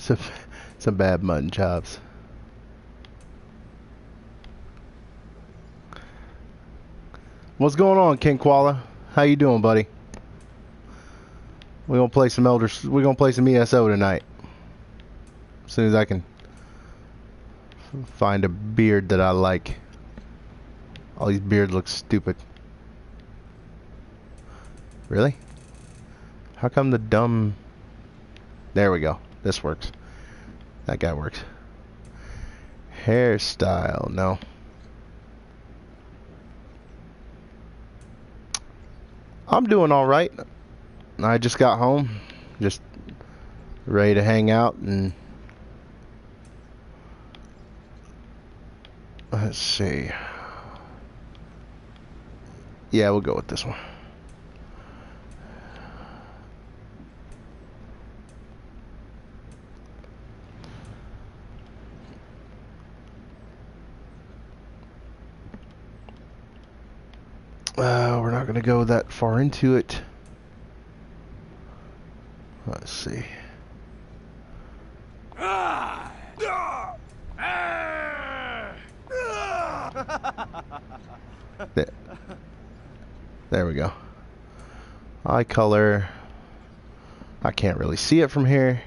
some, some bad mutton chops. What's going on, King Koala? How you doing, buddy? We're gonna play some We're gonna play some ESO tonight. As soon as I can find a beard that I like. All these beards look stupid. Really? How come the dumb... There we go. This works. That guy works. Hairstyle, no. I'm doing alright. I just got home. Just ready to hang out and... Let's see. Yeah, we'll go with this one. We're not going to go that far into it. Let's see. There we go. Eye color. I can't really see it from here.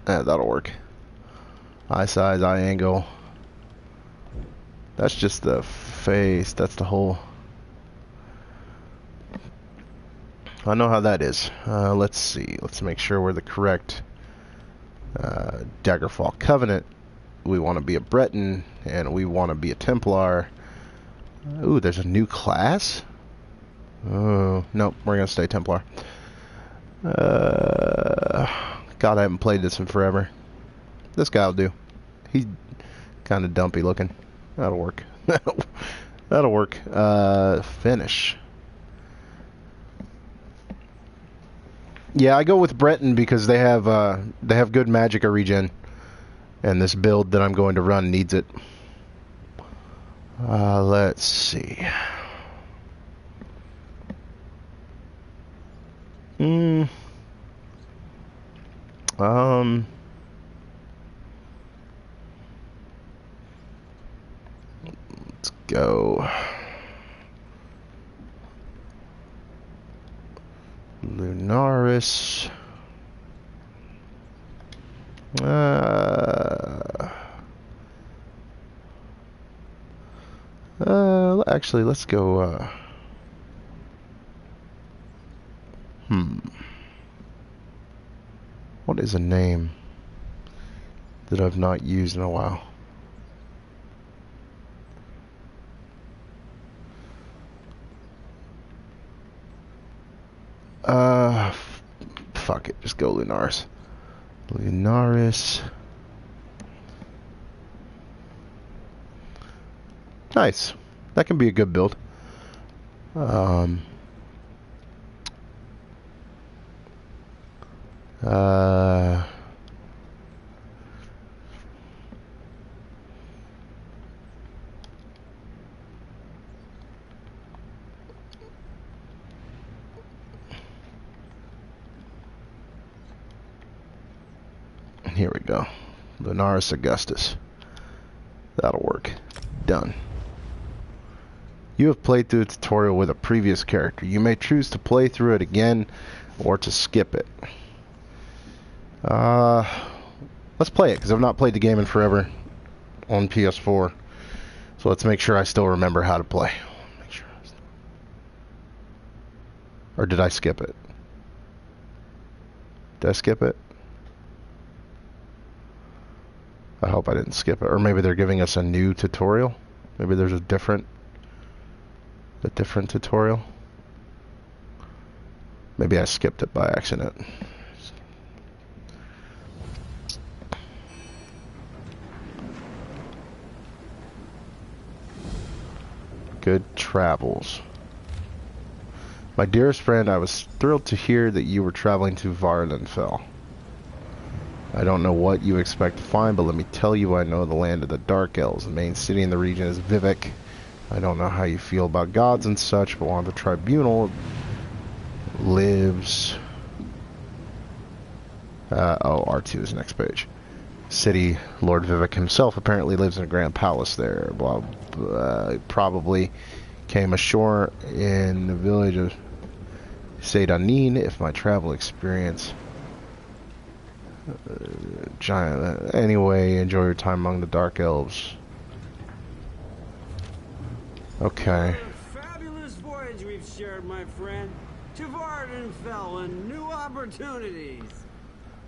That'll work. Eye size, eye angle. That's just the face. That's the whole... I know how that is. Let's see. Let's make sure we're the correct Daggerfall Covenant. We want to be a Breton, and we want to be a Templar. Ooh, there's a new class? Oh, nope, we're going to stay Templar. God, I haven't played this in forever. This guy'll do. He's kind of dumpy looking. That'll work. That'll work. Finish. Yeah, I go with Breton because they have good magicka regen, and this build that I'm going to run needs it. Let's see. Let's go. Lunaris. Actually, let's go, What is a name that I've not used in a while? Fuck it, just go Lunaris. Lunaris. Nice. That can be a good build. Here we go. Lunaris Augustus. That'll work. Done. You have played through a tutorial with a previous character. You may choose to play through it again or to skip it. Let's play it, because I've not played the game in forever on PS4. So let's make sure I still remember how to play. Make sure or did I skip it? Did I skip it? I hope I didn't skip it. Or maybe they're giving us a new tutorial. Maybe there's a different tutorial. Maybe I skipped it by accident. Good travels. My dearest friend, I was thrilled to hear that you were traveling to Vardenfell. I don't know what you expect to find, but let me tell you, I know the land of the Dark Elves. The main city in the region is Vivek. I don't know how you feel about gods and such, but while the tribunal lives... oh, R2 is the next page. City, Lord Vivek himself apparently lives in a grand palace there. Probably came ashore in the village of Seydanin. If my travel experience... giant... Anyway, enjoy your time among the Dark Elves. Okay. What a fabulous voyage we've shared, my friend. To Vardenfell and new opportunities.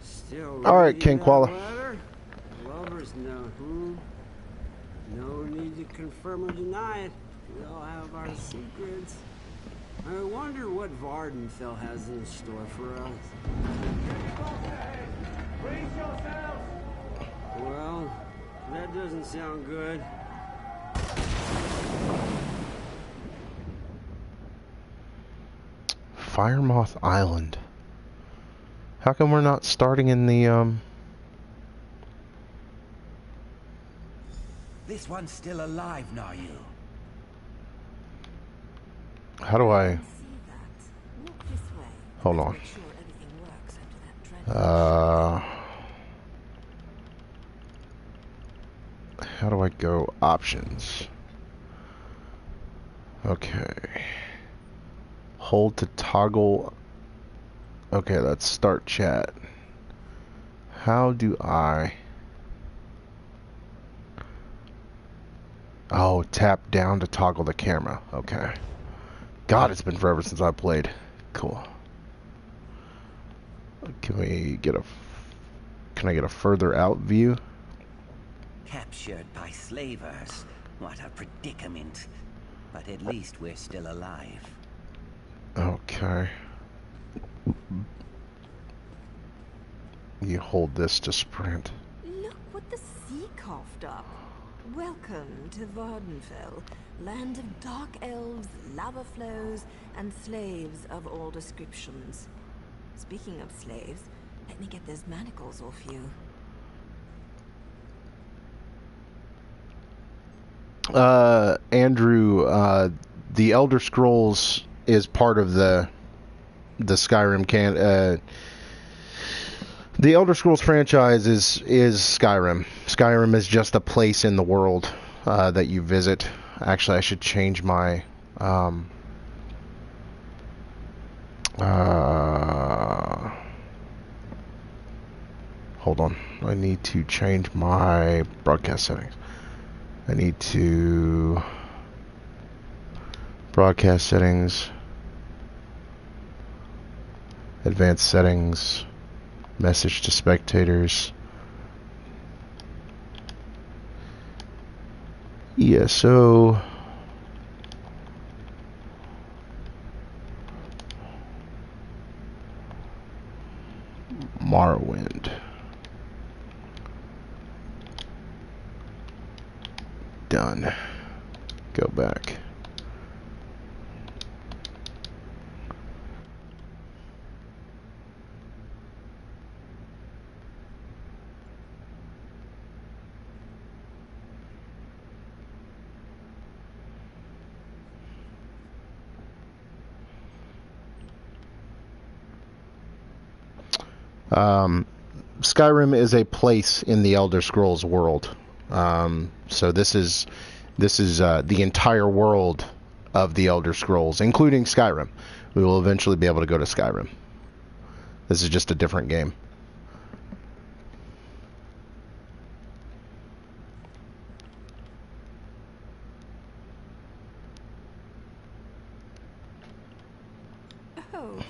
Still Alright, reading King that Koala. letter? Lovers know who. No need to confirm or deny it. We all have our secrets. I wonder what Vardenfell has in store for us. Brace yourselves! Well, that doesn't sound good. Firemoth Island. How come we're not starting in the, This one's still alive, now you. How do I... Hold on. How do I go? Options. Okay. Hold to toggle. Okay, let's start chat. How do I... Oh, tap down to toggle the camera. Okay. God, it's been forever since I played. Cool. Can we get a... Can I get a further out view? Captured by slavers. What a predicament. But at least we're still alive. Okay. You hold this to sprint. Look what the sea coughed up. Welcome to Vardenfell, land of dark elves, lava flows, and slaves of all descriptions. Speaking of slaves, let me get those manacles off you. Andrew, the Elder Scrolls is part of the Skyrim the Elder Scrolls franchise is Skyrim. Skyrim is just a place in the world that you visit. Actually, I should change my hold on. I need to change my broadcast settings. I need to broadcast settings, advanced settings, message to spectators, ESO, Morrowind. Done. Go back. Skyrim is a place in the Elder Scrolls world. So this is the entire world of the Elder Scrolls, including Skyrim. We will eventually be able to go to Skyrim. This is just a different game. Oh,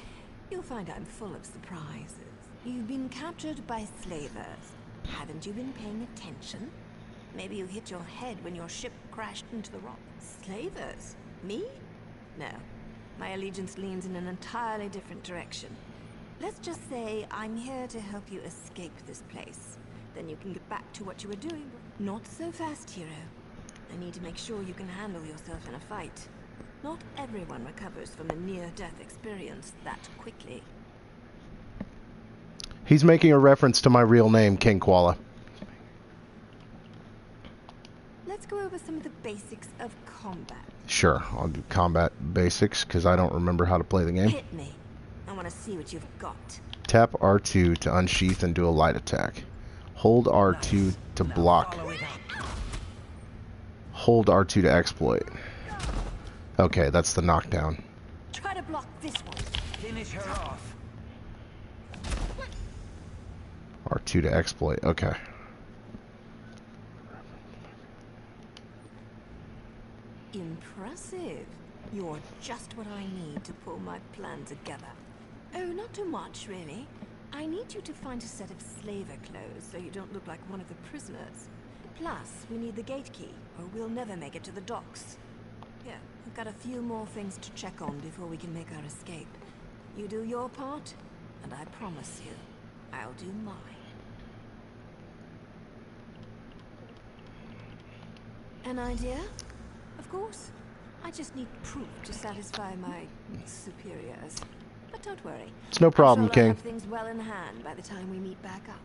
you'll find I'm full of surprises. You've been captured by slavers. Haven't you been paying attention? Maybe you hit your head when your ship crashed into the rocks. Slavers? Me? No. My allegiance leans in an entirely different direction. Let's just say I'm here to help you escape this place. Then you can get back to what you were doing. Not so fast, hero. I need to make sure you can handle yourself in a fight. Not everyone recovers from a near-death experience that quickly. He's making a reference to my real name, King Koala. Let's go over some of the basics of combat. Sure, I'll do combat basics, because I don't remember how to play the game. Hit me. I want to see what you've got. Tap R2 to unsheath and do a light attack. Hold R2 to block. Hold R2 to exploit. Okay, that's the knockdown. Try to block this one. Finish her off. R2 to exploit, okay. Impressive. You're just what I need to pull my plan together. Oh, not too much, really. I need you to find a set of slaver clothes so you don't look like one of the prisoners. Plus, we need the gate key, or we'll never make it to the docks. Here, I've got a few more things to check on before we can make our escape. You do your part, and I promise you, I'll do mine. An idea? Of course. I just need proof to satisfy my superiors. But don't worry. It's no problem, I'm sure I'll King. have things well in hand by the time we meet back up.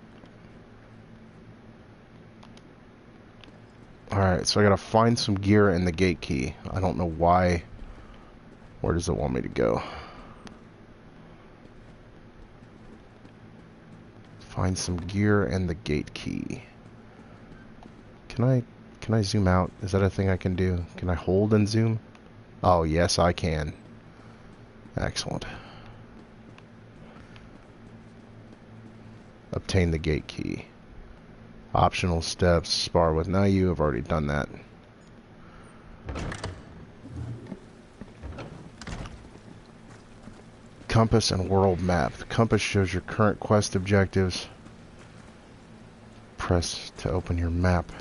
Alright, so I gotta find some gear and the gate key. I don't know why. Where does it want me to go? Find some gear and the gate key. Can I zoom out? Is that a thing I can do? Can I hold and zoom? Oh, yes, I can. Excellent. Obtain the gate key. Optional steps, spar with Nayu. I've already done that. Compass and world map. The compass shows your current quest objectives. Press to open your map.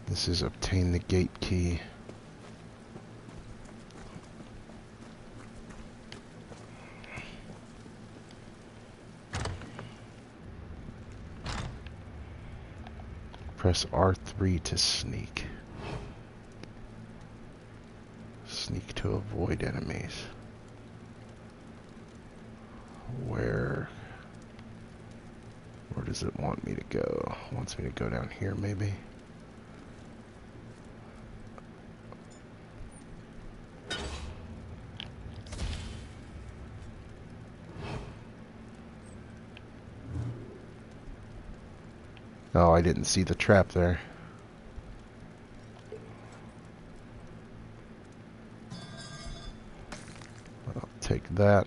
This is obtain the gate key. Press R3 to sneak. Sneak to avoid enemies. Where does it want me to go? It wants me to go down here, maybe? Oh, I didn't see the trap there. I'll take that.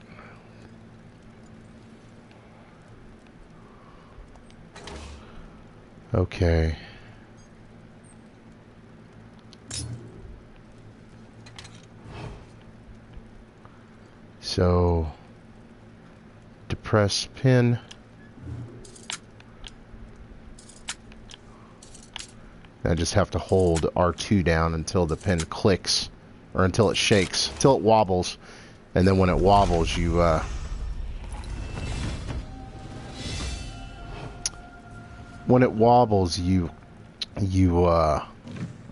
Okay. So, depress pin. I just have to hold R2 down until the pin clicks, or until it shakes, until it wobbles, and then when it wobbles, you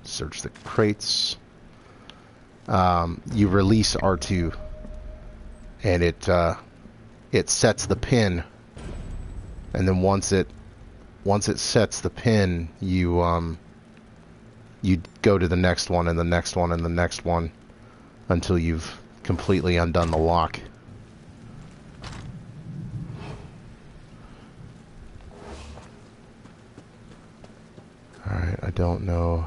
search the crates. You release R2, and it sets the pin, and then once it sets the pin, you go to the next one and the next one and the next one until you've completely undone the lock. Alright, I don't know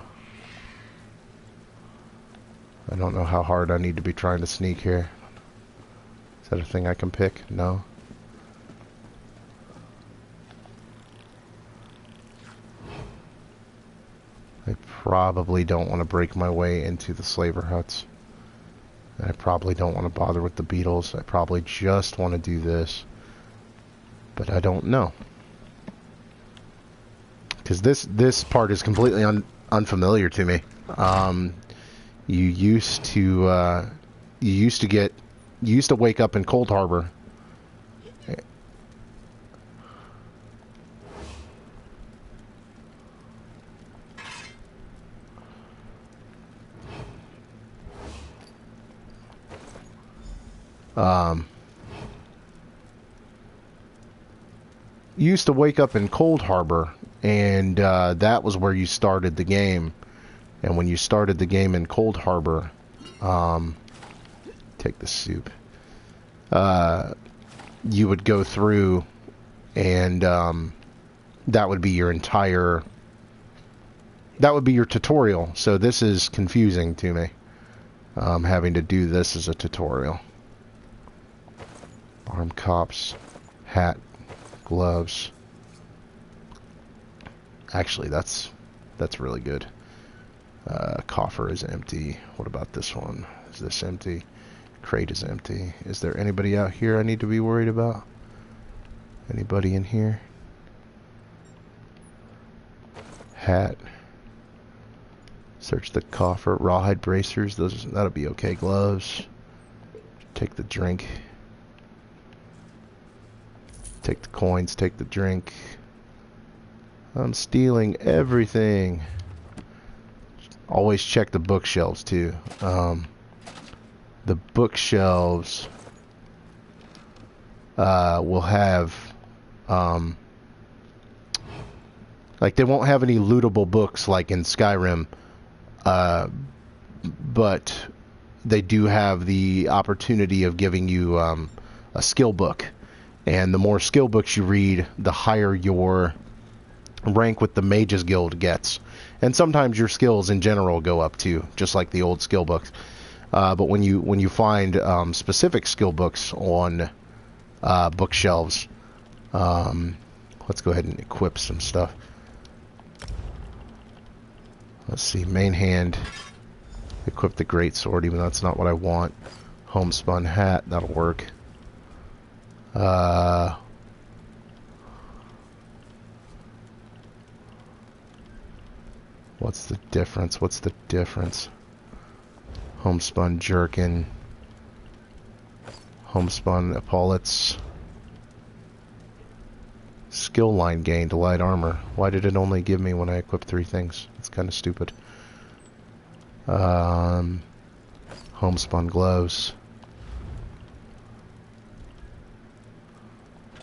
how hard I need to be trying to sneak here. Is that a thing I can pick? No. I probably don't want to break my way into the slaver huts. I probably don't want to bother with the beetles. I probably just want to do this. But I don't know. Because this part is completely unfamiliar to me. You used to wake up in Cold Harbor. You used to wake up in Cold Harbor, and that was where you started the game. And when you started the game in Cold Harbor, take the soup. You would go through, and that would be your entire. That would be your tutorial. So this is confusing to me. Having to do this as a tutorial. Armed cops, hat, gloves. Actually, that's really good. Coffer is empty. What about this one? Is this empty? Crate is empty. Is there anybody out here I need to be worried about? Anybody in here? Hat. Search the coffer. Rawhide bracers. That'll be okay. Gloves. Take the drink. Take the coins. Take the drink. I'm stealing everything. Always check the bookshelves too. The bookshelves will have like they won't have any lootable books like in Skyrim, but they do have the opportunity of giving you a skill book, and the more skill books you read, the higher your rank with the Mages Guild gets. And sometimes your skills in general go up too, just like the old skill books. But when you find specific skill books on bookshelves, let's go ahead and equip some stuff. Let's see, main hand. Equip the great sword, even though that's not what I want. Homespun hat, that'll work. What's the difference? What's the difference? Homespun jerkin. Homespun epaulets. Skill line gained, light armor. Why did it only give me when I equipped 3 things? It's kind of stupid. Homespun gloves.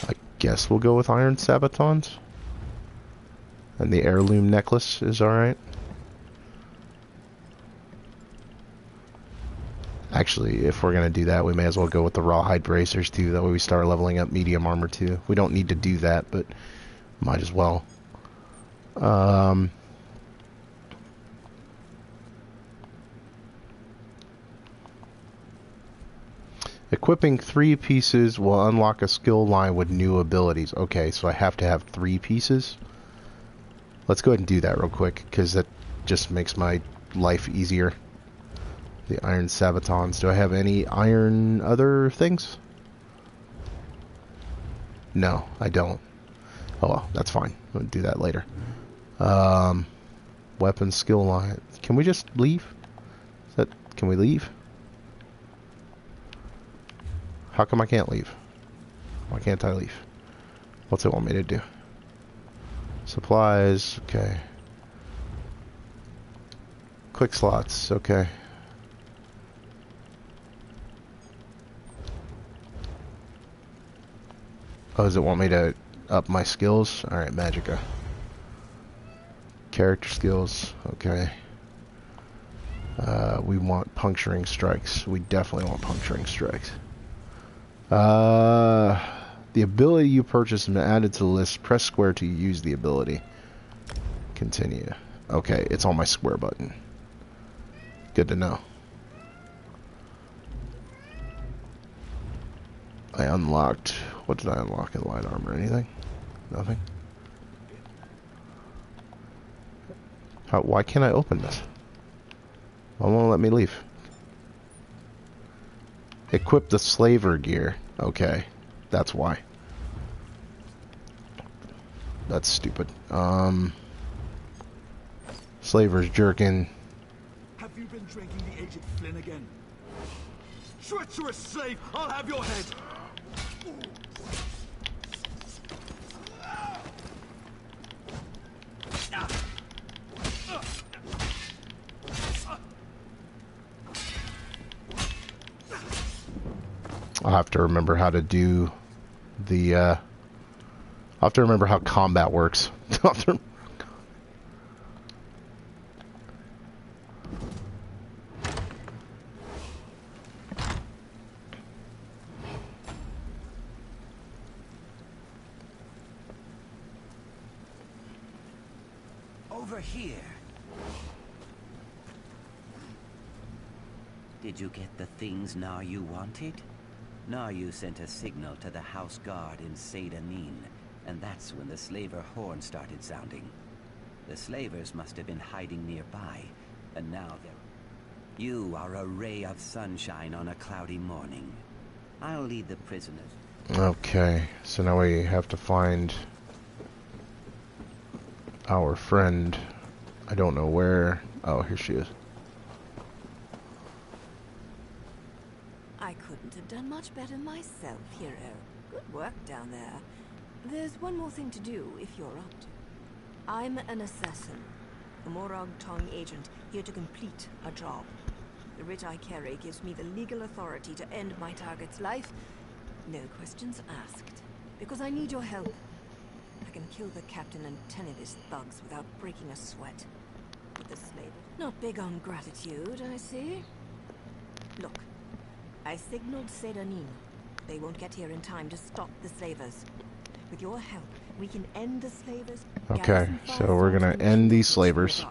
I guess we'll go with iron sabatons. And the heirloom necklace is alright. Actually, if we're going to do that, we may as well go with the rawhide bracers too. That way we start leveling up medium armor too. We don't need to do that, but might as well. Equipping 3 pieces will unlock a skill line with new abilities. Okay, so I have to have 3 pieces. Let's go ahead and do that real quick, because that just makes my life easier. The iron sabatons. Do I have any iron other things? No, I don't. Oh well, that's fine. We'll do that later. Weapon skill line. Can we just leave? Can we leave? How come I can't leave? Why can't I leave? What's it want me to do? Supplies, okay. Quick slots, okay. Oh, does it want me to up my skills? Alright, Magicka. Character skills, okay. We want puncturing strikes. We definitely want puncturing strikes. The ability you purchased and added to the list. Press square to use the ability. Continue. Okay, it's on my square button. Good to know. I unlocked... What did I unlock in light armor? Anything? Nothing? Why can't I open this? Why won't it let me leave? Equip the slaver gear. Okay. That's why. That's stupid. Slaver's jerkin. Have you been drinking the aged Flynn again? Treacherous slave! I'll have your head! I'll have to remember how to do the, I'll have to remember how combat works. Over here. Did you get the things Naryu wanted? Naryu sent a signal to the house guard in Seydanin, and that's when the slaver horn started sounding. The slavers must have been hiding nearby, and now they're... You are a ray of sunshine on a cloudy morning. I'll lead the prisoners. Okay, so now we have to find our friend. I don't know where. Oh, here she is. I couldn't have done much better myself, hero. Good work down there. There's one more thing to do, if you're up to. I'm an assassin, a Morag Tong agent, here to complete a job. The writ I carry gives me the legal authority to end my target's life. No questions asked. Because I need your help. I can kill the captain and 10 of his thugs without breaking a sweat. But the slave... Not big on gratitude, I see. Look. I signaled Seydanin. They won't get here in time to stop the slavers. With your help, we can end the slavers. Okay, so we're gonna end these slavers.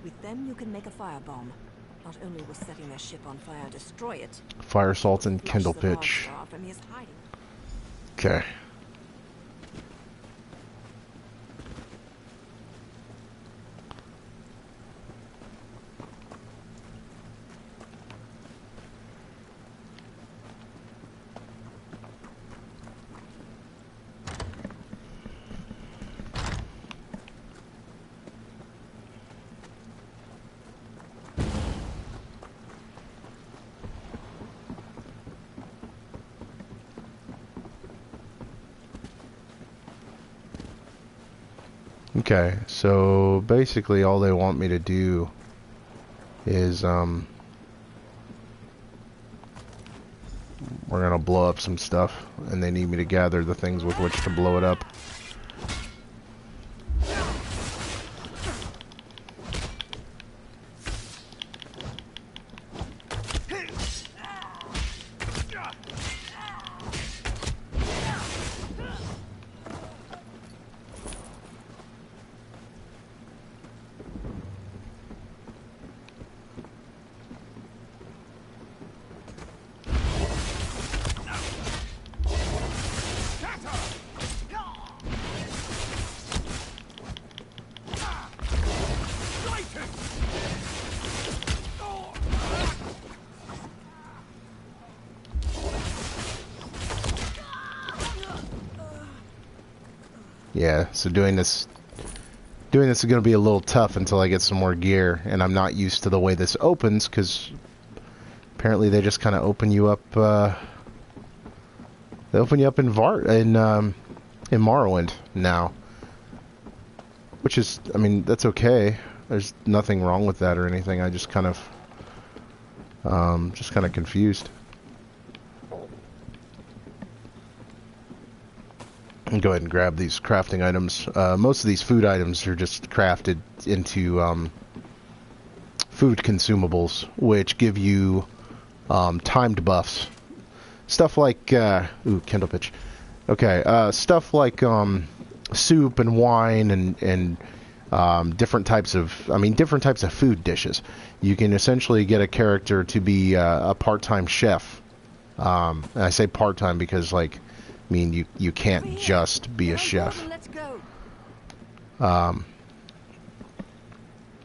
With them, you can make a firebomb. Not only will setting their ship on fire destroy it. Fire salt and kindle pitch. Okay. Okay, so basically all they want me to do is, we're gonna blow up some stuff, and they need me to gather the things with which to blow it up. Yeah, so doing this is going to be a little tough until I get some more gear, and I'm not used to the way this opens, because apparently they just kind of open you up, they open you up in Morrowind now. Which is, I mean, that's okay. There's nothing wrong with that or anything. I just kind of confused. Go ahead and grab these crafting items. Most of these food items are just crafted into food consumables, which give you timed buffs. Stuff like ooh, kindle pitch. Okay, stuff like soup and wine and different types of food dishes. You can essentially get a character to be a part-time chef. And I say part-time because, like, I mean, you can't just be a chef.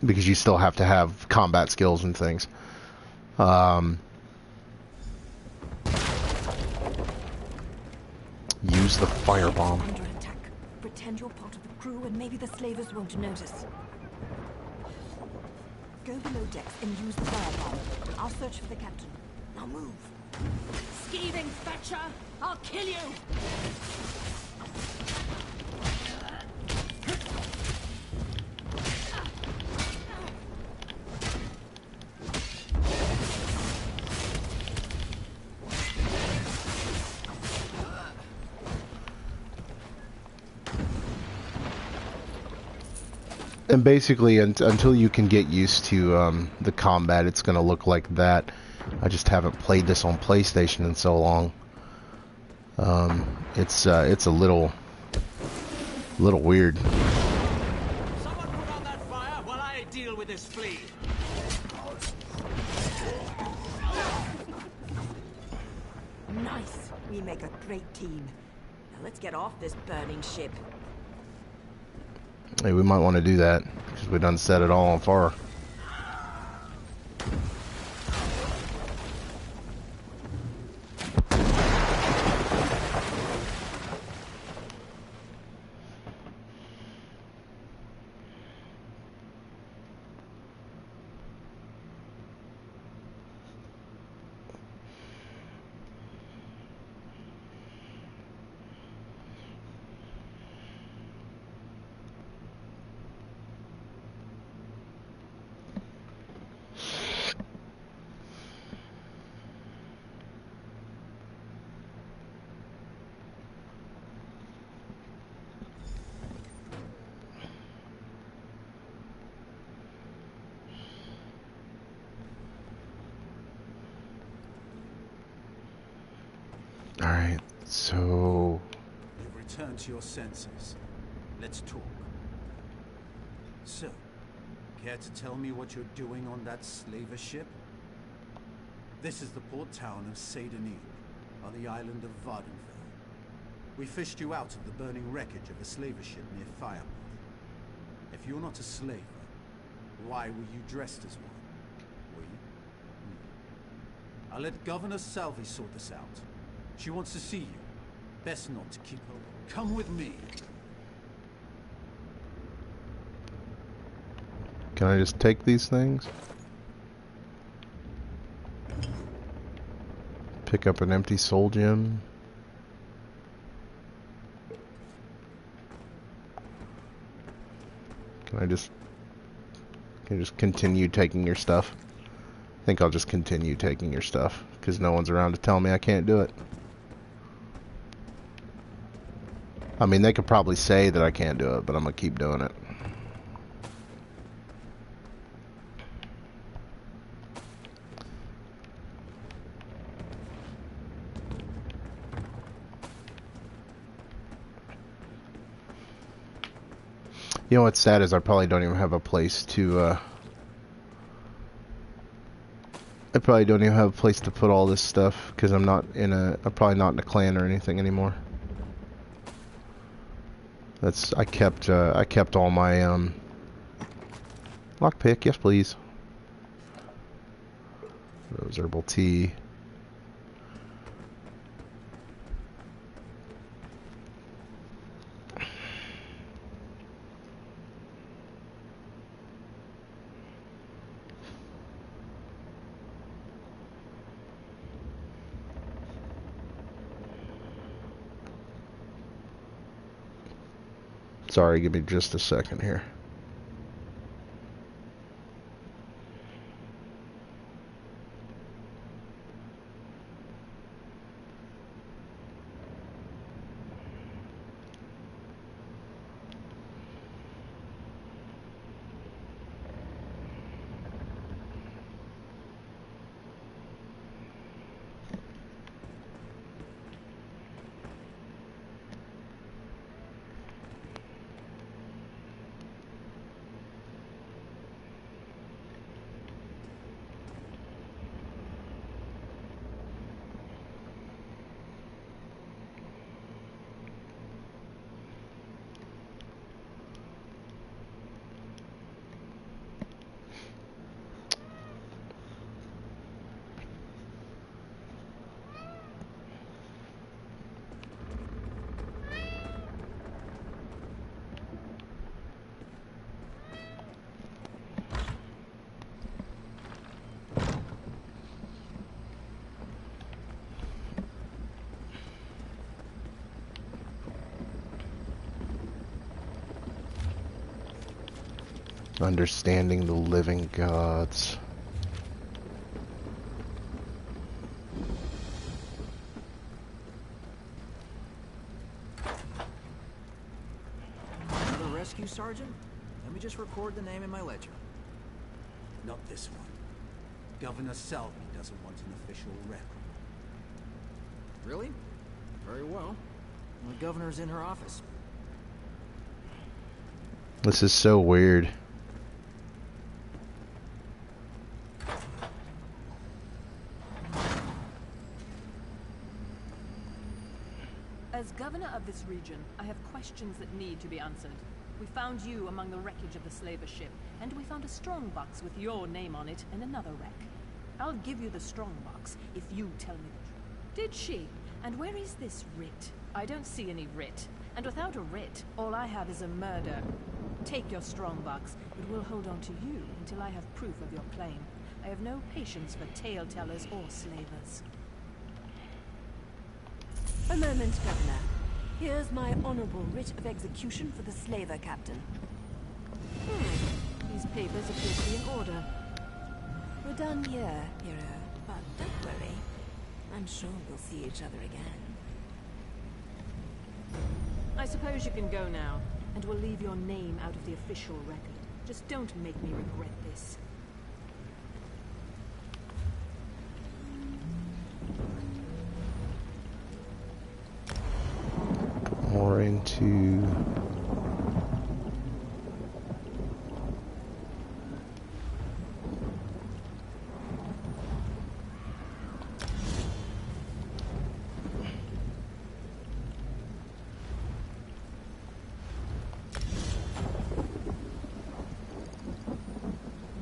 Because you still have to have combat skills and things. Use the firebomb. Under attack. Pretend you're part of the crew and maybe the slavers won't notice. Go below decks and use the firebomb. I'll search for the captain. Now move. Skeeving fetcher! I'll kill you! And basically, until you can get used to the combat, it's going to look like that. I just haven't played this on PlayStation in so long. It's a little weird. Someone put on that fire while I deal with this flea. Nice. We make a great team. Now let's get off this burning ship. Hey, we might want to do that because we done set it all on fire. Alright, so... You've returned to your senses. Let's talk. So, care to tell me what you're doing on that slaver ship? This is the port town of Seydanin, on the island of Vardenfell. We fished you out of the burning wreckage of a slaver ship near Firemouth. If you're not a slaver, why were you dressed as one? Were you? I'll let Governor Salvi sort this out. She wants to see you. Best not to keep her. Come with me. Can I just take these things? Pick up an empty soul gem. Can you just continue taking your stuff? I think I'll just continue taking your stuff because no one's around to tell me I can't do it. I mean, they could probably say that I can't do it, but I'm gonna keep doing it. You know what's sad is I probably don't even have a place to, I probably don't even have a place to put all this stuff, because I'm probably not in a clan or anything anymore. I kept all my, lockpick, yes please. Rose herbal tea. Sorry, give me just a second here. Understanding the living gods. Another rescue, Sergeant? Let me just record the name in my ledger. Not this one. Governor Selby doesn't want an official record. Really? Very well. The governor's in her office. This is so weird. As governor of this region, I have questions that need to be answered. We found you among the wreckage of the slaver ship, and we found a strongbox with your name on it and another wreck. I'll give you the strongbox if you tell me the truth. Did she? And where is this writ? I don't see any writ. And without a writ, all I have is a murder. Take your strongbox, but we'll hold on to you until I have proof of your claim. I have no patience for tale-tellers or slavers. A moment, Governor. Here's my honorable writ of execution for the slaver captain. These papers appear to be in order. We're done here, hero. But don't worry. I'm sure we'll see each other again. I suppose you can go now, and we'll leave your name out of the official record. Just don't make me regret this. More into...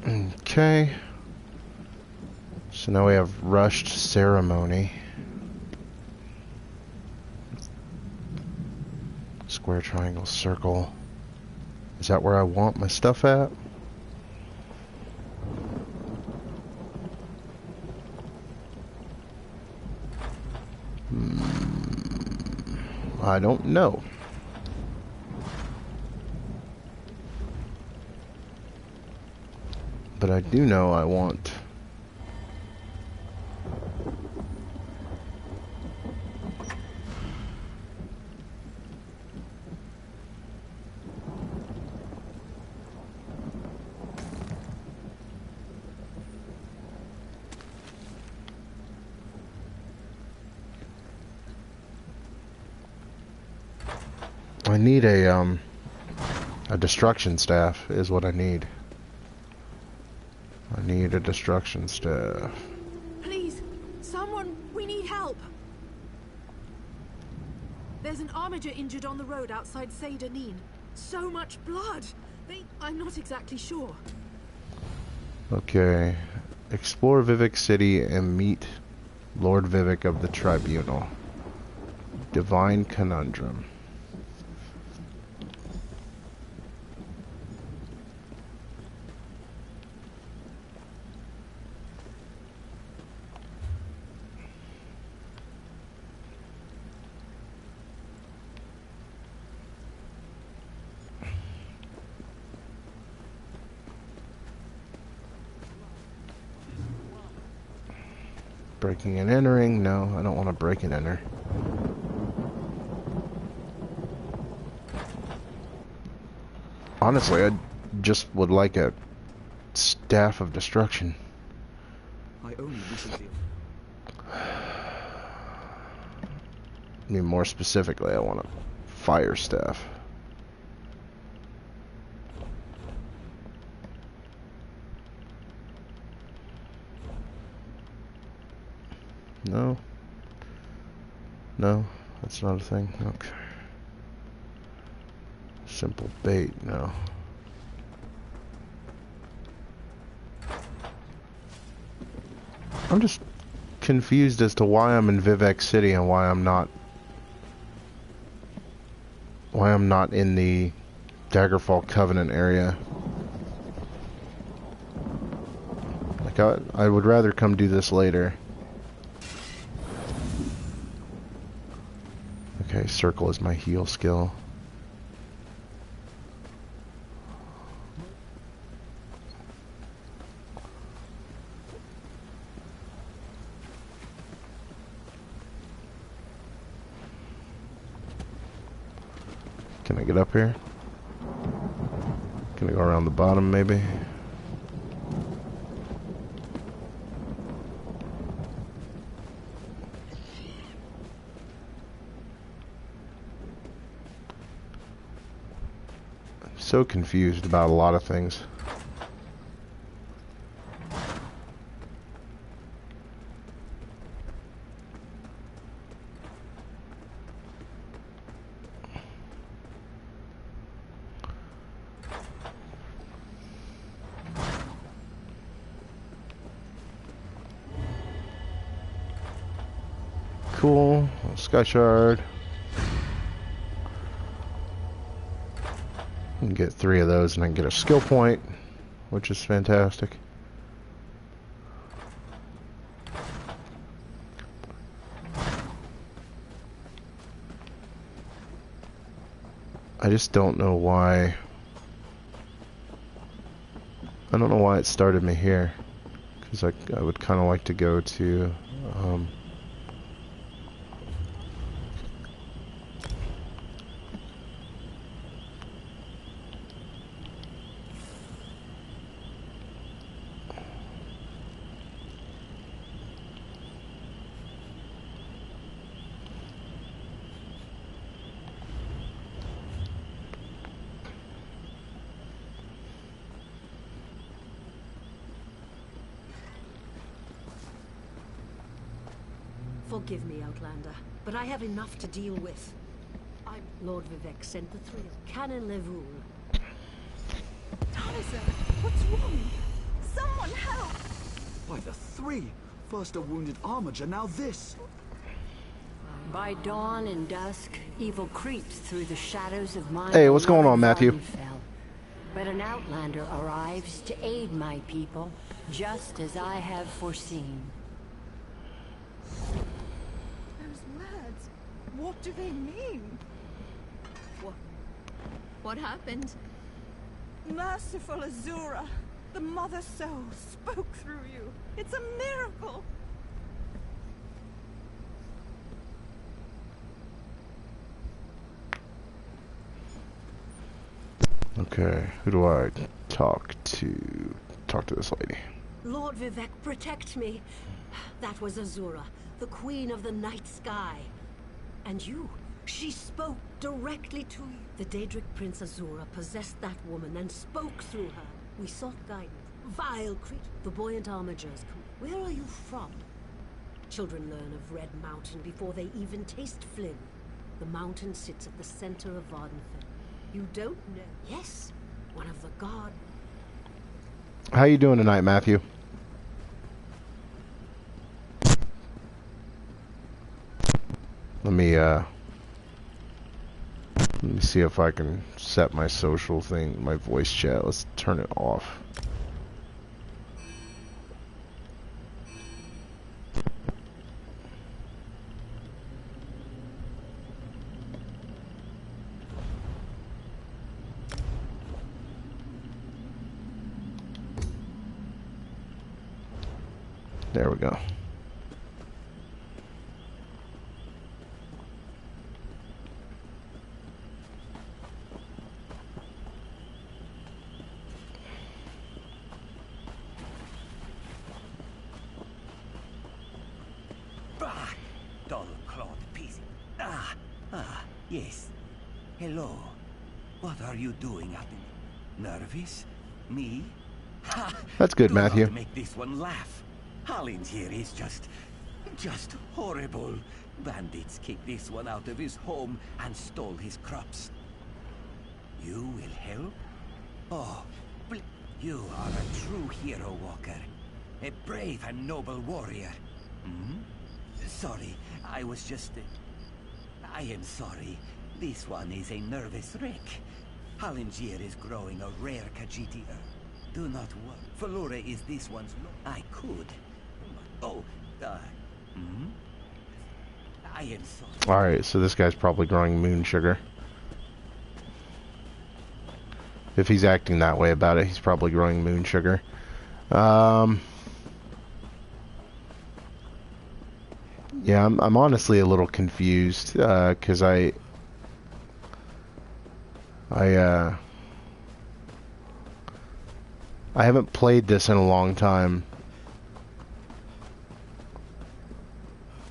Okay. So now we have rushed ceremony. Square, triangle, circle. Is that where I want my stuff at? I don't know. But I do know I want... I need a destruction staff is what I need. I need a destruction staff. Please, someone, we need help. There's an armiger injured on the road outside Saint-Denis. So much blood. I'm not exactly sure. Okay. Explore Vivek City and meet Lord Vivek of the Tribunal. Divine Conundrum. Breaking and entering? No, I don't want to break and enter. Honestly, I just would like a staff of destruction. I only recently... I mean, more specifically, I want a fire staff. No. No, that's not a thing. Okay. Simple bait, no. I'm just confused as to why I'm in Vivek City and why I'm not in the Daggerfall Covenant area. Like, I would rather come do this later. Okay, circle is my heal skill. Can I get up here? Can I go around the bottom, maybe? I'm so confused about a lot of things. Cool. Sky shard. I can get 3 of those and I can get a skill point, which is fantastic. I just don't know why. I don't know why it started me here. Because I would kind of like to go to... Forgive me, Outlander, but I have enough to deal with. Lord Vivek sent the 3 of Canon Levoul. Taliesin, what's wrong? Someone help! By the 3! First a wounded armiger, now this! By dawn and dusk, evil creeps through the shadows of my... Hey, what's going on, Matthew? Vardenfell. But an Outlander arrives to aid my people, just as I have foreseen. Those words, what do they mean? What happened? Merciful Azura, the Mother Soul spoke through you. It's a miracle. Okay, who do I talk to? Talk to this lady. Lord Vivek, protect me. That was Azura, the queen of the night sky. And you, she spoke directly to you. The Daedric Prince Azura possessed that woman and spoke through her. We sought guidance. Vile creature. The buoyant armigers come. Where are you from? Children learn of Red Mountain before they even taste Flynn. The mountain sits at the center of Vardenfell. You don't know? Yes, one of the god. How you doing tonight, Matthew? Let me see if I can set my social thing, my voice chat. Let's turn it off. There we go. Dull-clawed piece. Yes. Hello. What are you doing up in? Nervous? Me? That's good, Do Matthew. not make this one laugh. Hollins here is just horrible. Bandits kicked this one out of his home and stole his crops. You will help? Oh, you are a true hero, Walker. A brave and noble warrior. Hmm? Sorry, I was just... I am sorry. This one is a nervous wreck. Halingier is growing a rare Khajiiti herb. Do not worry. Falura is this one's... I could. Oh, hmm? I am sorry. Alright, so this guy's probably growing moon sugar. If he's acting that way about it, he's probably growing moon sugar. Yeah, I'm honestly a little confused, because I haven't played this in a long time.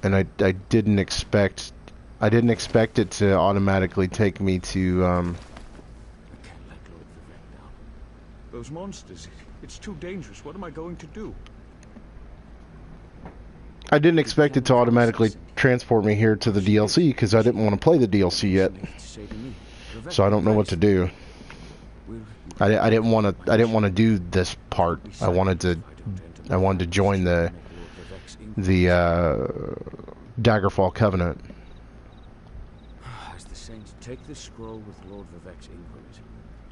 And I didn't expect it to automatically take me to I can't let Lord Vivek down. Those monsters, it's too dangerous. What am I going to do? I didn't expect it to automatically transport me here to the DLC because I didn't want to play the DLC yet. So I don't know what to do. I didn't want to do this part. I wanted to join the Daggerfall Covenant. As the saints take this scroll with Lord Vivek's inquiries,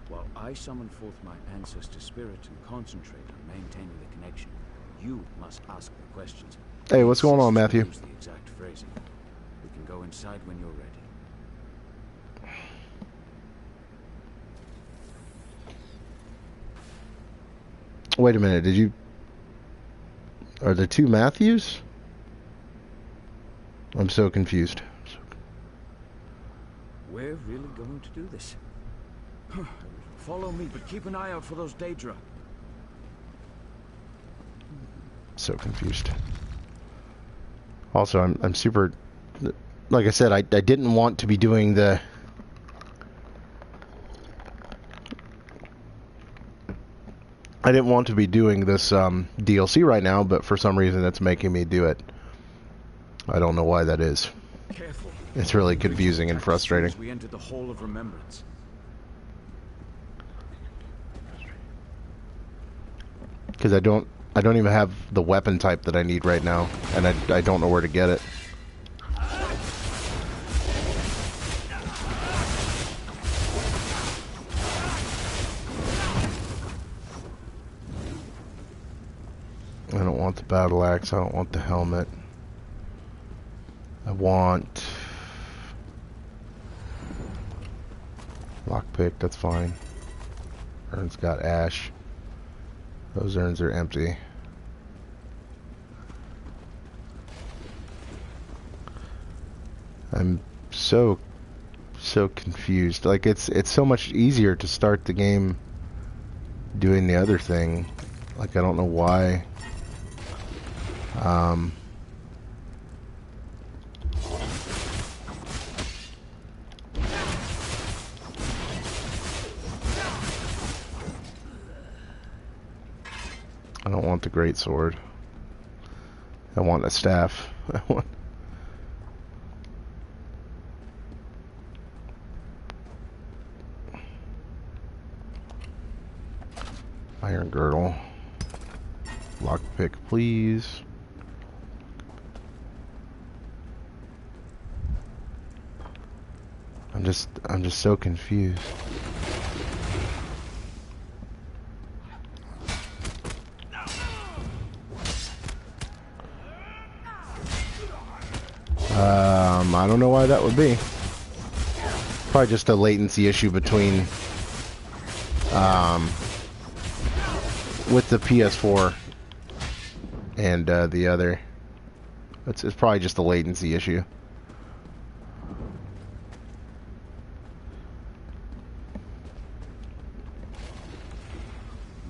while I summon forth my ancestor spirit and concentrate on maintaining the connection, you must ask the questions. Hey, what's going on, Matthew? Use the exact phrasing. We can go inside when you're ready. Wait a minute, are there two Matthews? I'm so confused. We're really going to do this. Follow me, but keep an eye out for those Daedra. So confused. Also, I'm super... Like I said, I didn't want to be doing the... I didn't want to be doing this DLC right now, but for some reason it's making me do it. I don't know why that is. Careful. It's really confusing and frustrating. We entered the Hall of Remembrance. Because I don't even have the weapon type that I need right now, and I don't know where to get it. I don't want the battle axe, I don't want the helmet. I want lockpick, that's fine. Urn's got ash. Those urns are empty. I'm so confused. Like it's so much easier to start the game doing the other thing. Like I don't know why. I don't want the great sword. I want a staff. I want... Iron girdle. Lockpick, please. I'm just so confused. I don't know why that would be. Probably just a latency issue between with the PS4 and the other. It's probably just a latency issue.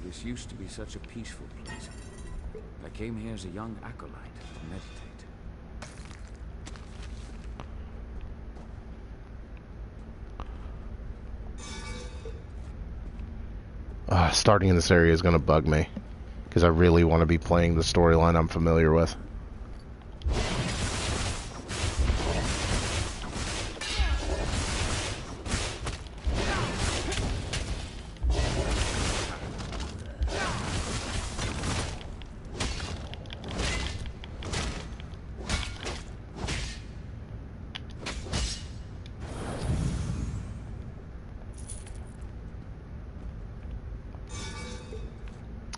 This used to be such a peaceful place. I came here as a young acolyte to meditate. Starting in this area is going to bug me because I really want to be playing the storyline I'm familiar with.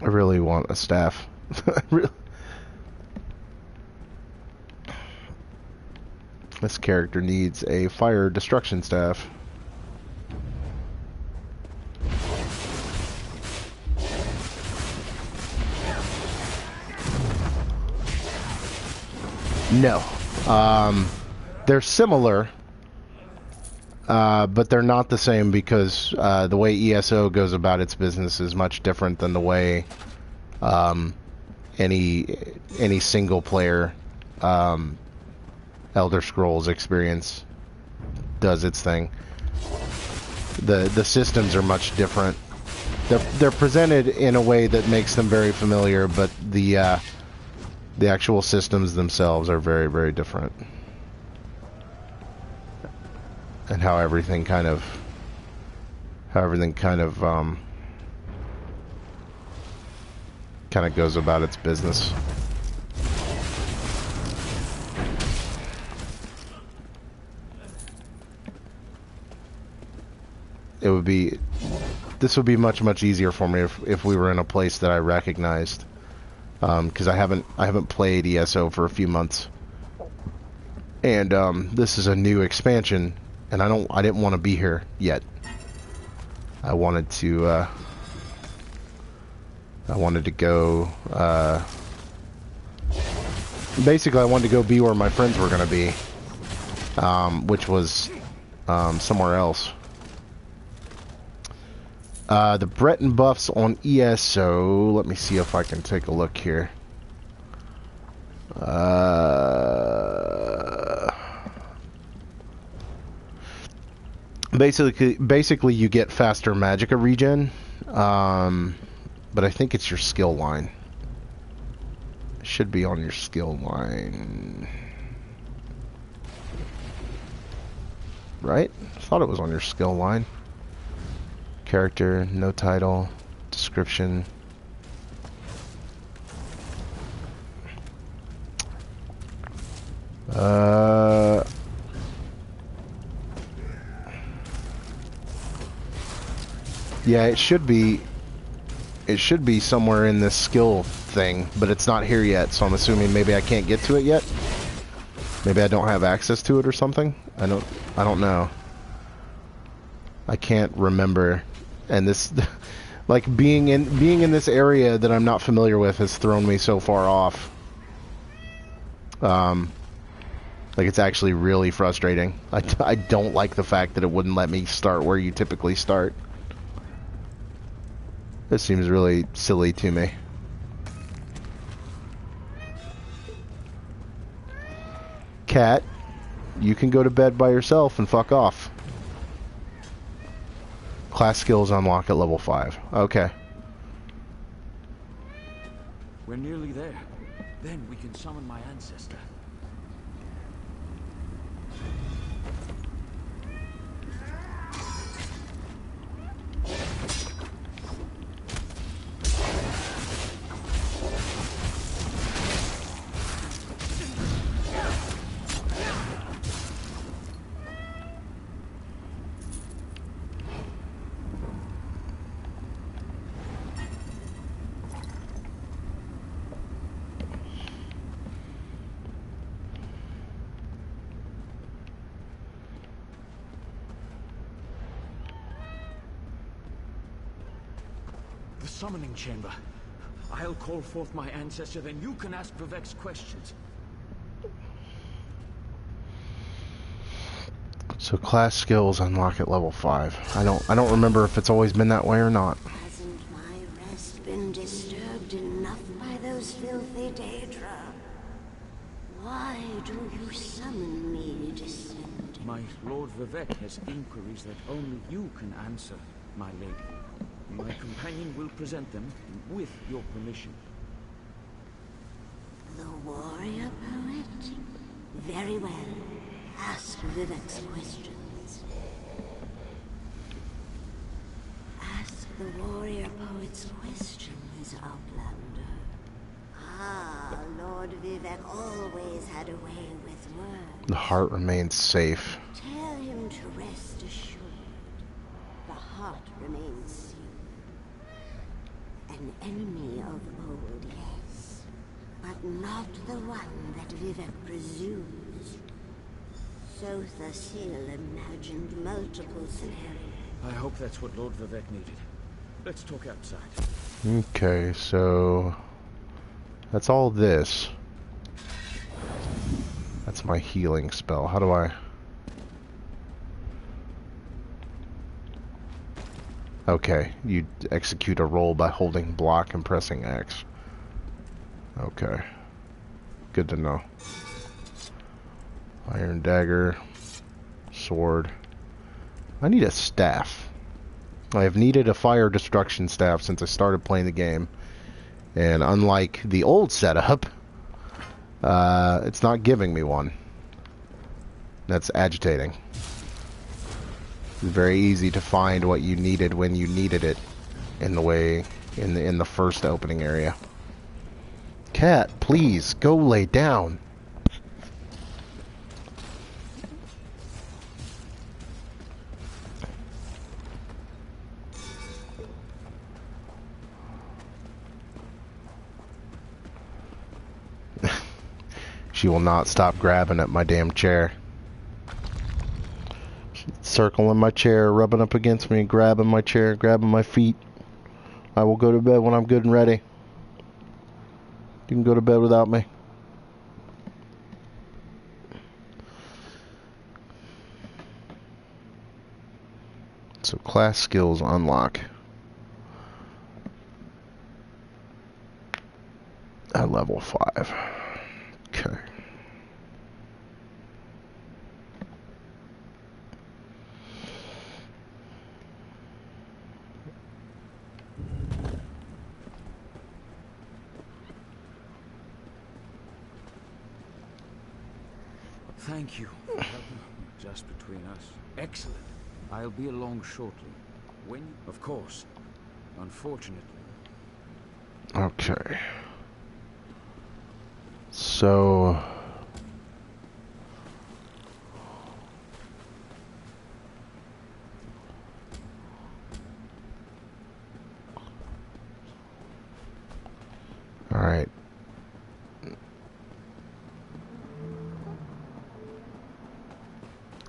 I really want a staff. This character needs a fire destruction staff. No. They're similar. But they're not the same because the way ESO goes about its business is much different than the way any single player Elder Scrolls experience does its thing. The systems are much different. They're presented in a way that makes them very familiar, but the actual systems themselves are very, very different. And how everything kind of goes about its business. This would be much easier for me if we were in a place that I recognized, because I haven't played ESO for a few months, and this is a new expansion, and I didn't want to be here yet. I wanted to go. Basically, I wanted to go be where my friends were going to be, which was somewhere else. The Breton buffs on ESO. Let me see if I can take a look here. Basically, you get faster magicka regen, but I think it's your skill line. It should be on your skill line, right? I thought it was on your skill line. Character, no title, description. Yeah, it should be somewhere in this skill thing, but it's not here yet, so I'm assuming maybe I can't get to it yet. Maybe I don't have access to it or something. I don't know. I can't remember. And this, like, being in this area that I'm not familiar with has thrown me so far off. Like, it's actually really frustrating. I don't like the fact that it wouldn't let me start where you typically start. This seems really silly to me. Cat, you can go to bed by yourself and fuck off. Class skills unlock at level 5. Okay. We're nearly there. Then we can summon my ancestor. Summoning chamber. I'll call forth my ancestor, then you can ask Vivek's questions. So class skills unlock at level 5. I don't remember if it's always been that way or not. Hasn't my rest been disturbed enough by those filthy Daedra? Why do you summon me, descendant? My Lord Vivek has inquiries that only you can answer, my lady. My companion will present them with your permission. The warrior poet? Very well. Ask Vivek's questions. Ask the warrior poet's questions, Outlander. Ah, Lord Vivek always had a way with words. The heart remains safe. Tell him to rest assured. The heart remains safe. An enemy of old, yes, but not the one that Vivek presumes. So Thassil imagined multiple scenarios. I hope that's what Lord Vivek needed. Let's talk outside. Okay, so that's all this. That's my healing spell. How do I... Okay, you execute a roll by holding block and pressing X. Okay. Good to know. Iron dagger. Sword. I need a staff. I have needed a fire destruction staff since I started playing the game. And unlike the old setup, it's not giving me one. That's agitating. It's very easy to find what you needed when you needed it in the first opening area. Cat, please go lay down. She will not stop grabbing at my damn chair. Circling my chair, rubbing up against me, grabbing my chair, grabbing my feet. I will go to bed when I'm good and ready. You can go to bed without me. So class skills unlock. At level 5. Okay. Thank you. Just between us. Excellent. I'll be along shortly. When you... Of course. Unfortunately. Okay. So... Alright.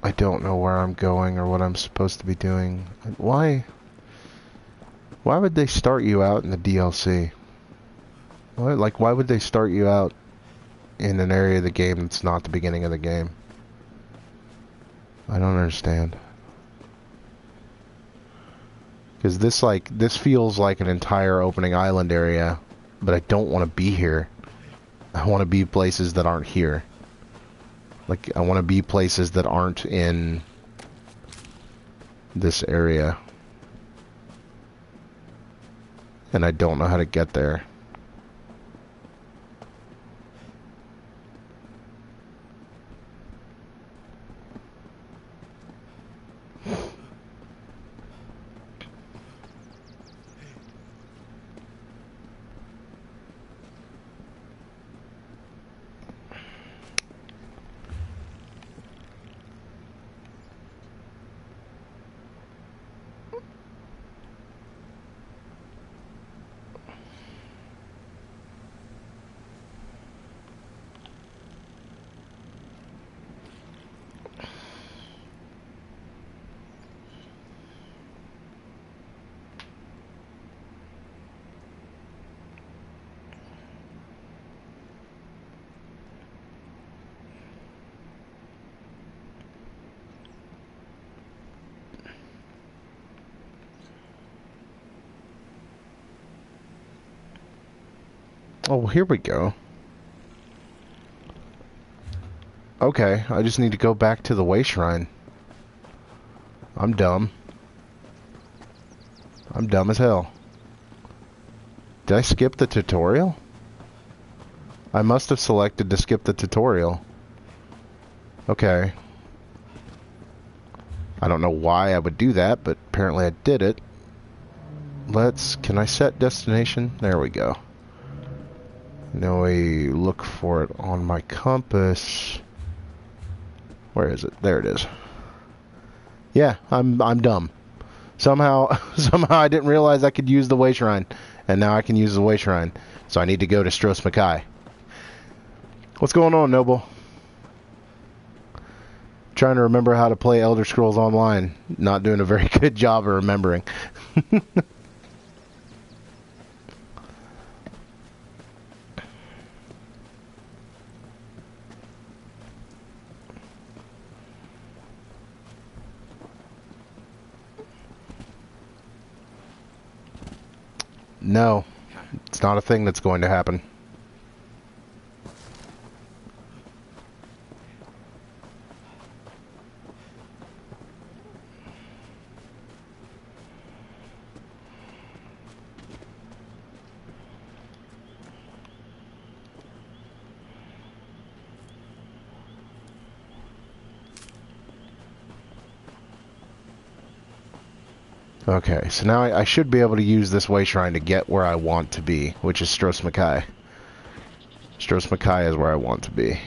I don't know where I'm going or what I'm supposed to be doing. Why would they start you out in the DLC? Why would they start you out in an area of the game that's not the beginning of the game? I don't understand. Because this feels like an entire opening island area, but I don't want to be here. I want to be places that aren't here. Like, I want to be places that aren't in this area. And I don't know how to get there. Oh, here we go. Okay, I just need to go back to the way shrine. I'm dumb. I'm dumb as hell. Did I skip the tutorial? I must have selected to skip the tutorial. Okay. I don't know why I would do that, but apparently I did it. Can I set destination? There we go. Now I look for it on my compass. Where is it? There it is. Yeah, I'm dumb. Somehow I didn't realize I could use the way shrine, and now I can use the way shrine. So I need to go to Stros Mackay. What's going on, Noble? Trying to remember how to play Elder Scrolls Online. Not doing a very good job of remembering. No, it's not a thing that's going to happen. Okay, so now I should be able to use this way shrine to get where I want to be, which is Stros Mackay. Stros Mackay is where I want to be.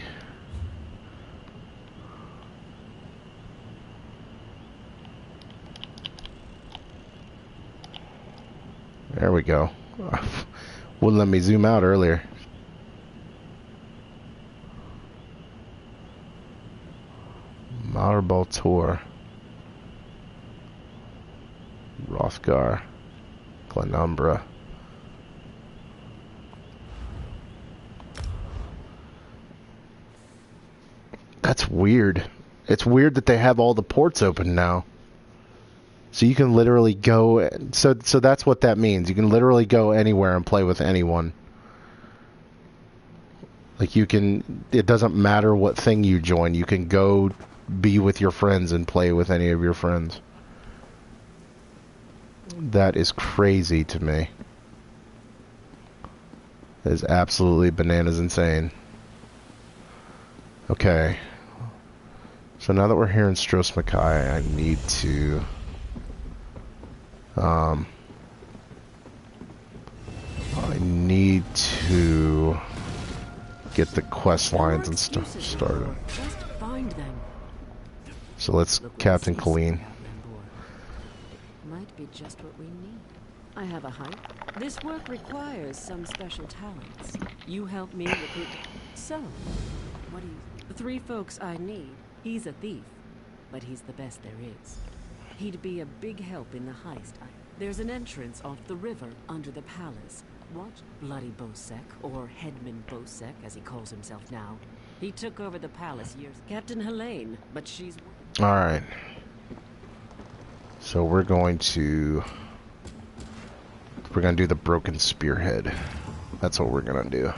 There we go. Wouldn't let me zoom out earlier. Marbaltor. Rothgar. Glenumbra. That's weird. It's weird that they have all the ports open now. So you can literally go... So that's what that means. You can literally go anywhere and play with anyone. Like you can... It doesn't matter what thing you join. You can go be with your friends and play with any of your friends. That is crazy to me. That is absolutely bananas insane. Okay. So now that we're here in Stros Mackay, I need to... I need to get the quest lines and stuff started. Just find them. So let's Captain Colleen. Might be just what we need. I have a hunch. This work requires some special talents. You help me recruit. So, what do you... The 3 folks I need. He's a thief, but he's the best there is. He'd be a big help in the heist. There's an entrance off the river under the palace. Watch Bloody Bosek, or Headman Bosek, as he calls himself now. He took over the palace years. Captain Helene, but she's... Alright. So we're going to do the Broken Spearhead. That's what we're gonna do.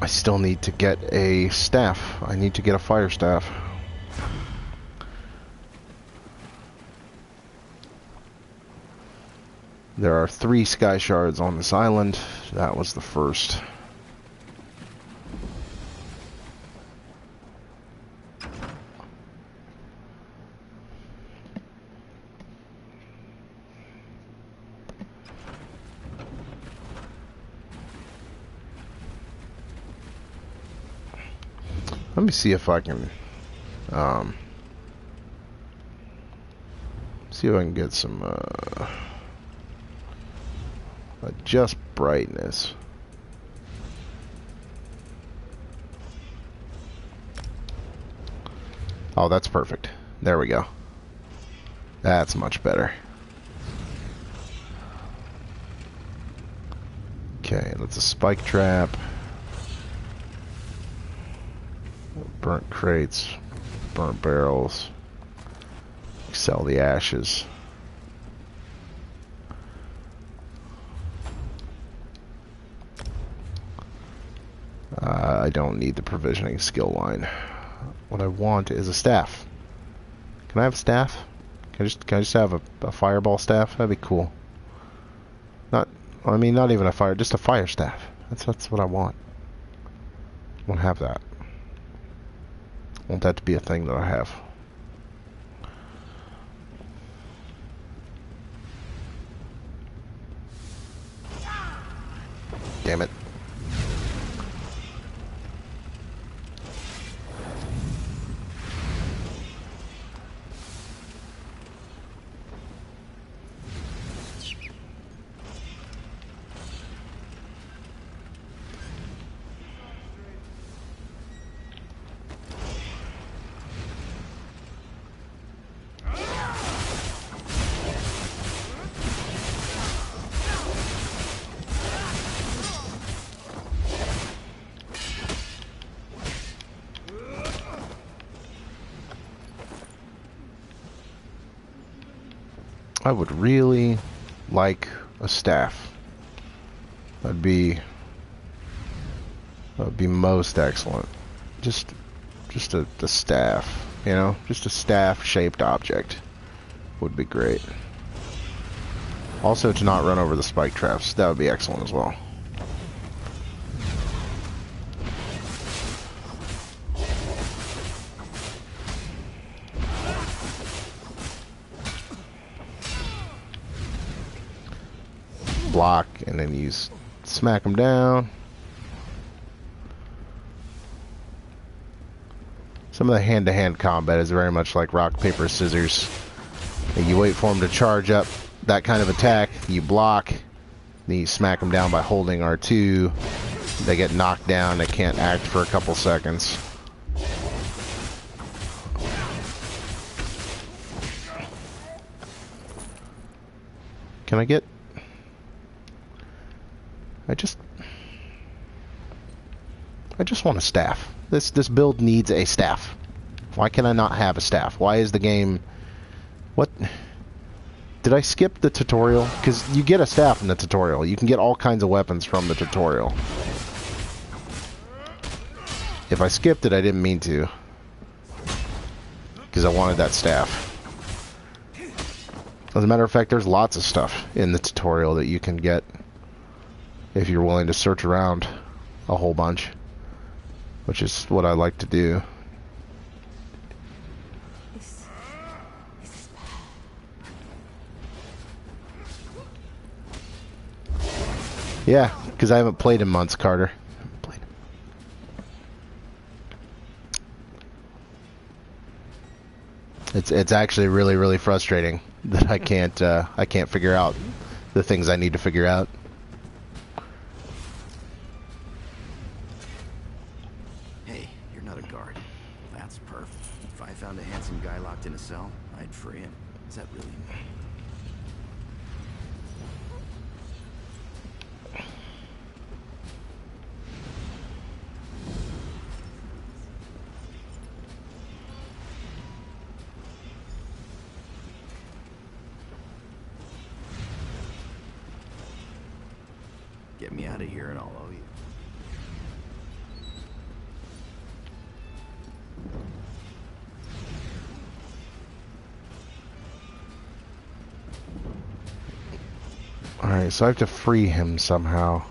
I still need to get a staff. I need to get a fire staff. There are 3 sky shards on this island. That was the first. Let me see if I can, see if I can get some, adjust brightness. Oh, that's perfect. There we go. That's much better. Okay, that's a spike trap. Burnt crates, burnt barrels, sell the ashes. I don't need the provisioning skill line. What I want is a staff. Can I have a staff? Can I just have a fireball staff? That'd be cool. Not even a fire, just a fire staff. That's what I want. I want to have that. I want that to be a thing that I have. Damn it. I would really like a staff. That'd be most excellent. Just a staff, you know? Just a staff-shaped object would be great. Also, to not run over the spike traps. That would be excellent as well. Block, and then you smack them down. Some of the hand-to-hand combat is very much like rock, paper, scissors. You wait for them to charge up that kind of attack, you block, then you smack them down by holding R2. They get knocked down, they can't act for a couple seconds. Can I get... I just want a staff. This build needs a staff. Why can I not have a staff? Why is the game... What? Did I skip the tutorial? Because you get a staff in the tutorial. You can get all kinds of weapons from the tutorial. If I skipped it, I didn't mean to. Because I wanted that staff. As a matter of fact, there's lots of stuff in the tutorial that you can get if you're willing to search around a whole bunch, which is what I like to do. Yeah, because I haven't played in months, Carter. It's actually really frustrating that I can't figure out the things I need to figure out. Hey, you're not a guard. That's perfect. If I found a handsome guy locked in a cell, I'd free him. Is that really... Get me out of here and I'll owe you. Alright, so I have to free him somehow.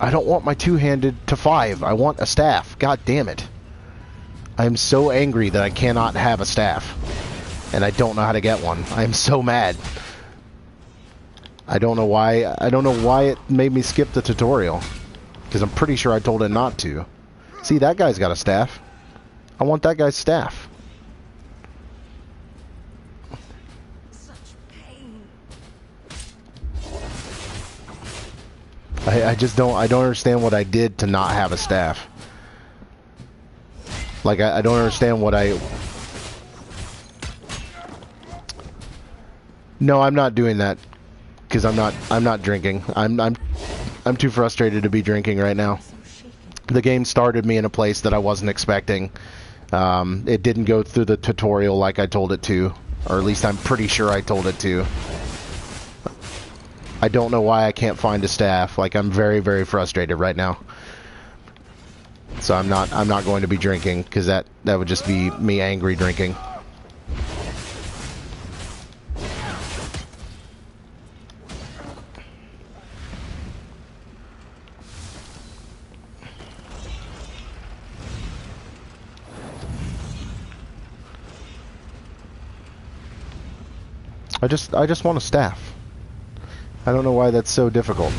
I don't want my two-handed to 5. I want a staff. God damn it. I'm so angry that I cannot have a staff. And I don't know how to get one. I am so mad. I don't know why it made me skip the tutorial. Because I'm pretty sure I told it not to. See, that guy's got a staff. I want that guy's staff. I just don't understand what I did to not have a staff. Like I don't understand what I... No, I'm not doing that. Because I'm not drinking. I'm too frustrated to be drinking right now. The game started me in a place that I wasn't expecting. It didn't go through the tutorial like I told it to, or at least I'm pretty sure I told it to. I don't know why I can't find a staff. Like, I'm very frustrated right now. So I'm not going to be drinking because that would just be me angry drinking. I just want a staff. I don't know why that's so difficult.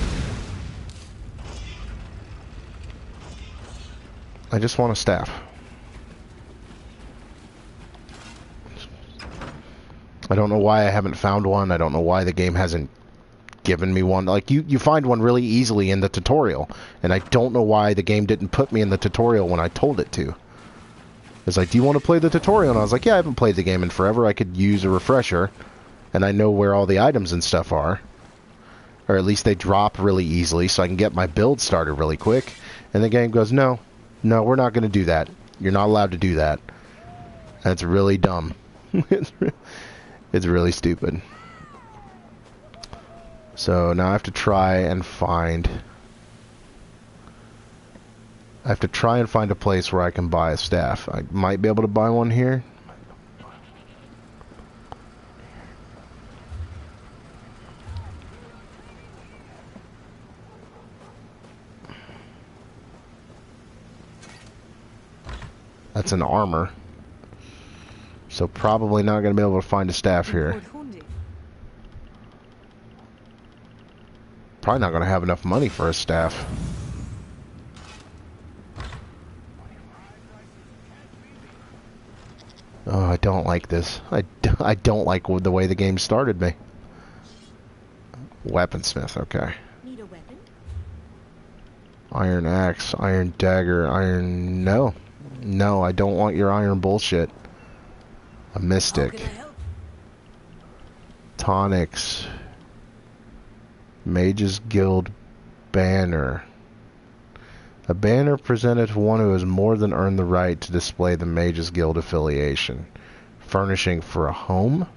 I just want a staff. I don't know why I haven't found one. I don't know why the game hasn't given me one. Like, you find one really easily in the tutorial, and I don't know why the game didn't put me in the tutorial when I told it to. It's like, do you want to play the tutorial? And I was like, yeah, I haven't played the game in forever. I could use a refresher, and I know where all the items and stuff are. Or at least they drop really easily, so I can get my build started really quick. And the game goes, no, we're not going to do that. You're not allowed to do that. That's really dumb. It's really stupid. So now I have to try and find... a place where I can buy a staff. I might be able to buy one here. That's an armor. So probably not going to be able to find a staff here. Probably not going to have enough money for a staff. Oh, I don't like this. I don't like the way the game started me. Weaponsmith, okay. Need a weapon? Iron axe, iron dagger, iron... No. No, I don't want your iron bullshit. A mystic. Tonics. Mage's Guild banner. A banner presented to one who has more than earned the right to display the Mage's Guild affiliation. Furnishing for a home.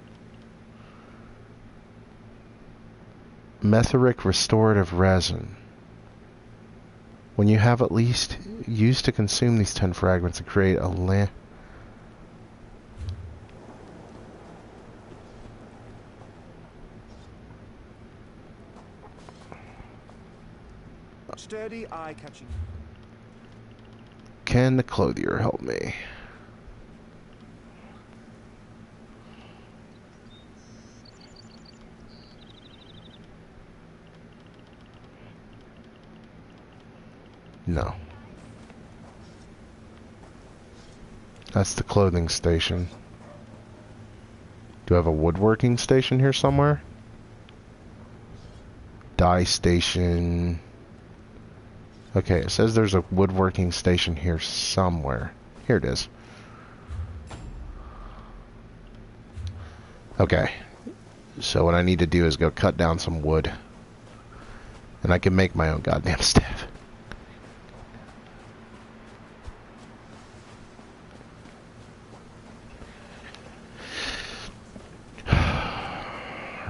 Metheric restorative resin. When you have at least used to consume these 10 fragments to create a lamp. Steady eye catching. Can the clothier help me? No. That's the clothing station. Do I have a woodworking station here somewhere? Dye station. Okay, it says there's a woodworking station here somewhere. Here it is. Okay. So what I need to do is go cut down some wood. And I can make my own goddamn staff.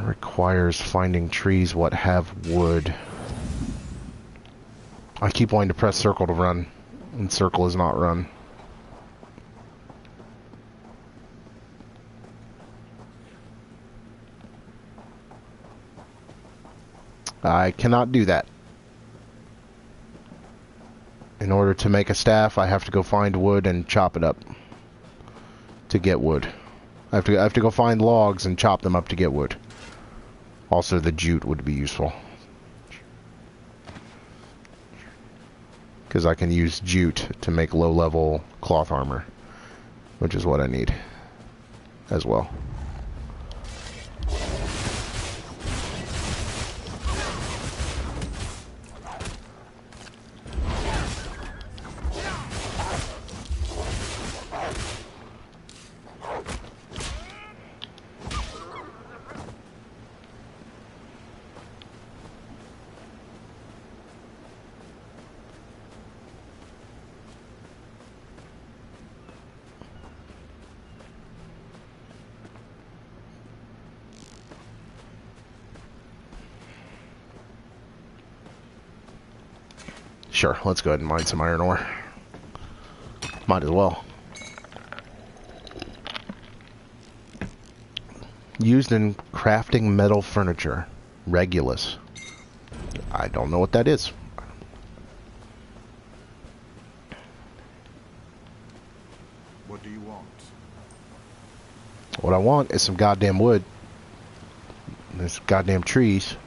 Requires finding trees what have wood. I keep wanting to press circle to run, and circle is not run. I cannot do that. In order to make a staff, I have to go find wood and chop it up to get wood. I have to go find logs and chop them up to get wood. Also, the jute would be useful. Because I can use jute to make low-level cloth armor, which is what I need as well. Sure, let's go ahead and mine some iron ore. Might as well. Used in crafting metal furniture. Regulus. I don't know what that is. What do you want? What I want is some goddamn wood. There's goddamn trees.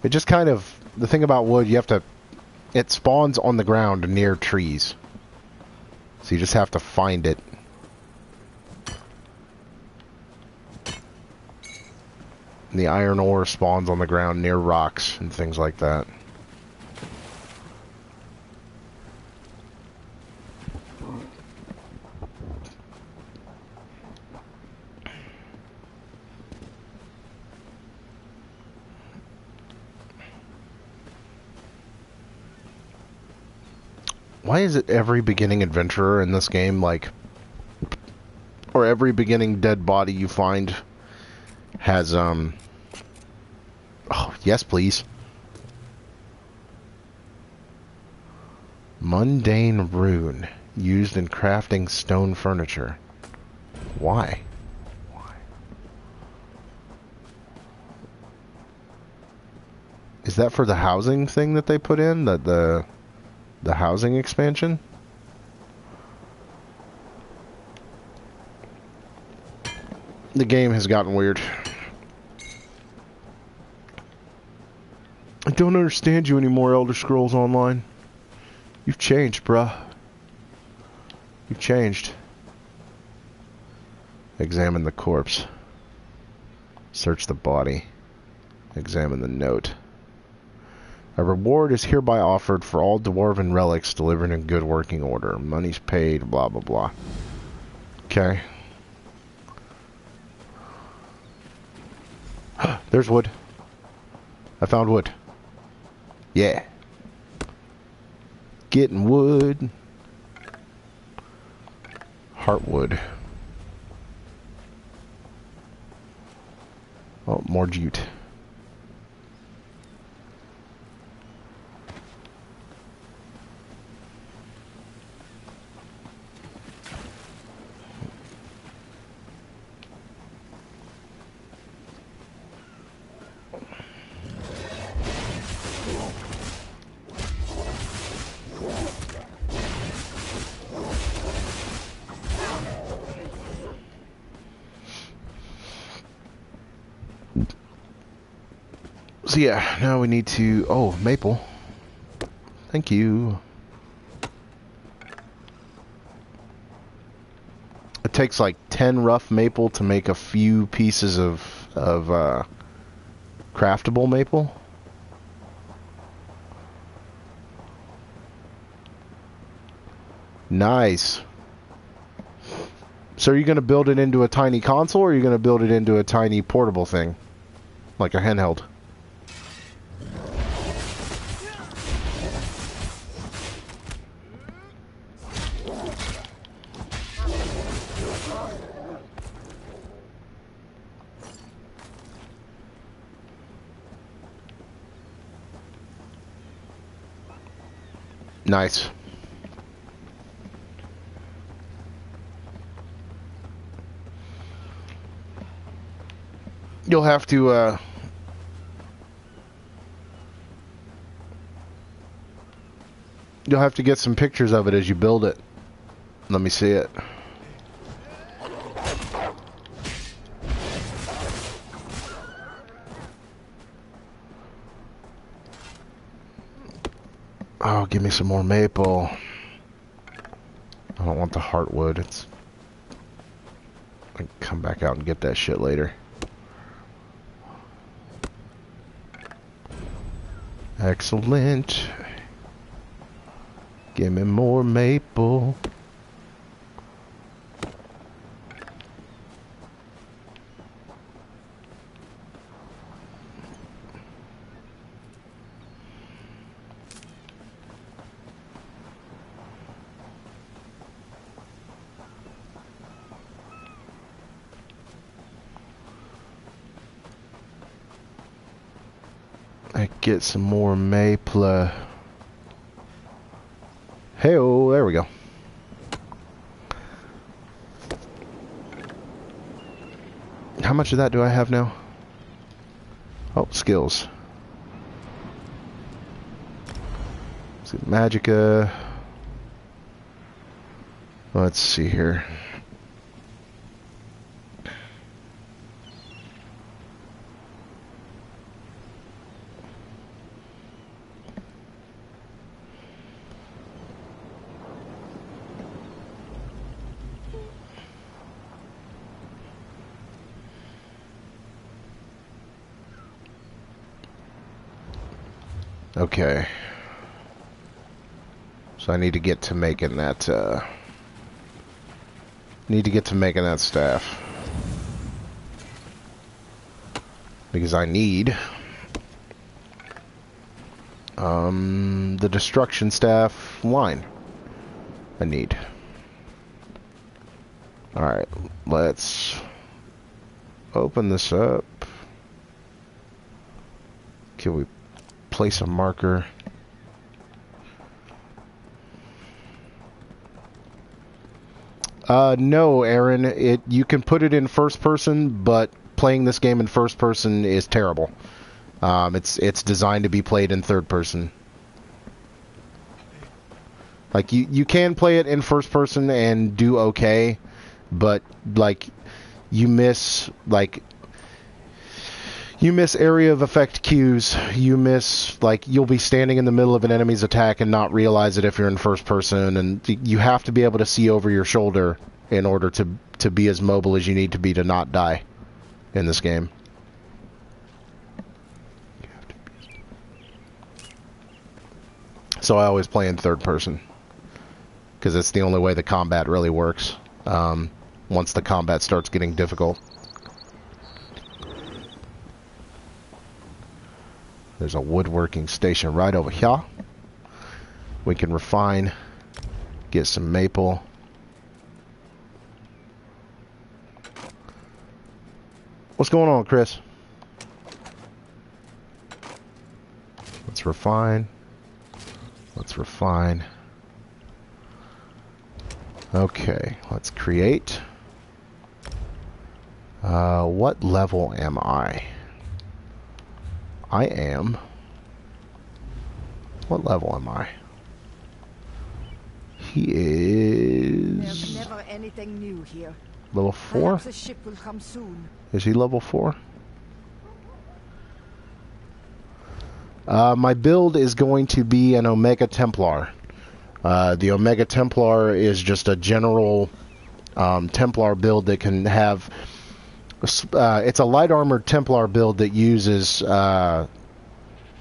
It just kind of, the thing about wood, you have to, it spawns on the ground near trees. So you just have to find it. And the iron ore spawns on the ground near rocks and things like that. Why is it every beginning adventurer in this game, like, or every beginning dead body you find has, oh, yes, please. Mundane rune used in crafting stone furniture. Why? Is that for the housing thing that they put in? The housing expansion? The game has gotten weird. I don't understand you anymore, Elder Scrolls Online. You've changed, bruh. You've changed. Examine the corpse. Search the body. Examine the note. A reward is hereby offered for all dwarven relics delivered in good working order. Money's paid, blah, blah, blah. Okay. There's wood. I found wood. Yeah. Getting wood. Heartwood. Oh, more jute. So yeah, now we need to... Oh, maple. Thank you. It takes like 10 rough maple to make a few pieces of craftable maple. Nice. So are you going to build it into a tiny console, or are you going to build it into a tiny portable thing? Like a handheld? Nice. You'll have to, you'll have to get some pictures of it as you build it. Let me see it. Oh, give me some more maple. I don't want the heartwood. It's... I can come back out and get that shit later. Excellent. Give me more maple. Get some more maple. Hey-oh, there we go. How much of that do I have now? Oh, skills. Let's get magicka. Let's see here. Okay. So I need to get to making that, staff. Because I need, the destruction staff line. I need. Alright, let's open this up. Can we place a marker? No, Aaron. You can put it in first person, but playing this game in first person is terrible. It's designed to be played in third person. Like you can play it in first person and do okay, but like you miss area of effect cues. You miss, like, you'll be standing in the middle of an enemy's attack and not realize it if you're in first person, and you have to be able to see over your shoulder in order to be as mobile as you need to be to not die in this game. So I always play in third person, because it's the only way the combat really works, once the combat starts getting difficult. There's a woodworking station right over here. We can refine, get some maple. What's going on, Chris? Let's refine. Let's refine. Okay, let's create. What level am I? I am... What level am I? He is... There's never anything new here. Level 4? Perhaps a ship will come soon. Is he level 4? My build is going to be an Omega Templar. The Omega Templar is just a general Templar build that can have... it's a light armored Templar build that uses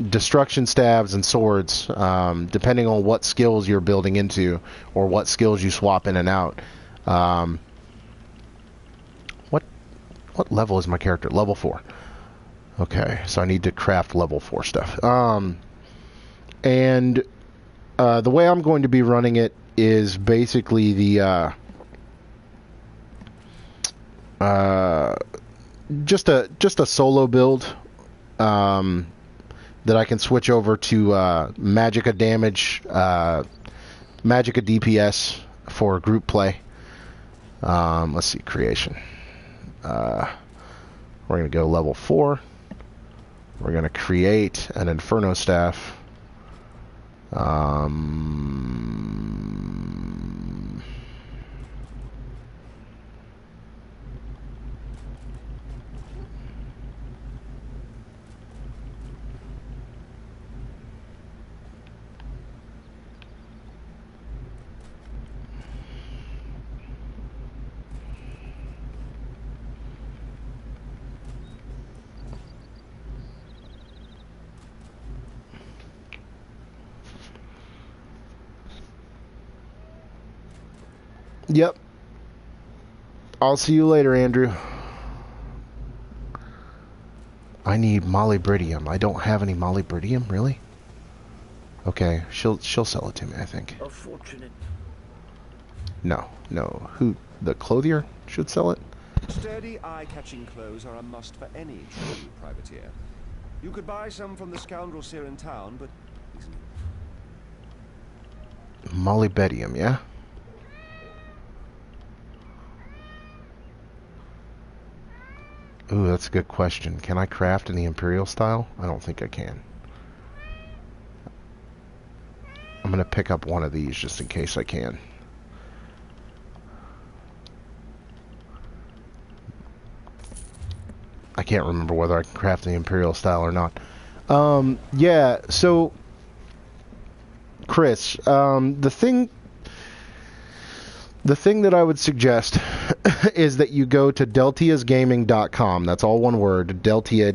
destruction stabs and swords, depending on what skills you're building into or what skills you swap in and out. What level is my character? Level 4. Okay, so I need to craft level 4 stuff. And the way I'm going to be running it is basically the just a solo build that I can switch over to Magicka damage, Magicka DPS for group play. Let's see, creation. We're going to go level 4. We're going to create an Inferno Staff. Yep. I'll see you later, Andrew. I need molybdenum. I don't have any molybdenum, really? Okay, she'll sell it to me, I think. Unfortunate. No. Who? The clothier should sell it? Sturdy, eye-catching clothes are a must for any true privateer. You could buy some from the scoundrels here in town, but... Molybdenum, yeah? Ooh, that's a good question. Can I craft in the Imperial style? I don't think I can. I'm going to pick up one of these just in case I can. I can't remember whether I can craft in the Imperial style or not. Yeah, so... Chris, the thing that I would suggest is that you go to deltiasgaming.com. That's all one word. Deltia,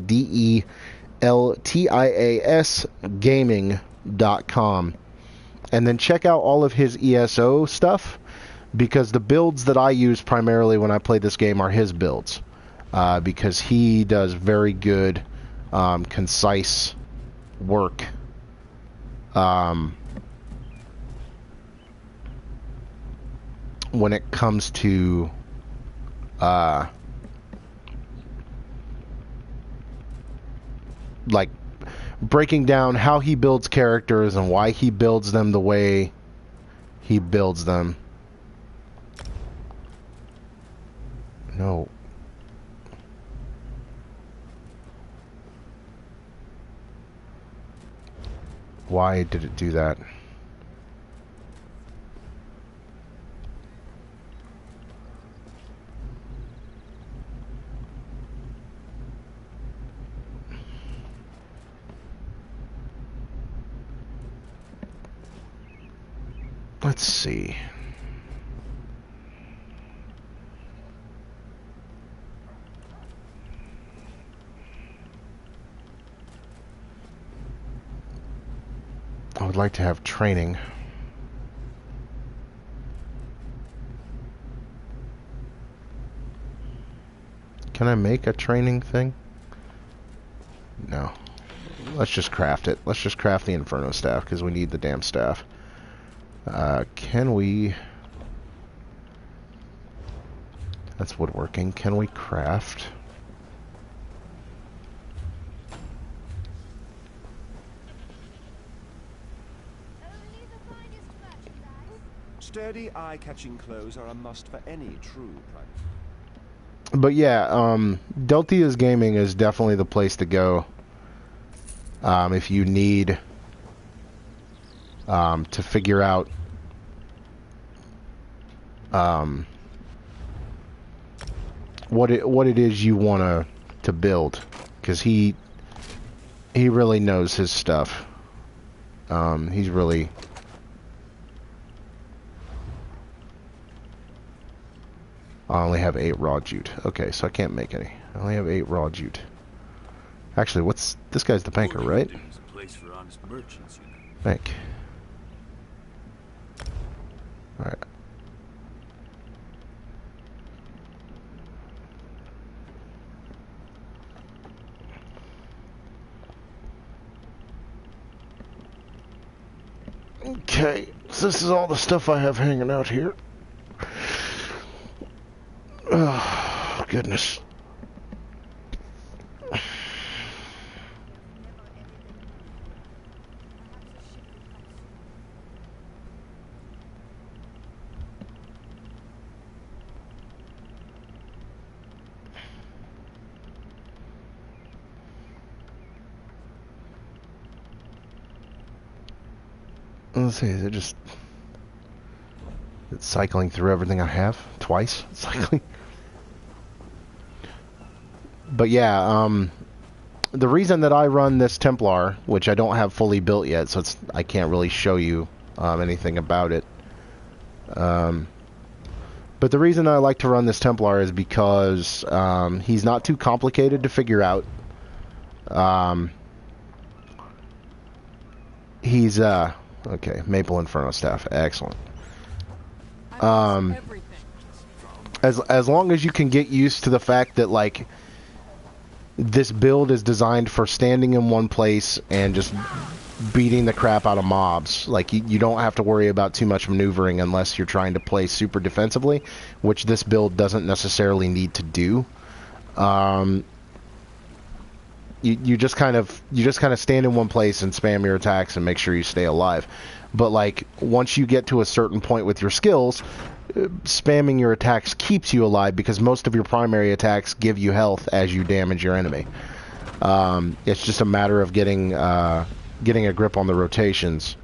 DELTIAS gaming.com. And then check out all of his ESO stuff, because the builds that I use primarily when I play this game are his builds. Because he does very good, concise work. when it comes to like breaking down how he builds characters and why he builds them the way he builds them. No. Why did it do that? Let's see. I would like to have training. Can I make a training thing? No. Let's just craft it. Let's just craft the Inferno staff because we need the damn staff. Can we... That's woodworking. Can we craft... Sturdy, eye-catching clothes are a must for any true private. But yeah, Deltia's Gaming is definitely the place to go if you need to figure out what it is you want to build, because he really knows his stuff. He's really... I only have 8 raw jute. Okay, so I can't make any. I only have 8 raw jute. Actually, what's... This guy's the banker, right? A place for honest merchants, you know. Bank. Alright. Okay, so this is all the stuff I have hanging out here. Oh, goodness. Let's see, is it just... It's cycling through everything I have? Twice? Cycling? But yeah, the reason that I run this Templar, which I don't have fully built yet, so I can't really show you anything about it. But the reason I like to run this Templar is because he's not too complicated to figure out. He's okay, Maple Inferno staff, excellent. As long as you can get used to the fact that like this build is designed for standing in one place and just beating the crap out of mobs. Like you don't have to worry about too much maneuvering unless you're trying to play super defensively, which this build doesn't necessarily need to do. You just kind of stand in one place and spam your attacks and make sure you stay alive. But like once you get to a certain point with your skills, spamming your attacks keeps you alive because most of your primary attacks give you health as you damage your enemy. It's just a matter of getting a grip on the rotations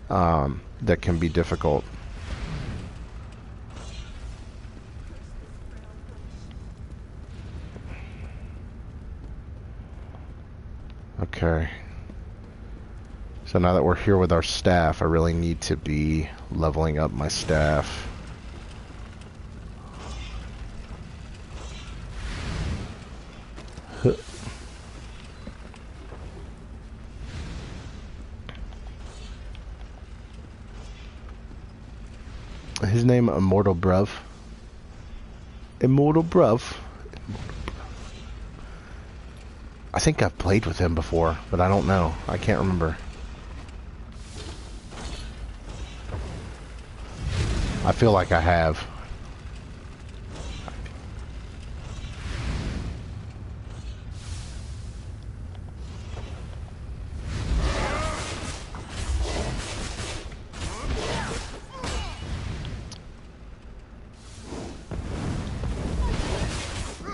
that can be difficult. Okay. So now that we're here with our staff, I really need to be leveling up my staff. His name Immortal Bruv. Immortal Bruv. I think I've played with him before, but I don't know. I can't remember. I feel like I have.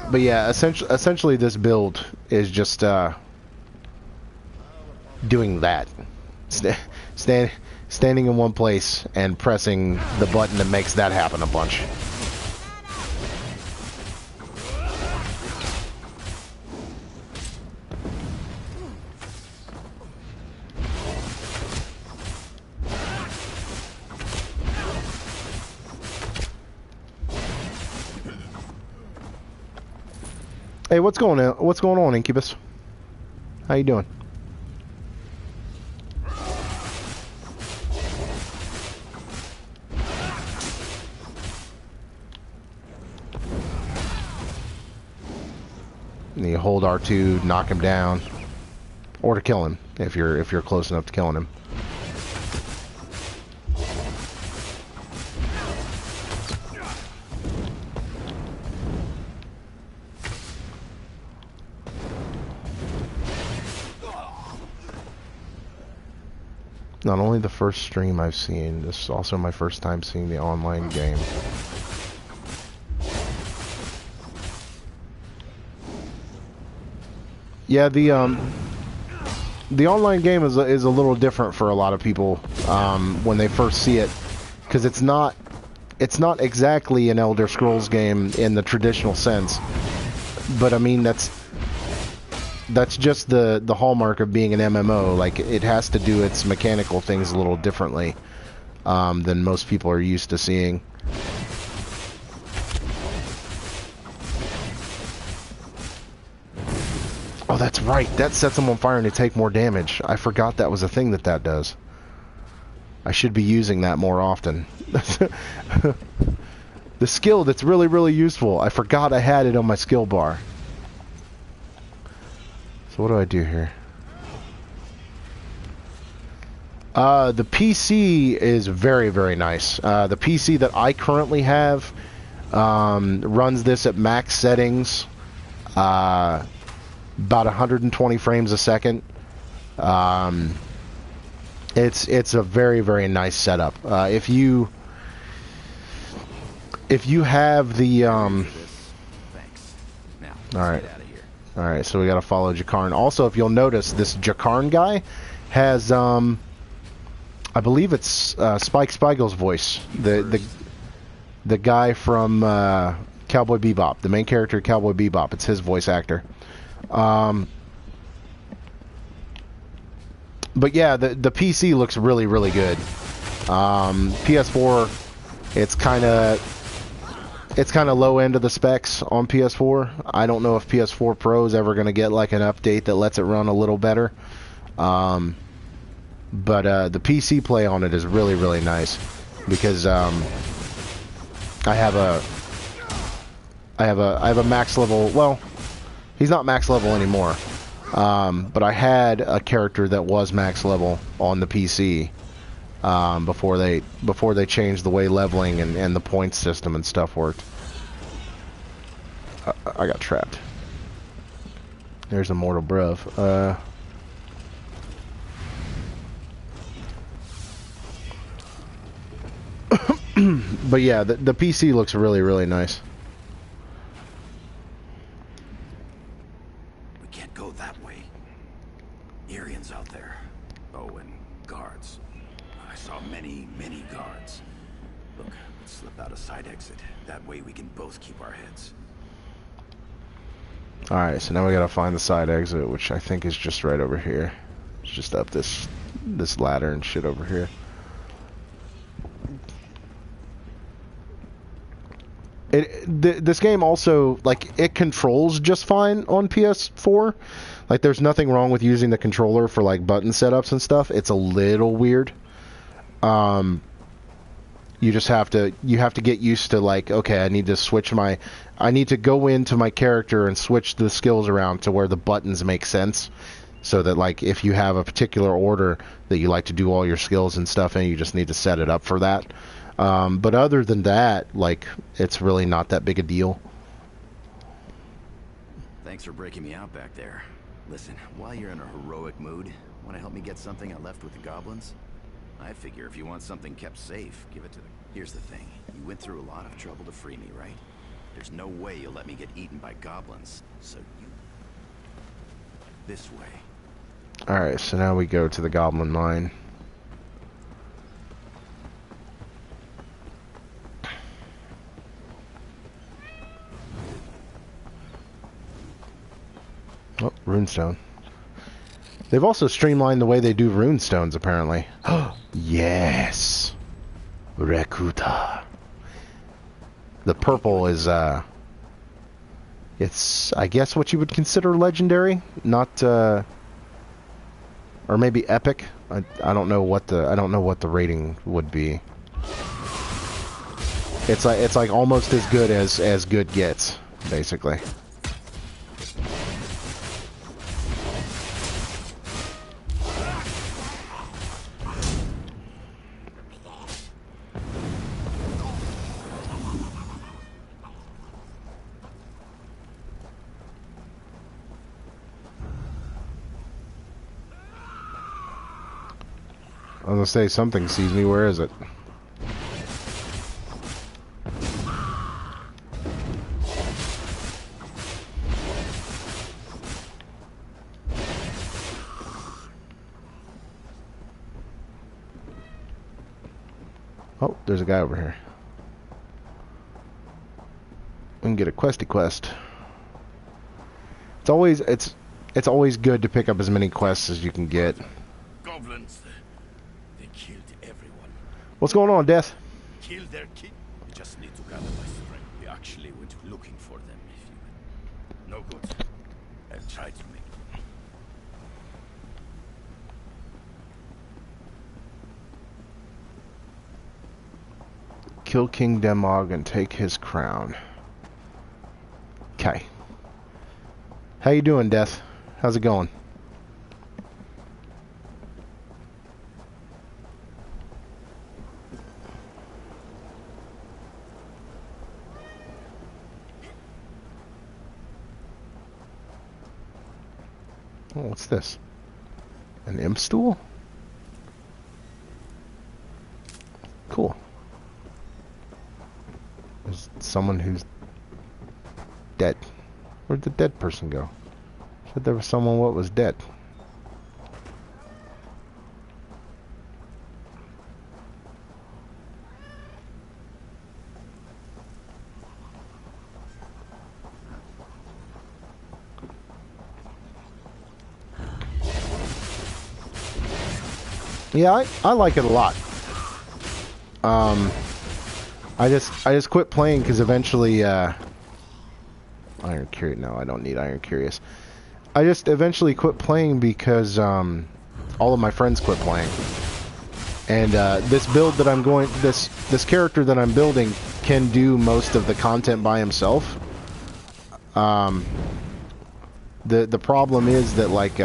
But yeah, essentially this build is just doing that. Standing in one place and pressing the button that makes that happen a bunch. Hey, what's going on? What's going on, Incubus? How you doing? And you hold R2, knock him down, or to kill him if you're close enough to killing him. Not only the first stream I've seen, this is also my first time seeing the online game. Yeah, the online game is a little different for a lot of people when they first see it, because it's not exactly an Elder Scrolls game in the traditional sense, but I mean that's just the hallmark of being an MMO. Like, it has to do its mechanical things a little differently than most people are used to seeing. Oh, that's right. That sets them on fire and they take more damage. I forgot that was a thing that does. I should be using that more often. The skill that's really, really useful. I forgot I had it on my skill bar. So what do I do here? The PC is very, very nice. The PC that I currently have runs this at max settings, about 120 frames a second. It's a very, very nice setup. If you have the Thanks. Now, all right. get out of here. All right, so we got to follow Jakarn. Also, if you'll notice, this Jakarn guy has I believe it's Spike Spiegel's voice. The guy from Cowboy Bebop, the main character of Cowboy Bebop. It's his voice actor. But yeah, the PC looks really, really good. PS4, it's kind of low end of the specs on PS4. I don't know if PS4 Pro is ever going to get like an update that lets it run a little better. But the PC play on it is really, really nice because I have a max level. Well, he's not max level anymore. But I had a character that was max level on the PC before they changed the way leveling and the points system and stuff worked. I got trapped. There's a mortal brev. But yeah, the PC looks really, really nice. We can't go that way. Arians out there. Oh, and guards. I saw many, many guards. Look, let's slip out a side exit. That way we can both keep our heads. Alright, so now we gotta find the side exit, which I think is just right over here. It's just up this ladder and shit over here. This game also, like, it controls just fine on PS4. Like, there's nothing wrong with using the controller for, like, button setups and stuff. It's a little weird. You just have to get used to, like, okay, I need to go into my character and switch the skills around to where the buttons make sense. So that, like, if you have a particular order that you like to do all your skills and stuff in, you just need to set it up for that. But other than that, like, it's really not that big a deal. Thanks for breaking me out back there. Listen, while you're in a heroic mood, want to help me get something I left with the goblins? I figure if you want something kept safe, give it to them. Here's the thing. You went through a lot of trouble to free me, right? There's no way you'll let me get eaten by goblins, so you... This way. Alright, so now we go to the goblin mine. Oh, runestone. They've also streamlined the way they do runestones, apparently. Yes! Rekuta. The purple is, it's, I guess, what you would consider legendary, not, or maybe epic. I don't know what the rating would be. It's like almost as good as good gets, basically. I was gonna say, something sees me. Where is it? Oh, there's a guy over here. We can get a questy quest. It's always good to pick up as many quests as you can get. Goblins, they killed everyone. What's going on, Death? Killed their kid. You just need to gather my strength. We actually went looking for them. If you... No good. I've tried to make... Kill King Demog and take his crown. Okay. How you doing, Death? How's it going? Oh, what's this? An imp stool? Cool. There's someone who's dead. Where'd the dead person go? Said there was someone what was dead. Yeah, I like it a lot. I just quit playing because eventually Iron Curious. No, I don't need Iron Curious. I just eventually quit playing because all of my friends quit playing. And this build that I'm going, this character that I'm building can do most of the content by himself. The problem is that, like,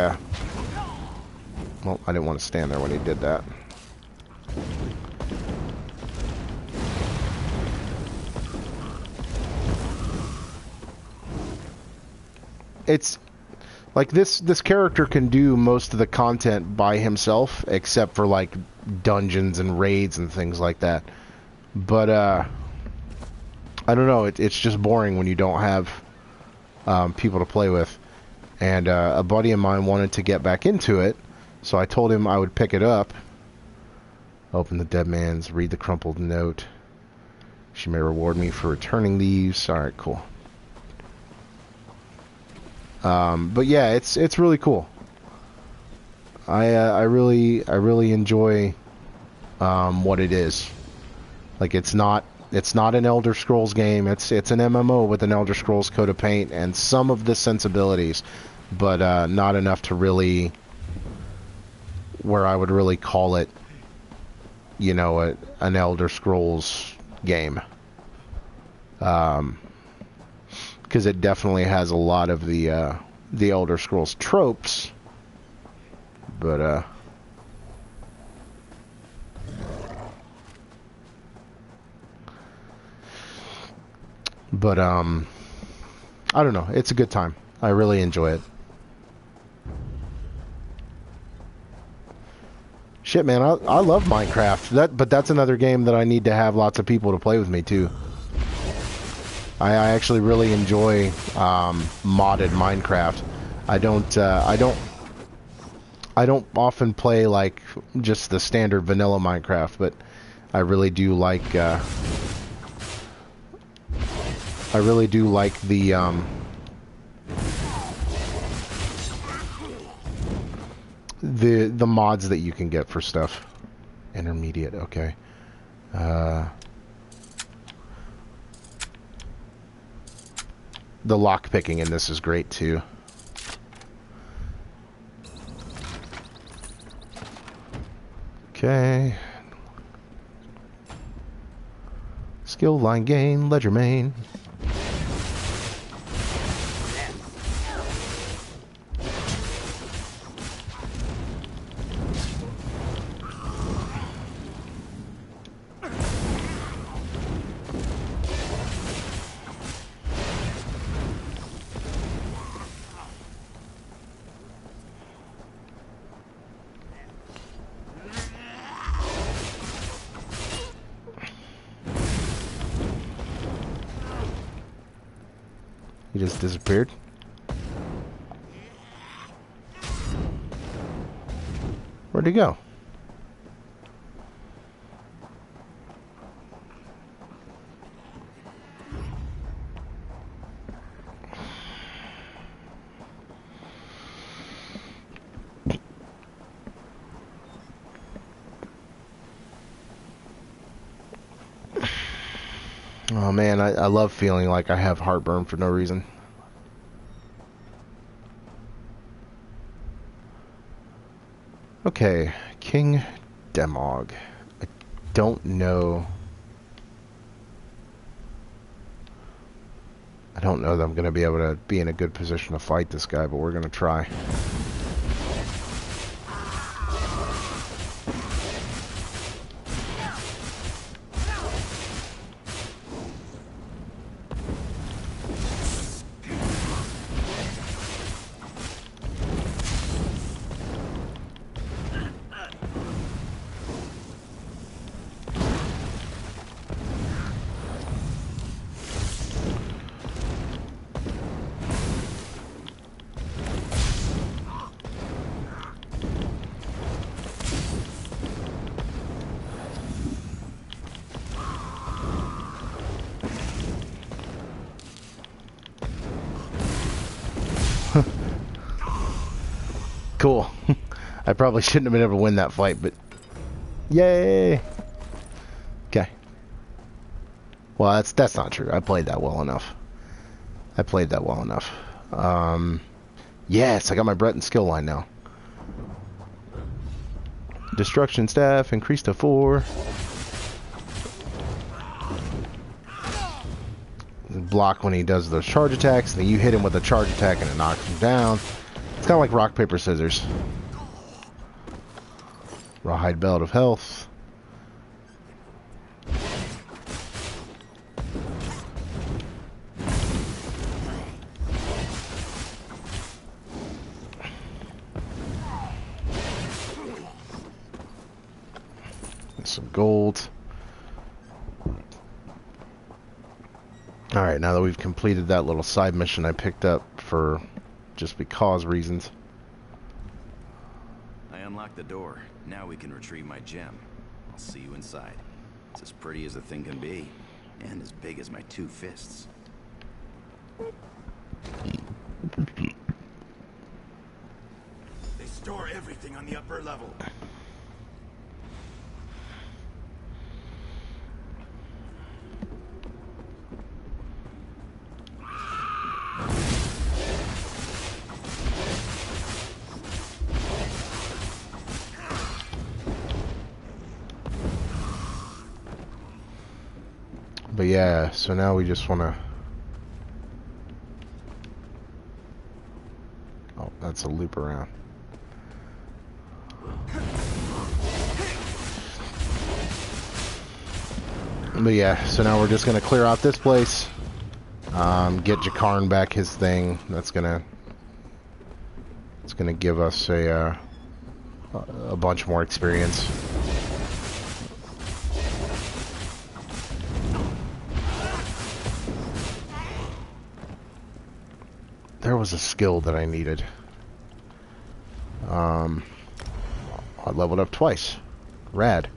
well, I didn't want to stand there when he did that. It's like this character can do most of the content by himself, except for like dungeons and raids and things like that. But I don't know, it's just boring when you don't have people to play with. And a buddy of mine wanted to get back into it, so I told him I would pick it up. Open the dead man's, read the crumpled note. She may reward me for returning these. Alright, cool. But yeah, it's really cool. I really enjoy what it is. Like, it's not an Elder Scrolls game. It's an MMO with an Elder Scrolls coat of paint and some of the sensibilities, but not enough to really where I would really call it, you know, an Elder Scrolls game. Because it definitely has a lot of the Elder Scrolls tropes, but But I don't know. It's a good time. I really enjoy it. Shit, man, I love Minecraft. But that's another game that I need to have lots of people to play with me too. I actually really enjoy modded Minecraft. I don't often play like just the standard vanilla Minecraft, but I really do like the mods that you can get for stuff. Intermediate, okay. The lock picking in this is great too. Okay. Skill line gain, ledger main. He just disappeared. Where'd he go? Oh man, I love feeling like I have heartburn for no reason. Okay, King Demog. I don't know. I don't know that I'm going to be able to be in a good position to fight this guy, but we're going to try. Cool. I probably shouldn't have been able to win that fight, but yay! Okay. Well, that's not true. I played that well enough. Yes, I got my Breton skill line now. Destruction staff increased to 4. Block when he does those charge attacks, and then you hit him with a charge attack and it knocks him down. It's kind of like rock, paper, scissors. Rawhide belt of health. Some gold. Alright, now that we've completed that little side mission I picked up for just because reasons. I unlocked the door. Now we can retrieve my gem. I'll see you inside. It's as pretty as a thing can be, and as big as my 2 fists. They store everything on the upper level. But yeah, so now we just want to... Oh, that's a loop around. But yeah, so now we're just going to clear out this place. Get Jakarn back his thing. It's gonna give us a bunch more experience. There was a skill that I needed. I leveled up twice. Rad.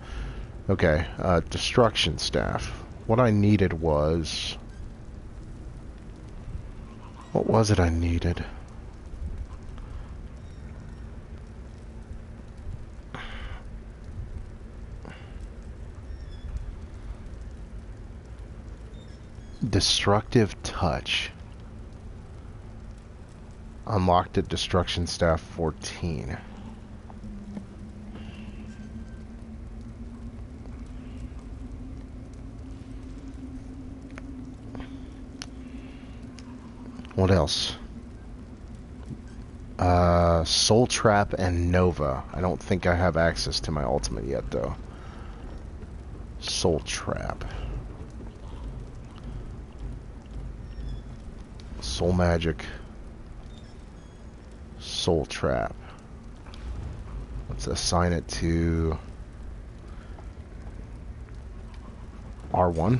Okay, destruction staff. What I needed was... What was it I needed? Destructive touch. Unlocked at destruction staff 14. What else? Soul Trap and Nova. I don't think I have access to my ultimate yet, though. Soul Trap. Soul Magic. Soul Trap. Let's assign it to R1.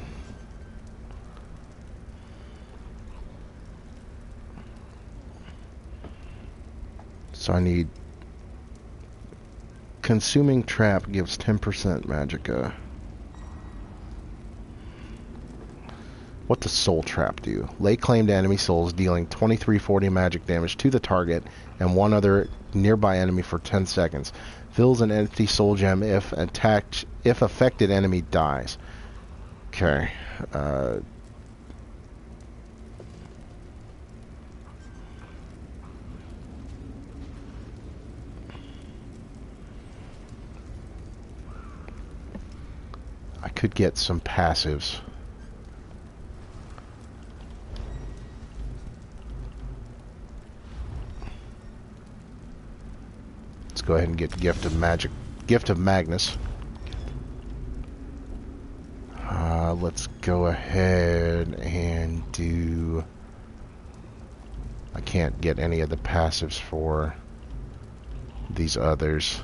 So I need Consuming Trap gives 10% magicka. What does Soul Trap do? Lay claim to enemy souls, dealing 2340 magic damage to the target and one other nearby enemy for 10 seconds. Fills an empty soul gem if affected enemy dies. Okay. I could get some passives. Let's go ahead and get Gift of Magnus. Let's go ahead and do... I can't get any of the passives for these others.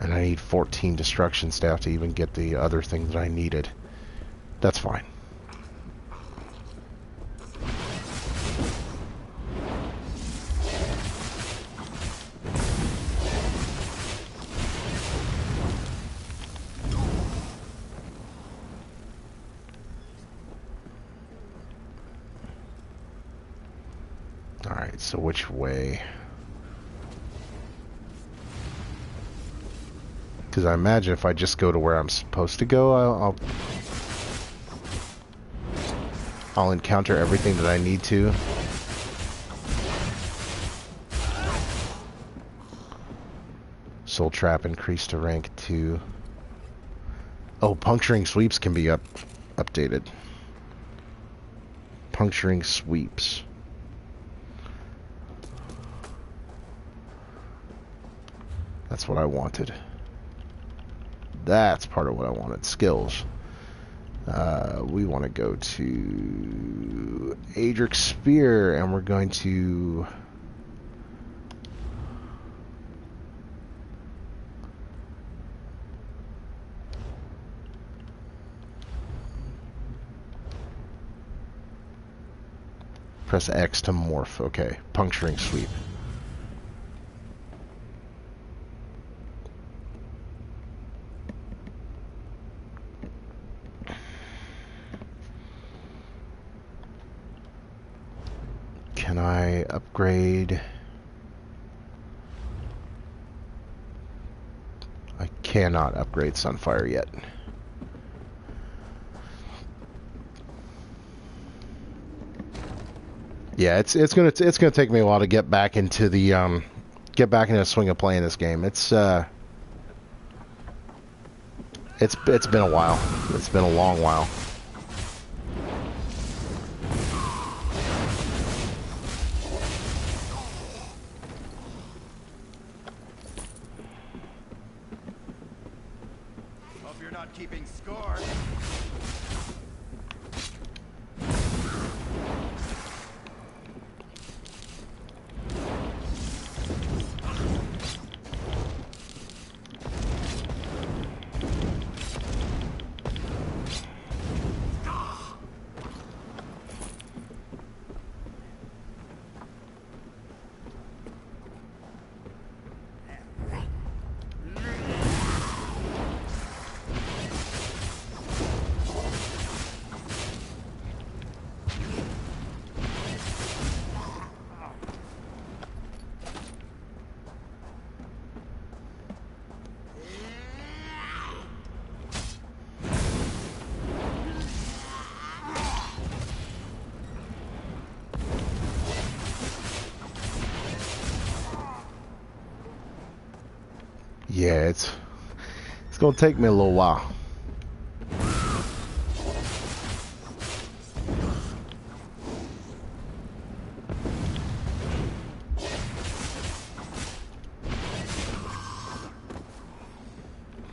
And I need 14 destruction staff to even get the other thing that I needed. That's fine. Alright, so which way? Because I imagine if I just go to where I'm supposed to go, I'll encounter everything that I need to. Soul Trap increased to rank 2. Oh, Puncturing Sweeps can be updated. Puncturing Sweeps. That's what I wanted. That's part of what I wanted. Skills. We want to go to Adric Spear, and we're going to press X to morph. Okay, Puncturing Sweep. Can I upgrade? I cannot upgrade Sunfire yet. Yeah, it's gonna take me a while to get back into the swing of playing this game. It's been a while. It's been a long while. Yeah, it's gonna take me a little while.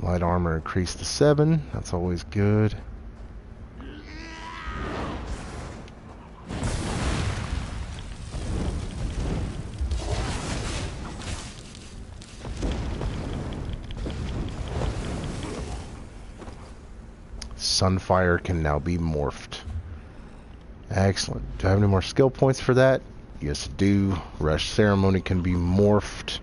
Light armor increased to 7. That's always good. Sunfire can now be morphed. Excellent. Do I have any more skill points for that? Yes, I do. Rush Ceremony can be morphed.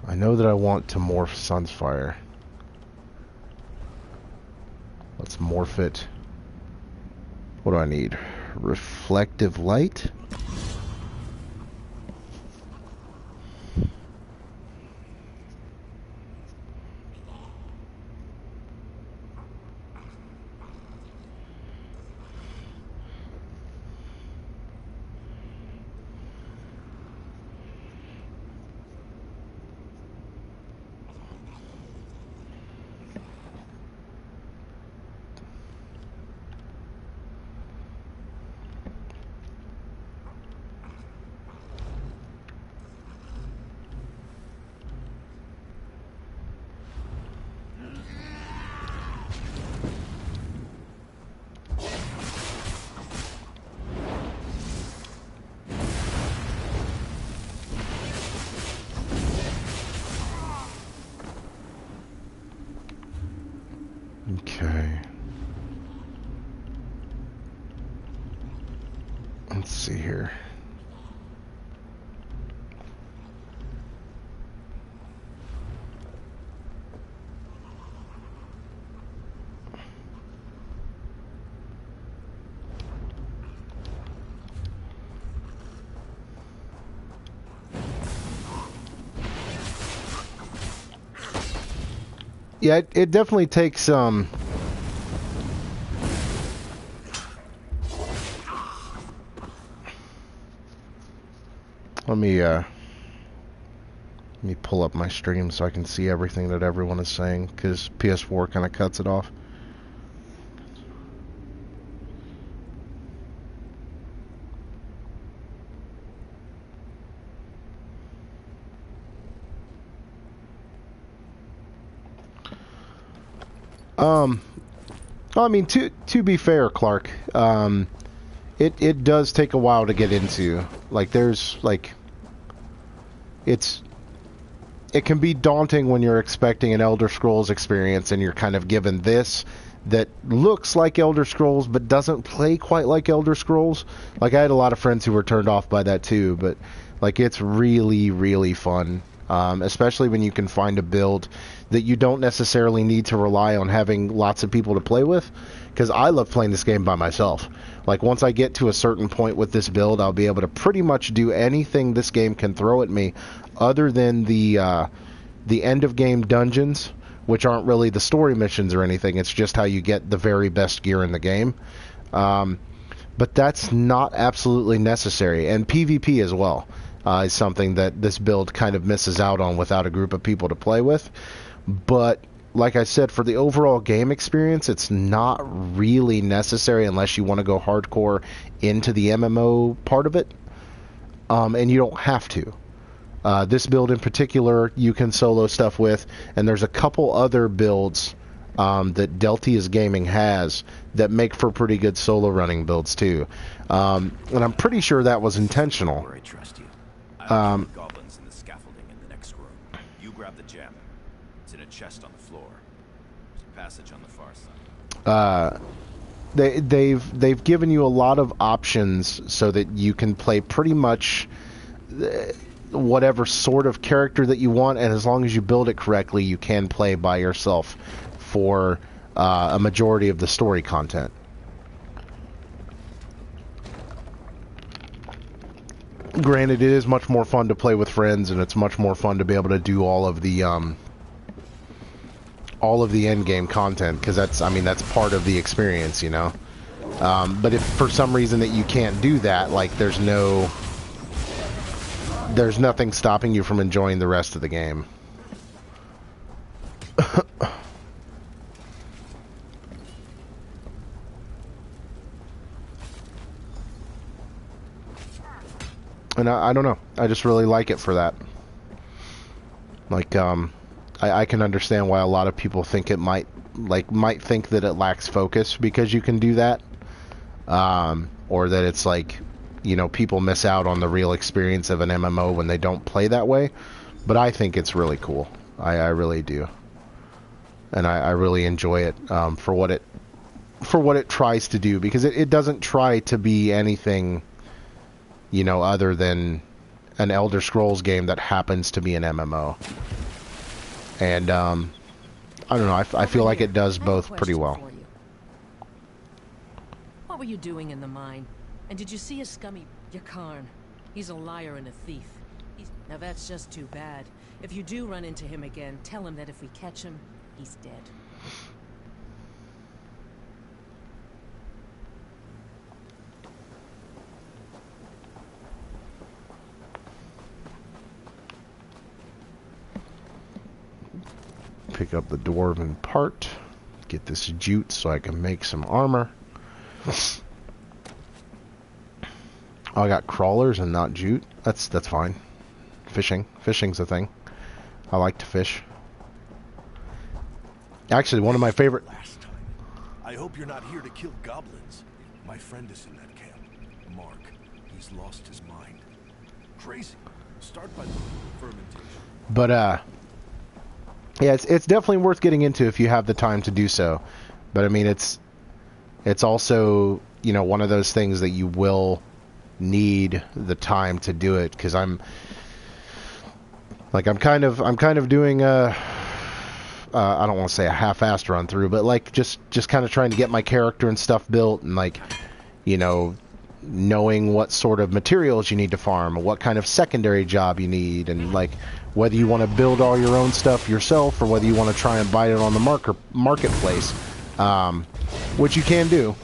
I know that I want to morph Sunfire. Let's morph it. What do I need? Reflective light? Okay. Let's see here. Yeah, it definitely takes let me pull up my stream so I can see everything that everyone is saying, because PS4 kind of cuts it off. I mean, to be fair, Clark, it does take a while to get into. Like, there's like, it can be daunting when you're expecting an Elder Scrolls experience and you're kind of given this that looks like Elder Scrolls but doesn't play quite like Elder Scrolls. Like, I had a lot of friends who were turned off by that too, but like, it's really, really fun. Especially when you can find a build that you don't necessarily need to rely on having lots of people to play with, because I love playing this game by myself. Like, once I get to a certain point with this build, I'll be able to pretty much do anything this game can throw at me, other than the end of game dungeons, which aren't really the story missions or anything. It's just how you get the very best gear in the game. But that's not absolutely necessary, and PvP as well. Is something that this build kind of misses out on without a group of people to play with. But like I said, for the overall game experience, it's not really necessary unless you want to go hardcore into the MMO part of it. And you don't have to. This build in particular, you can solo stuff with, and there's a couple other builds that Deltia's Gaming has that make for pretty good solo running builds too. And I'm pretty sure that was intentional. I trust you. I'll keep the goblins in the scaffolding in the next room. You grab the gem. It's in a chest on the floor. There's a passage on the far side. They've given you a lot of options so that you can play pretty much whatever sort of character that you want, and as long as you build it correctly, you can play by yourself for a majority of the story content. Granted, it is much more fun to play with friends, and it's much more fun to be able to do all of the all of the end game content, because that's, I mean, that's part of the experience, you know. But if for some reason that you can't do that, like there's nothing stopping you from enjoying the rest of the game. And I don't know. I just really like it for that. Like, I can understand why a lot of people think it might think that it lacks focus because you can do that. Or that it's like, you know, people miss out on the real experience of an MMO when they don't play that way. But I think it's really cool. I really do. And I really enjoy it for what it tries to do, because it doesn't try to be anything, you know, other than an Elder Scrolls game that happens to be an MMO. And I don't know, I feel like it does both pretty well. What were you doing in the mine? And did you see a scummy Yakarn? He's a liar and a thief. Now that's just too bad. If you do run into him again, tell him that if we catch him, he's dead. Pick up the dwarven part. Get this jute so I can make some armor. Oh, I got crawlers and not jute. That's fine. Fishing's a thing. I like to fish. Actually, one of my favorite. Last time. I hope you're not here to kill goblins. My friend is in that camp. Mark. He's lost his mind. Crazy. Start by fermentation. But yeah, it's definitely worth getting into if you have the time to do so. But I mean, it's also, you know, one of those things that you will need the time to do it, because I'm kind of doing I don't want to say a half-assed run through, but like just kind of trying to get my character and stuff built, and like, you know, knowing what sort of materials you need to farm, what kind of secondary job you need, and like whether you want to build all your own stuff yourself or whether you want to try and buy it on the marketplace, which you can do.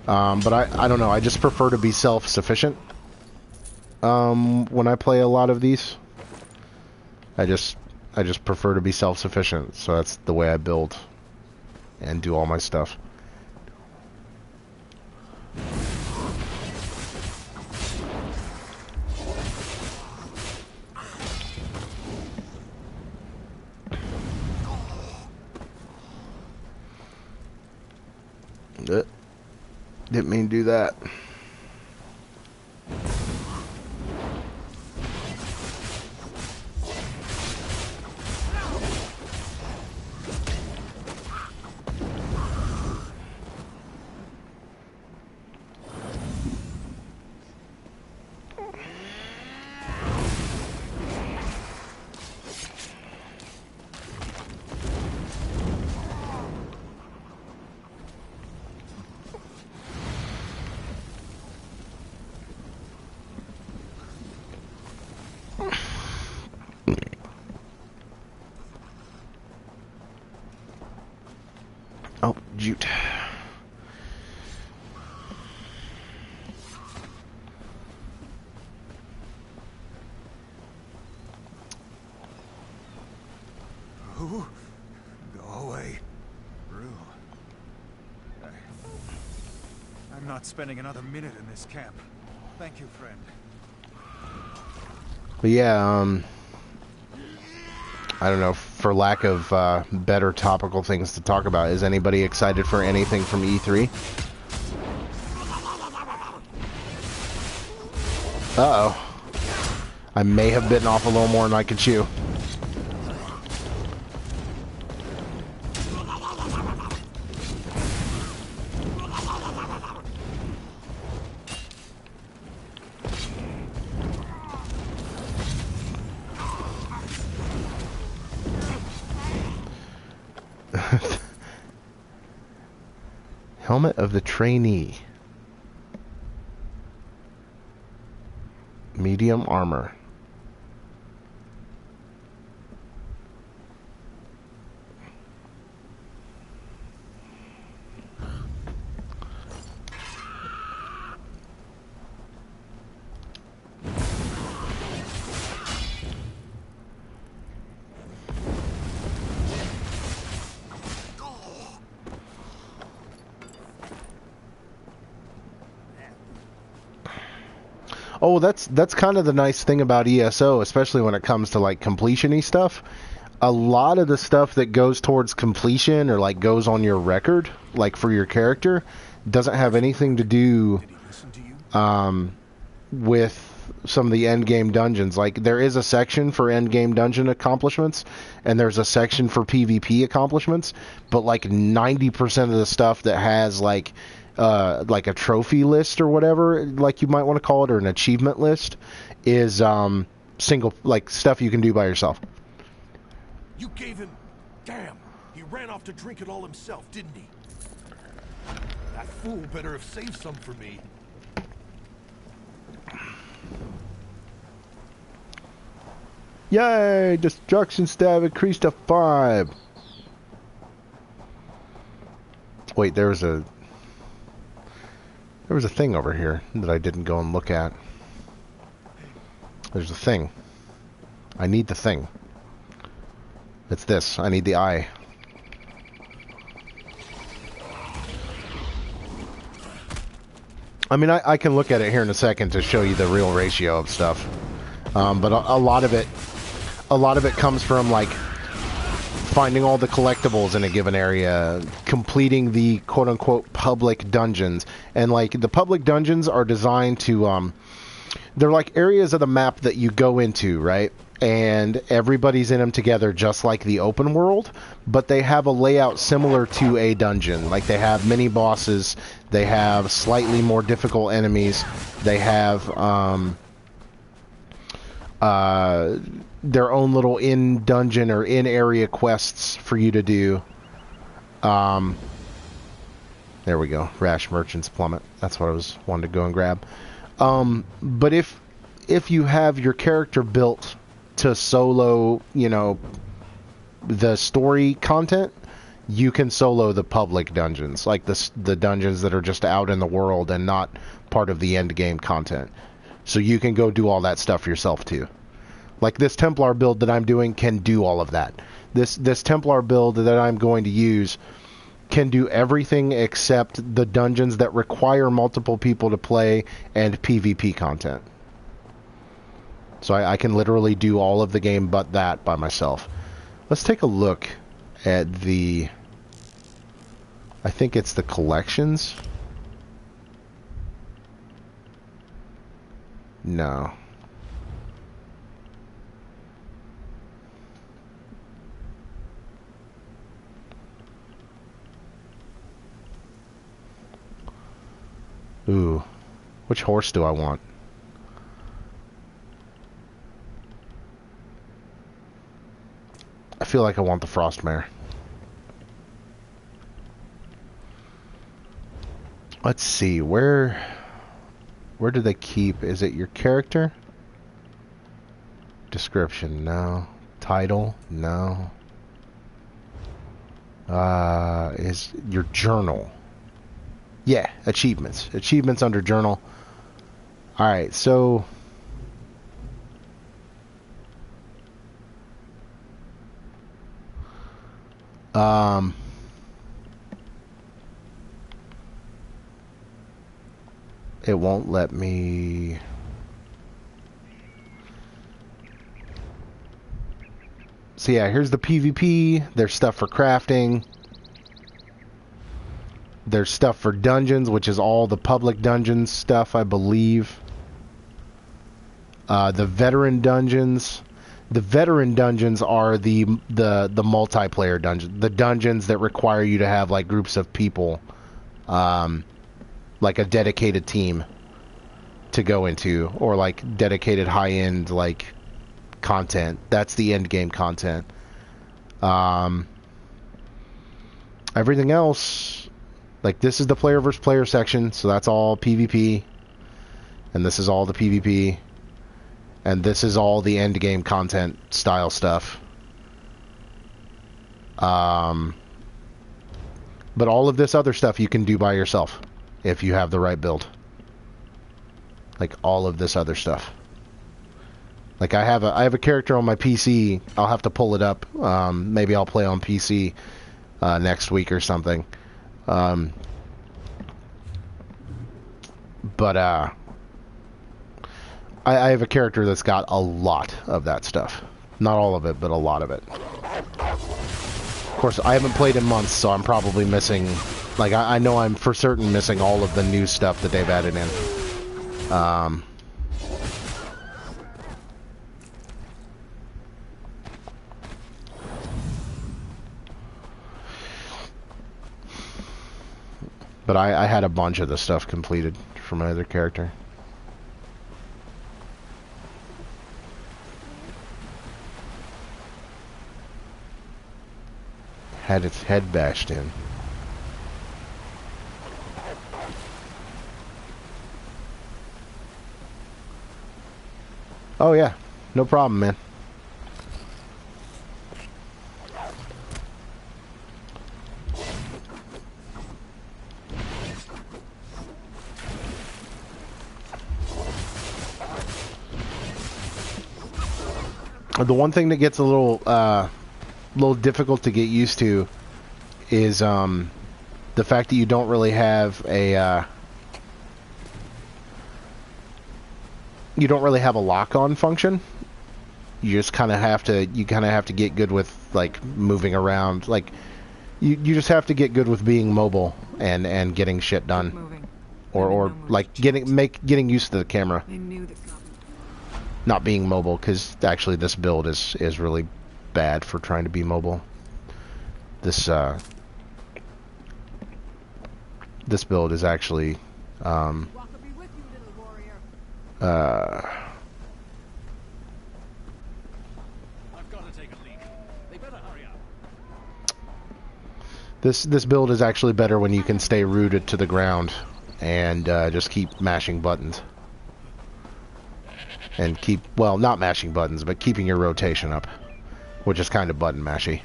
But I don't know. I just prefer to be self-sufficient when I play a lot of these. I just prefer to be self-sufficient, so that's the way I build and do all my stuff. Didn't mean to do that. Oh, jute. Who? Go away. Rue. I'm not spending another minute in this camp. Thank you, friend. But yeah, I don't know, for lack of better topical things to talk about, is anybody excited for anything from E3? Uh-oh. I may have bitten off a little more than I could chew. Helmet of the trainee. Medium armor. Oh, that's kind of the nice thing about ESO, especially when it comes to like completion-y stuff. A lot of the stuff that goes towards completion or like goes on your record, like for your character, doesn't have anything to do with some of the end game dungeons. Like there is a section for end game dungeon accomplishments, and there's a section for PvP accomplishments, but like 90% of the stuff that has like a trophy list or whatever, like you might want to call it, or an achievement list, is single, like stuff you can do by yourself. You gave him... Damn! He ran off to drink it all himself, didn't he? That fool better have saved some for me. Yay! Destruction stab increased to 5. Wait, there was a thing over here that I didn't go and look at. There's a thing. I need the thing. It's this. I need the eye. I mean, I can look at it here in a second to show you the real ratio of stuff. But a lot of it comes from like finding all the collectibles in a given area, completing the quote-unquote public dungeons. And like the public dungeons are designed to they're like areas of the map that you go into, right? And everybody's in them together just like the open world, but they have a layout similar to a dungeon. Like they have mini bosses, they have slightly more difficult enemies, they have their own little in-dungeon or in-area quests for you to do. There we go. Rash Merchant's Plummet. That's what I was wanting to go and grab. But if you have your character built to solo, you know, the story content, you can solo the public dungeons, like the dungeons that are just out in the world and not part of the end game content. So you can go do all that stuff yourself too. Like this Templar build that I'm doing can do all of that. This Templar build that I'm going to use can do everything except the dungeons that require multiple people to play and PvP content. So I can literally do all of the game but that by myself. Let's take a look at the... I think it's the collections. No. Ooh. Which horse do I want? I feel like I want the Frostmare. Let's see, where do they keep? Is it your character? Description, no. Title, no. Is your journal? Yeah, achievements. Achievements under journal. Alright, so... it won't let me... So yeah, here's the PvP. There's stuff for crafting. There's stuff for dungeons, which is all the public dungeons stuff, I believe. The veteran dungeons. The veteran dungeons are the multiplayer dungeons. The dungeons that require you to have like groups of people, like a dedicated team to go into, or like dedicated high-end like content. That's the end game content. Everything else, like this is the player versus player section, so that's all PvP, and this is all the PvP. And this is all the end game content style stuff. But all of this other stuff you can do by yourself if you have the right build. Like all of this other stuff. Like I have a character on my PC. I'll have to pull it up. Maybe I'll play on PC next week or something. But I have a character that's got a lot of that stuff. Not all of it, but a lot of it. Of course, I haven't played in months, so I'm probably missing... Like, I know I'm for certain missing all of the new stuff that they've added in. But I had a bunch of the stuff completed for my other character. Had its head bashed in. Oh yeah, no problem, man. The one thing that gets a little difficult to get used to is the fact that you don't really have a lock-on function. You just kind of have to get good with like moving around. Like you just have to get good with being mobile and getting shit done, or like getting used to the camera. Not being mobile, because actually this build is really bad for trying to be mobile. This build is actually this build is actually better when you can stay rooted to the ground and just keep mashing buttons. And well, not mashing buttons, but keeping your rotation up, which is kind of button mashy.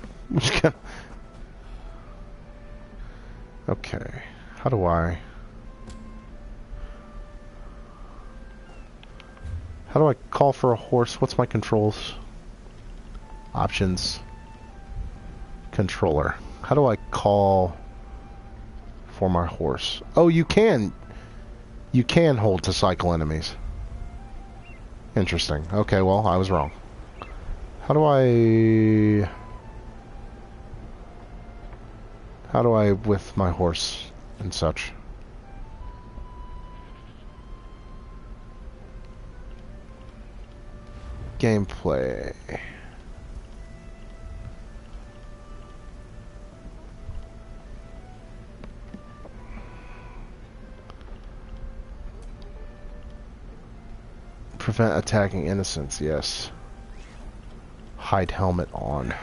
Okay, how do I call for a horse? What's my controls? Options. Controller. How do I call for my horse? Oh, you can hold to cycle enemies. Interesting. Okay, well, I was wrong. How do I with my horse and such? Gameplay. Prevent attacking innocents, yes. Hide helmet on.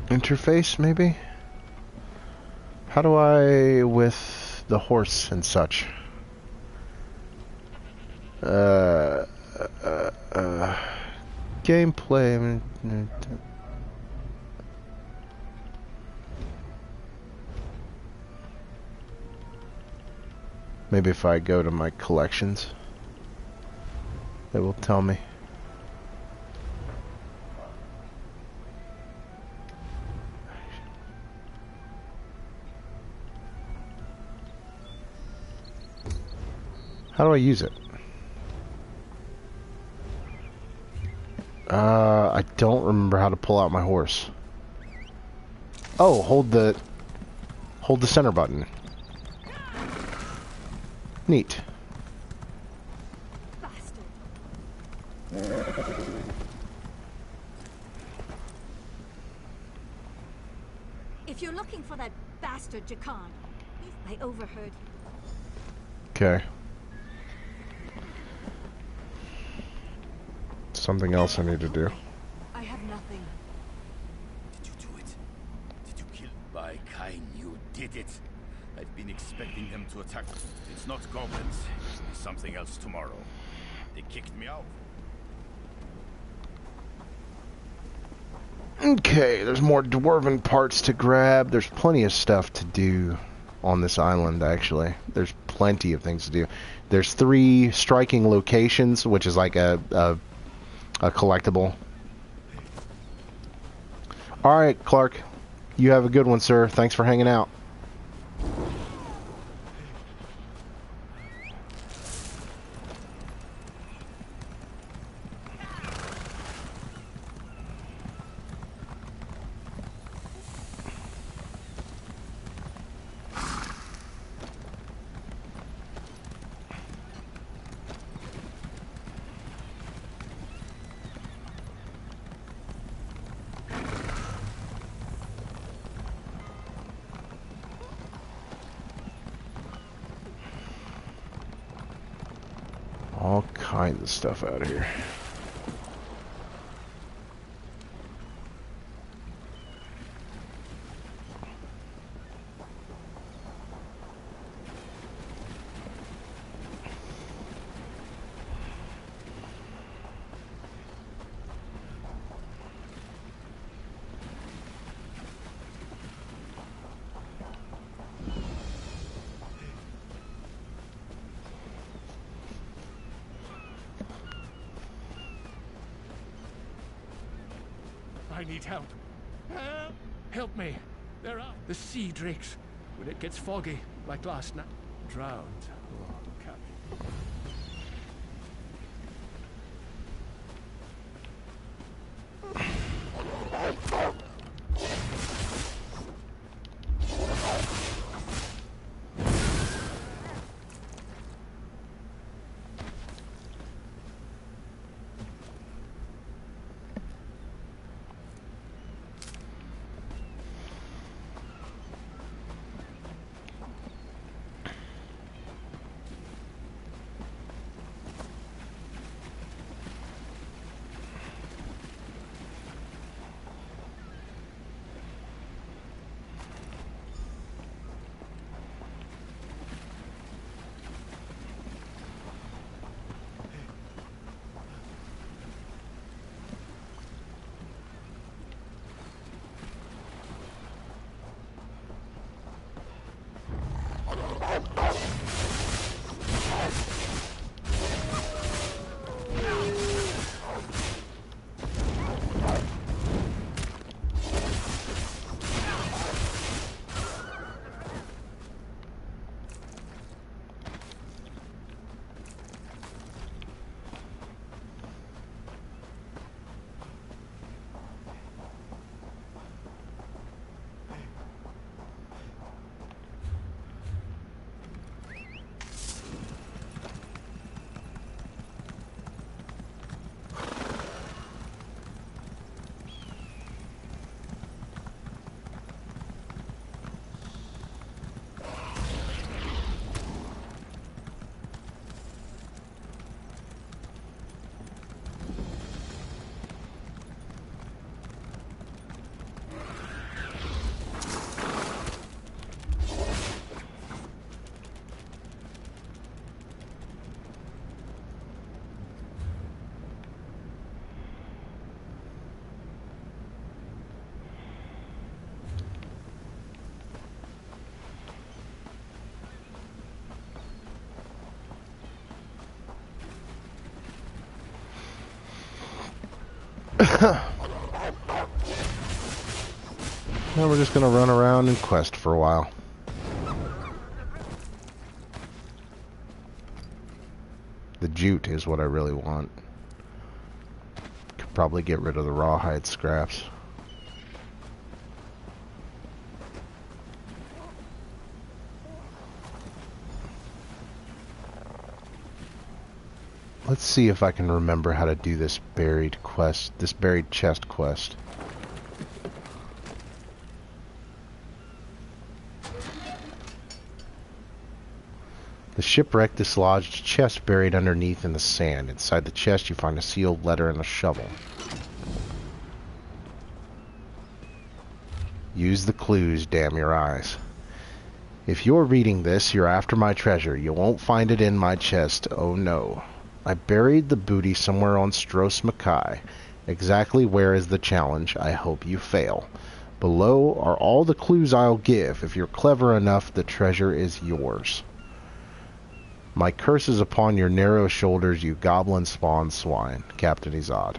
Interface, maybe? How do I with the horse and such? Gameplay. Maybe if I go to my collections, it will tell me. How do I use it? I don't remember how to pull out my horse. Oh, hold the center button. Neat. If you're looking for that bastard Jakan, I overheard. Okay. Something else I need to do. I have nothing. Did you do it? Did you kill? By Kain, you did it. I've been expecting them to attack. It's not goblins. It'll be something else tomorrow. They kicked me out. Okay, there's more dwarven parts to grab. There's plenty of stuff to do on this island, actually. There's plenty of things to do. There's 3 striking locations, which is like a collectible. Alright, Clark. You have a good one, sir. Thanks for hanging out. All kinds of stuff out here. I need help. Help me. There are the sea drakes. When it gets foggy, like last night. Drowned. Oh, Captain. Now we're just gonna run around and quest for a while. The jute is what I really want. Could probably get rid of the rawhide scraps. Let's see if I can remember how to do this buried quest, this buried chest quest. The shipwreck dislodged a chest buried underneath in the sand. Inside the chest you find a sealed letter and a shovel. Use the clues, damn your eyes. If you're reading this, you're after my treasure. You won't find it in my chest, oh no. I buried the booty somewhere on Stros Mackay. Exactly where is the challenge? I hope you fail. Below are all the clues I'll give. If you're clever enough, the treasure is yours. My curse is upon your narrow shoulders, you goblin-spawned swine. Captain Izad.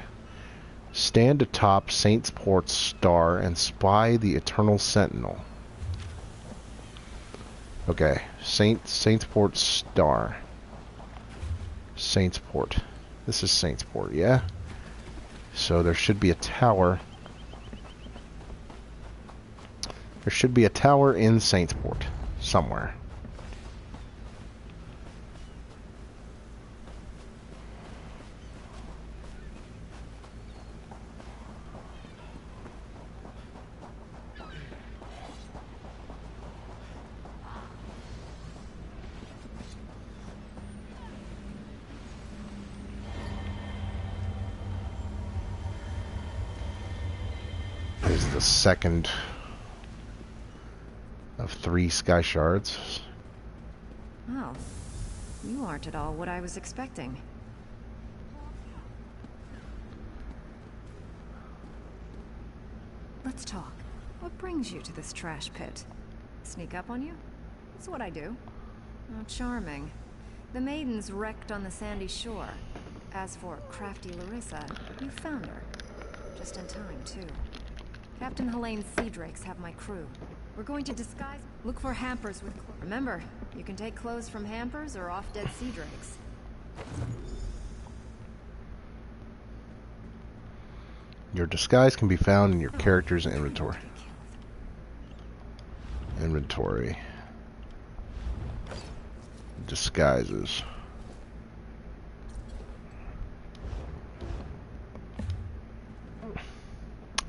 Stand atop Saint's Port's star and spy the eternal sentinel. Okay, Saint's Port star. Saint's Port. This is Saint's Port, yeah? So there should be a tower. There should be a tower in Saint's Port somewhere. Is the second of 3 sky shards. Oh, you aren't at all what I was expecting. Let's talk. What brings you to this trash pit? Sneak up on you? That's what I do. Oh, charming. The maiden's wrecked on the sandy shore. As for crafty Larissa, you found her. Just in time, too. Captain Helene's sea drakes have my crew. We're going to disguise... Look for hampers with clothes. Remember, you can take clothes from hampers or off-dead sea drakes. Your disguise can be found in your character's inventory. Inventory. Disguises.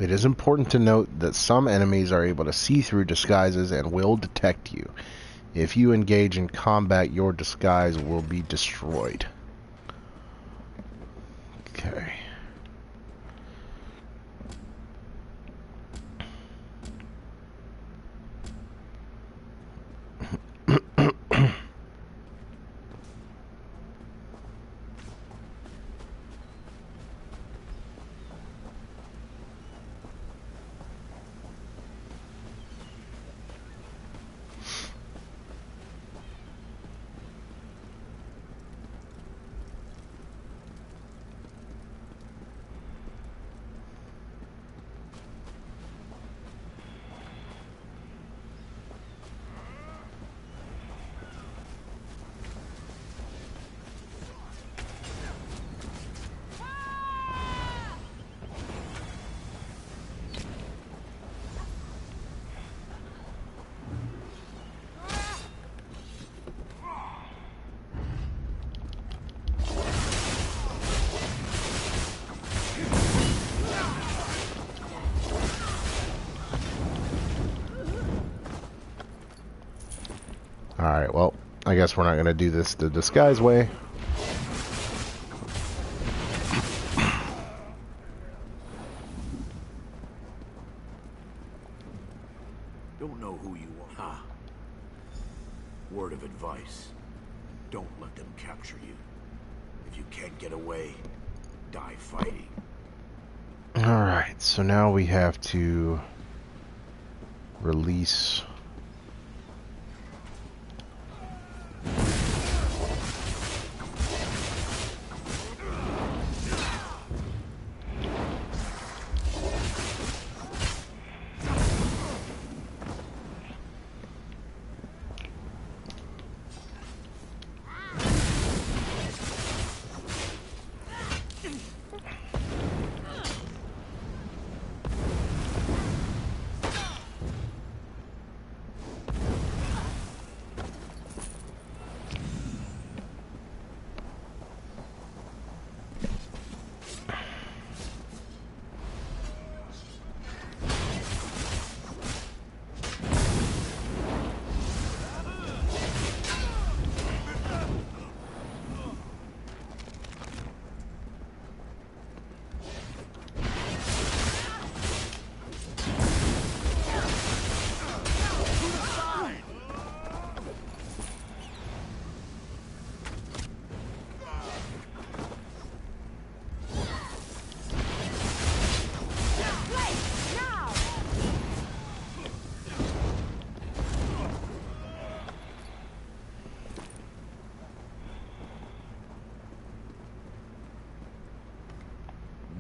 It is important to note that some enemies are able to see through disguises and will detect you. If you engage in combat, your disguise will be destroyed. Okay. Alright, well, I guess we're not going to do this the disguise way. Don't know who you are. Huh. Word of advice. Don't let them capture you. If you can't get away, die fighting. Alright, so now we have to release...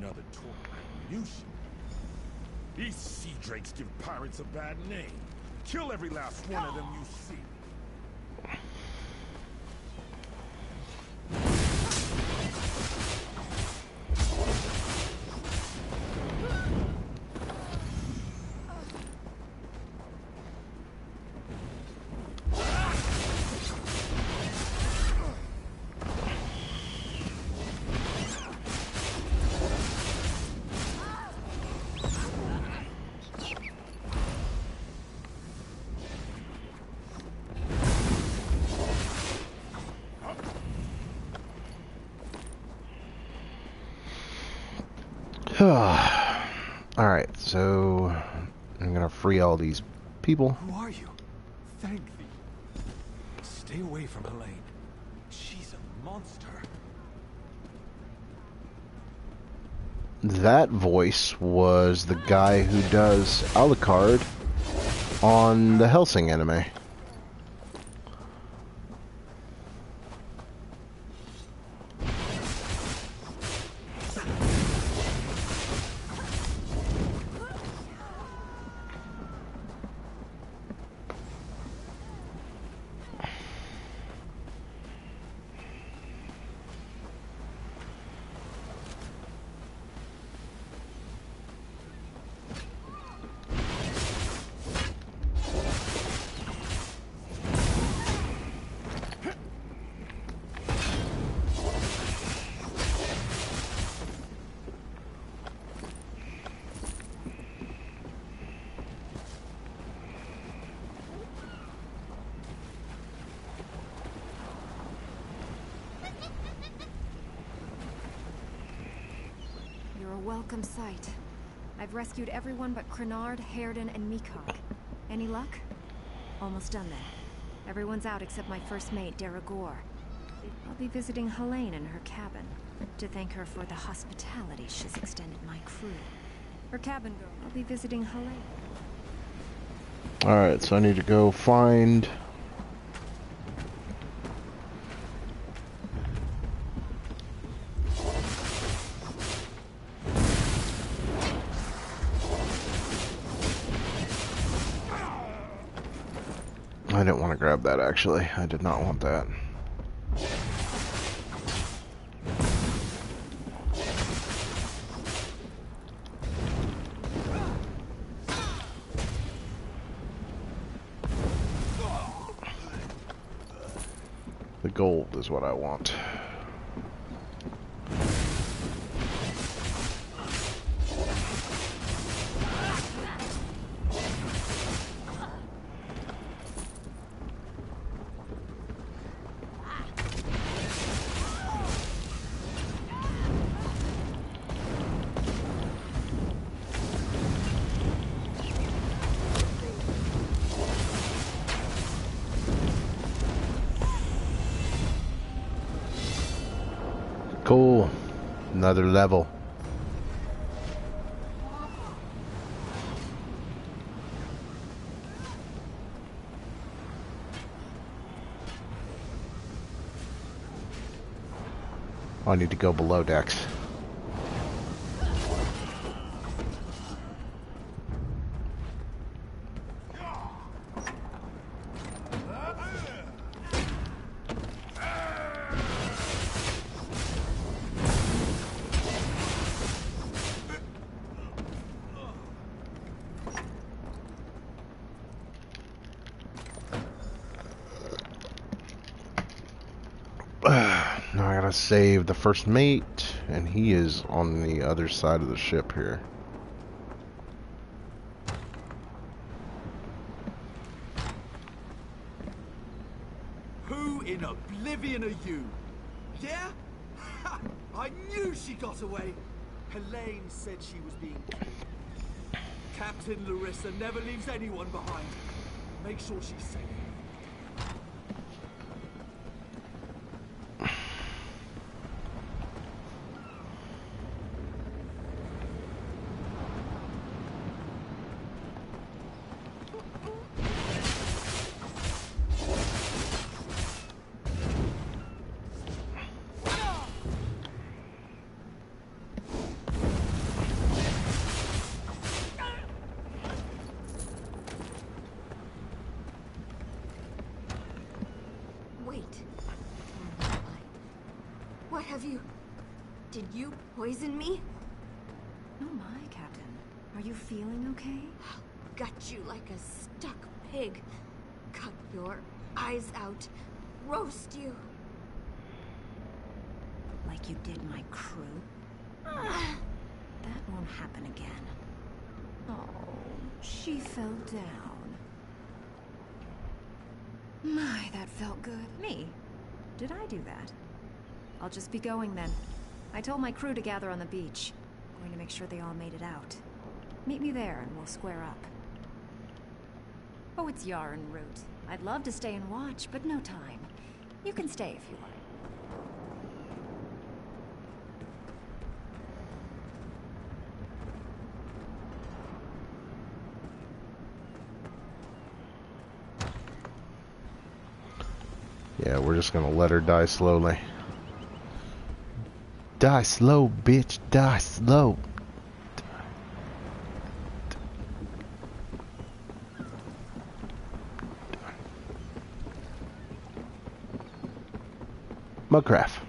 another tour. I knew she would. These sea drakes give pirates a bad name. Kill every last one of them you see. Alright, so I'm gonna free all these people. Who are you? Thank thee. Stay away from Helene. She's a monster. That voice was the guy who does Alucard on the Hellsing anime. Welcome sight. I've rescued everyone but Crenard, Hairden, and Meecock. Any luck? Almost done then. Everyone's out except my first mate, Deragor. I'll be visiting Helene in her cabin to thank her for the hospitality she's extended my crew. Her cabin girl. I'll be visiting Helene. Alright, so I need to go find... I didn't want to grab that, actually. I did not want that. The gold is what I want. Cool. Another level. I need to go below decks. Now I gotta save the first mate, and he is on the other side of the ship here. Who in oblivion are you? Yeah? I knew she got away. Helene said she was being killed. Captain Larissa never leaves anyone behind. Make sure she's safe. Did you poison me? Oh my, Captain. Are you feeling okay? Gut you like a stuck pig. Cut your eyes out. Roast you. Like you did my crew? That won't happen again. Oh, she fell down. My, that felt good. Me? Did I do that? I'll just be going then. I told my crew to gather on the beach. Going to make sure they all made it out. Meet me there and we'll square up. Oh, it's Yar en route. I'd love to stay and watch, but no time. You can stay if you like. Yeah, we're just gonna let her die slowly. Die slow, bitch. Die slow. Mudcraft.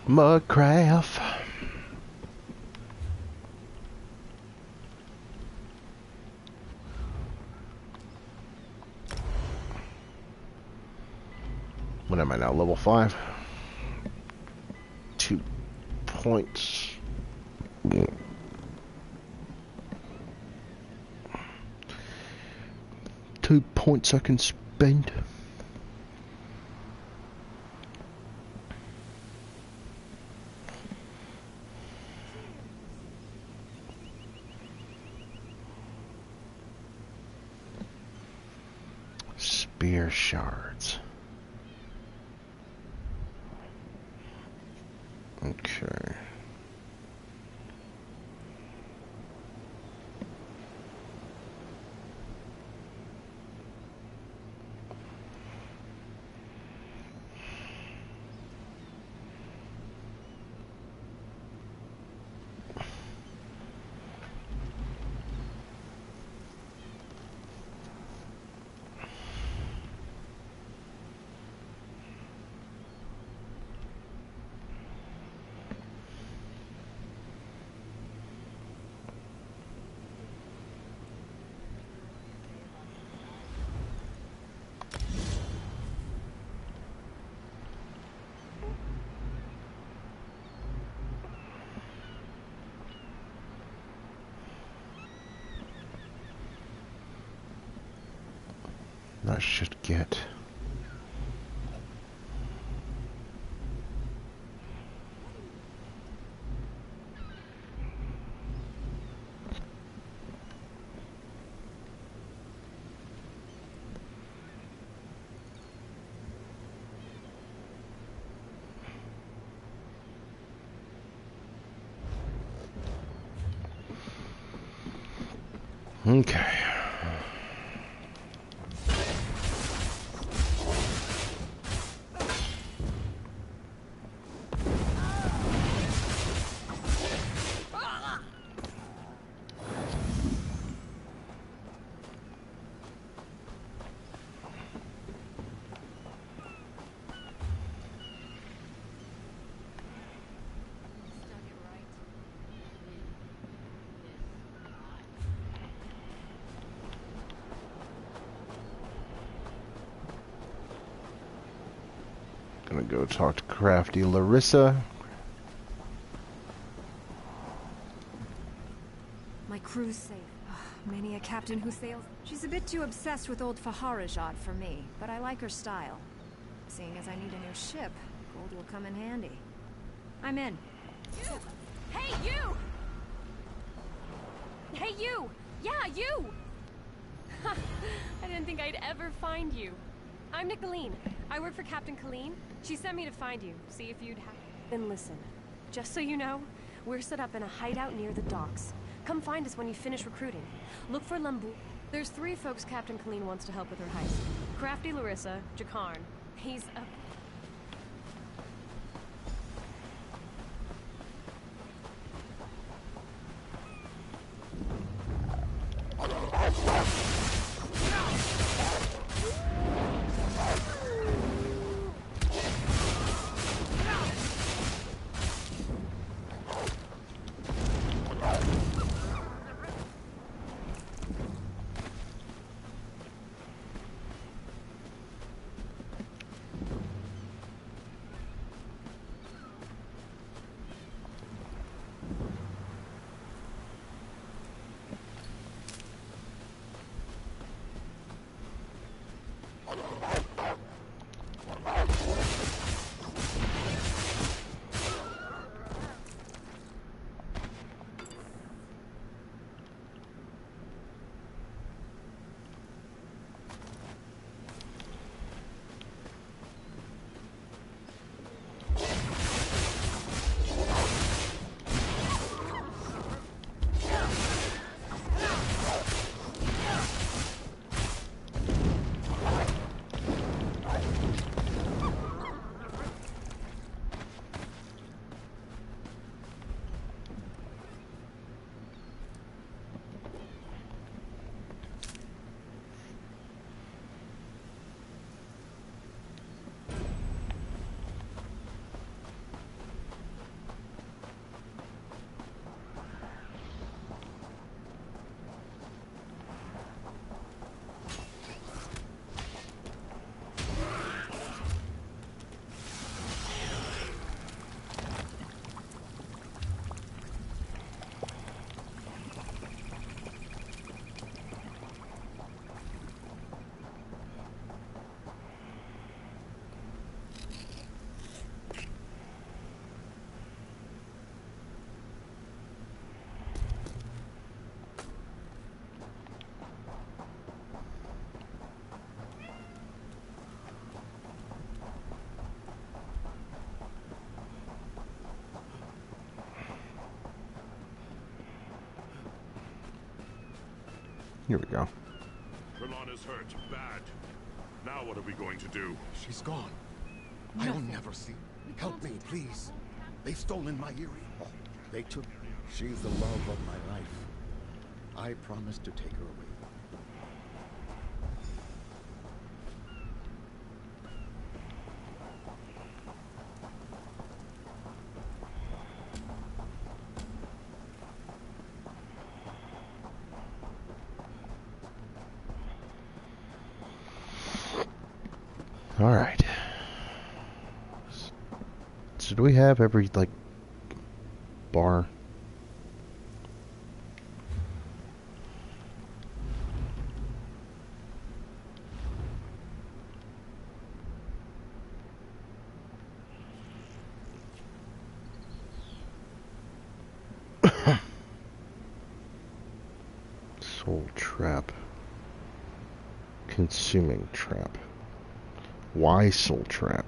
Mudcraft. What am I now? Level 5? 2 points. 2 points I can spend. Spear shards. Okay. That should get... Okay. Gonna go talk to crafty Larissa. My crew's safe. Many a captain who sails. She's a bit too obsessed with old Faharajad for me, but I like her style. Seeing as I need a new ship, gold will come in handy. I'm in. You! Hey, you! Hey, you! Yeah, you! I didn't think I'd ever find you. I'm Nicolene. I work for Captain Colleen. She sent me to find you, see if you'd have... Then listen, just so you know, we're set up in a hideout near the docks. Come find us when you finish recruiting. Look for Lambu. There's 3 folks Captain Colleen wants to help with her heist. Crafty Larissa, Jakarn. He's a... Here we go. Kalana's hurt, bad. Now what are we going to do? She's gone. I will never see. Help me, please. They've stolen my Eerie. Oh, they took... She's the love of my life. I promised to take her away. All right. So do we have every, like, bar? Soul trap. Consuming trap. Why soul trap?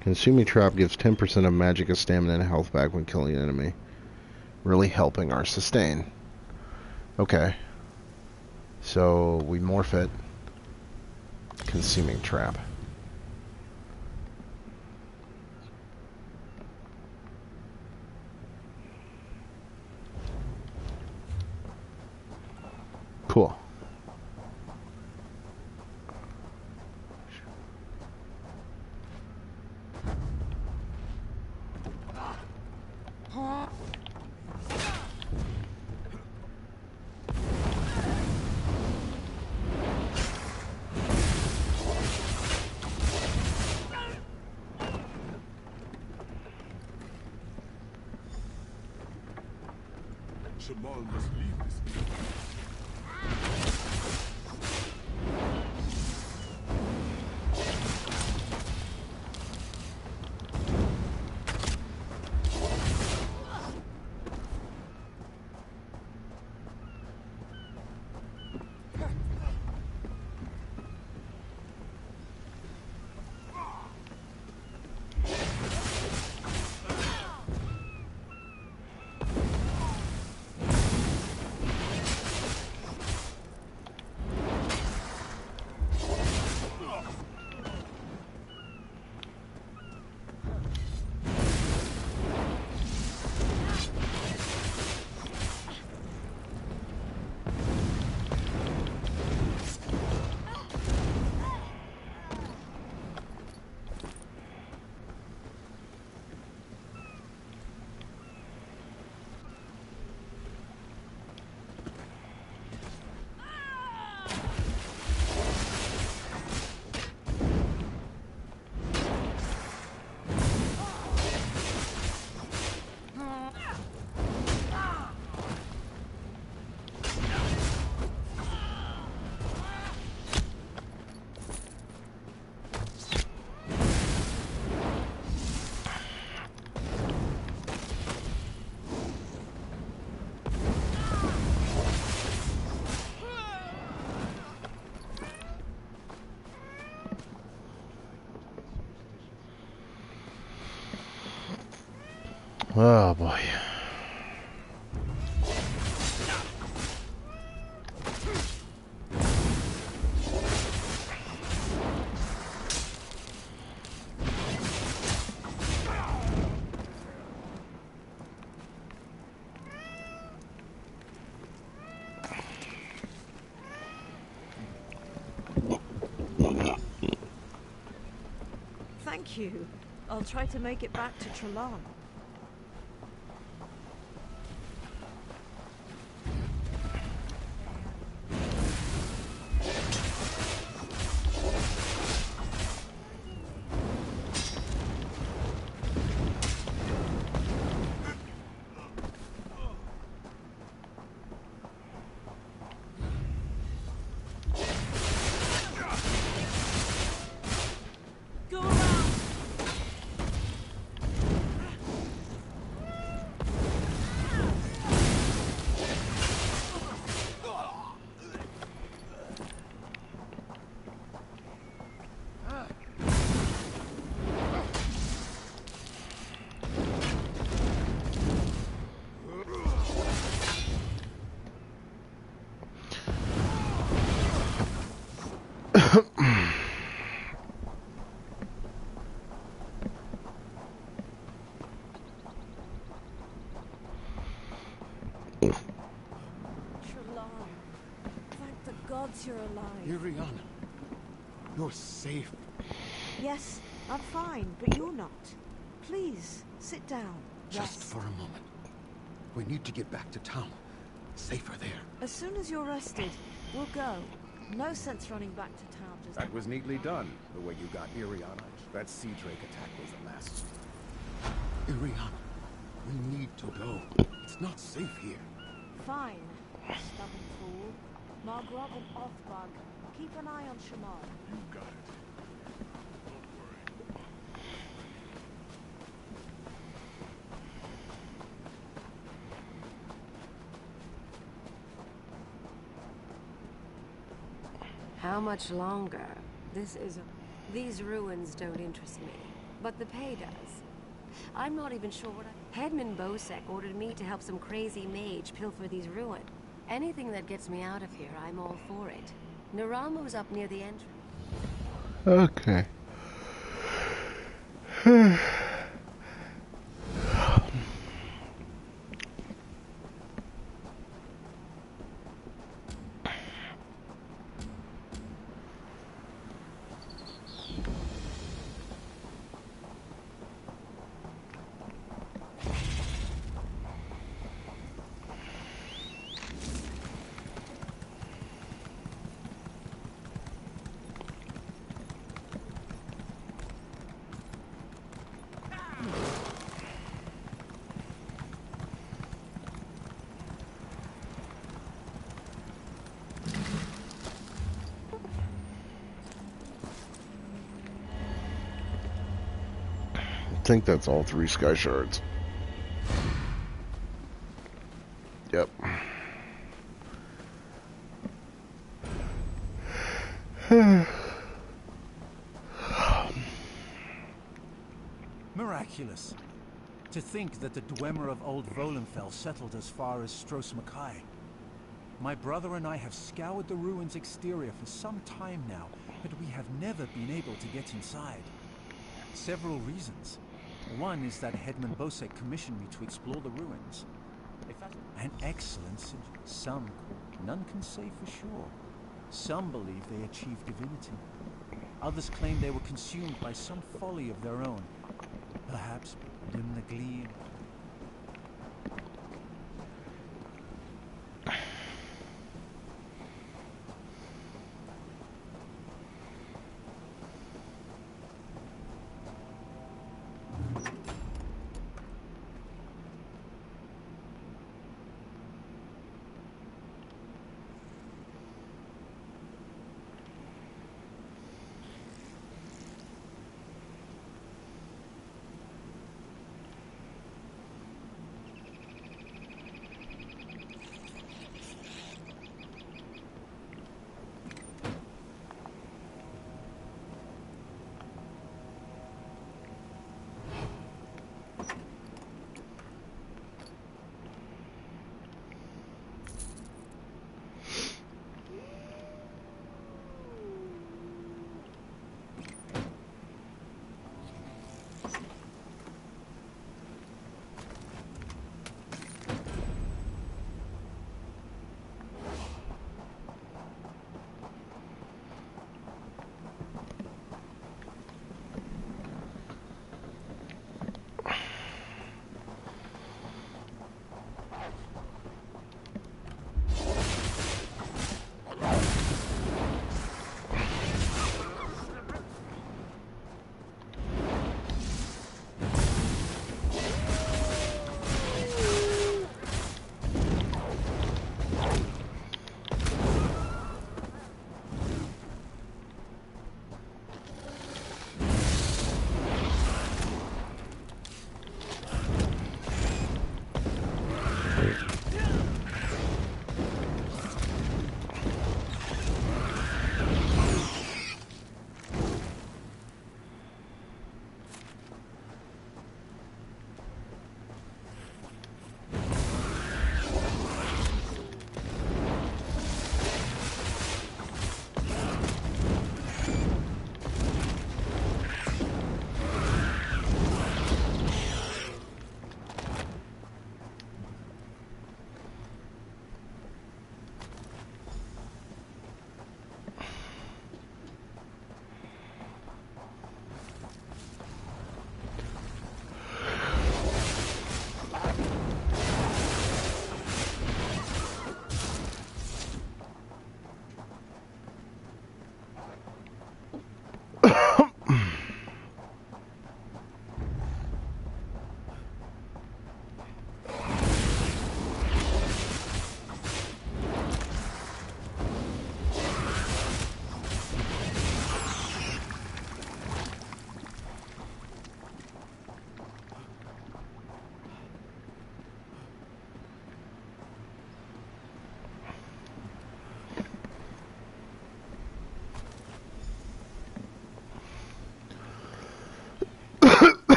Consuming trap gives 10% of magic, stamina, and health back when killing an enemy. Really helping our sustain. Okay. So we morph it. Consuming trap. Cool. Jamal must leave this place. Oh boy. Thank you. I'll try to make it back to Trelon. Trelon, thank the gods you're alive. Iriana, you're safe. Yes, I'm fine, but you're not. Please, sit down. Just Rest. for a moment. We need to get back to town. Safer there. As soon as you're rested, we'll go. No sense running back to town just... That was neatly done, the way you got Iriana. That sea drake attack was a mess. Iriana, we need to go. It's not safe here. Fine, stubborn fool. Margrove and Othbug. Keep an eye on Shamar. You got it. Don't worry. How much longer? These ruins don't interest me, but the pay does. I'm not even sure what Headman Bosek ordered me to help some crazy mage pilfer these ruins. Anything that gets me out of here, I'm all for it. Naramu's up near the entrance. Okay. I think that's all 3 sky shards. Yep. Miraculous. To think that the Dwemer of Old Volenfell settled as far as Stros Mackay. My brother and I have scoured the ruins' exterior for some time now, but we have never been able to get inside. Several reasons. One is that Headman Bosek commissioned me to explore the ruins. An excellent suggestion. Some, none can say for sure. Some believe they achieved divinity. Others claim they were consumed by some folly of their own. Perhaps dim the gleam.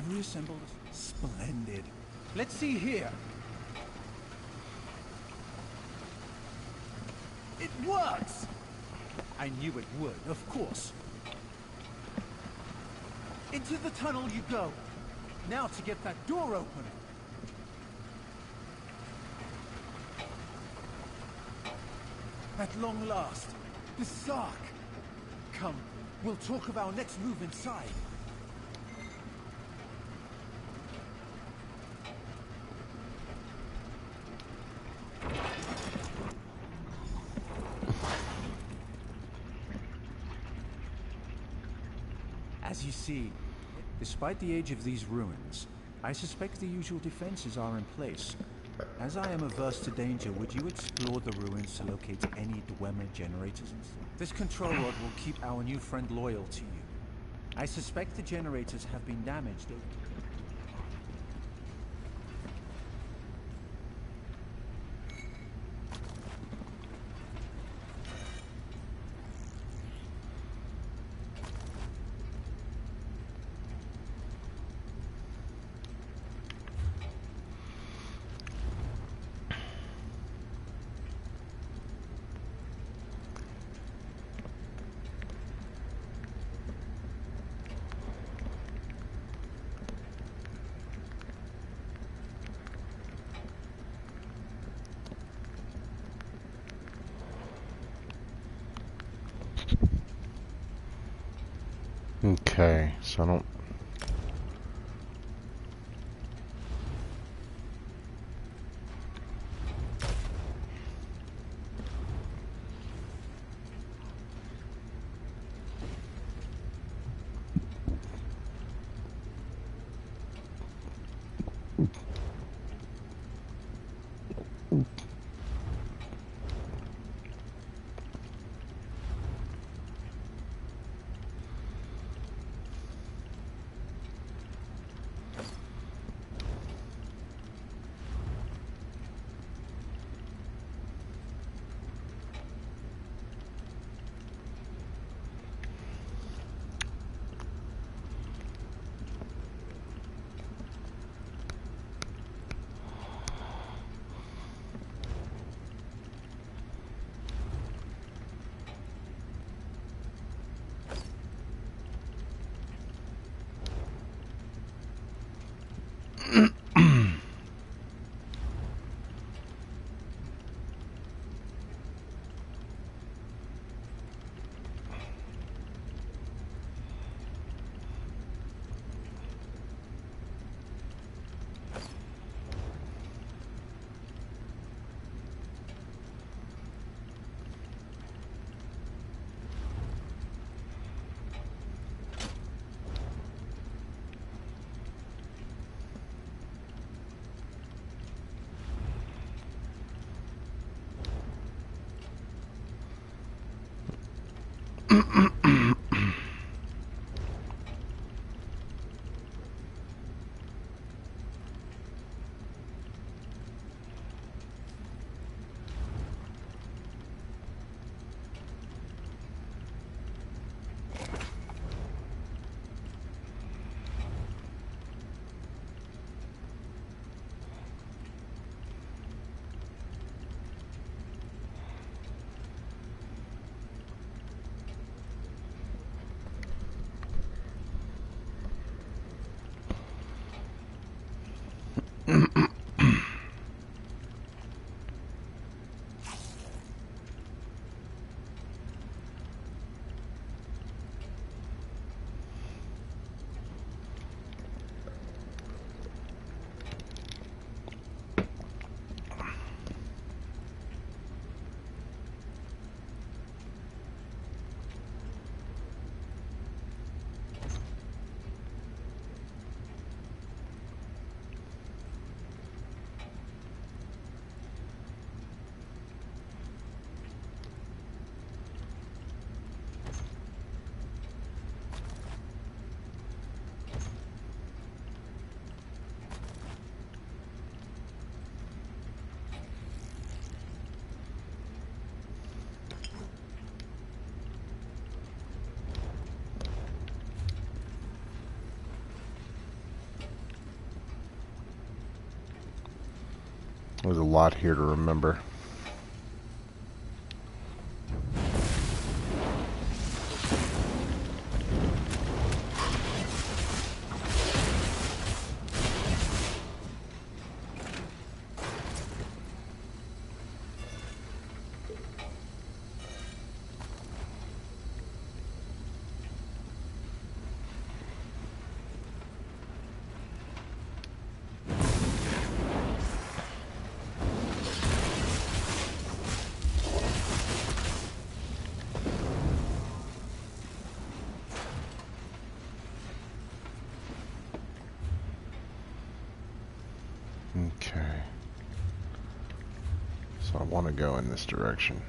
Have reassembled? Splendid. Let's see here. It works! I knew it would, of course. Into the tunnel you go. Now to get that door open. At long last, the Sark. Come, we'll talk of our next move inside. As you see, despite the age of these ruins, I suspect the usual defenses are in place. As I am averse to danger, would you explore the ruins to locate any Dwemer generators? This control rod will keep our new friend loyal to you. I suspect the generators have been damaged. Okay, so I don't... There's a lot here to remember. Okay. So I want to go in this direction.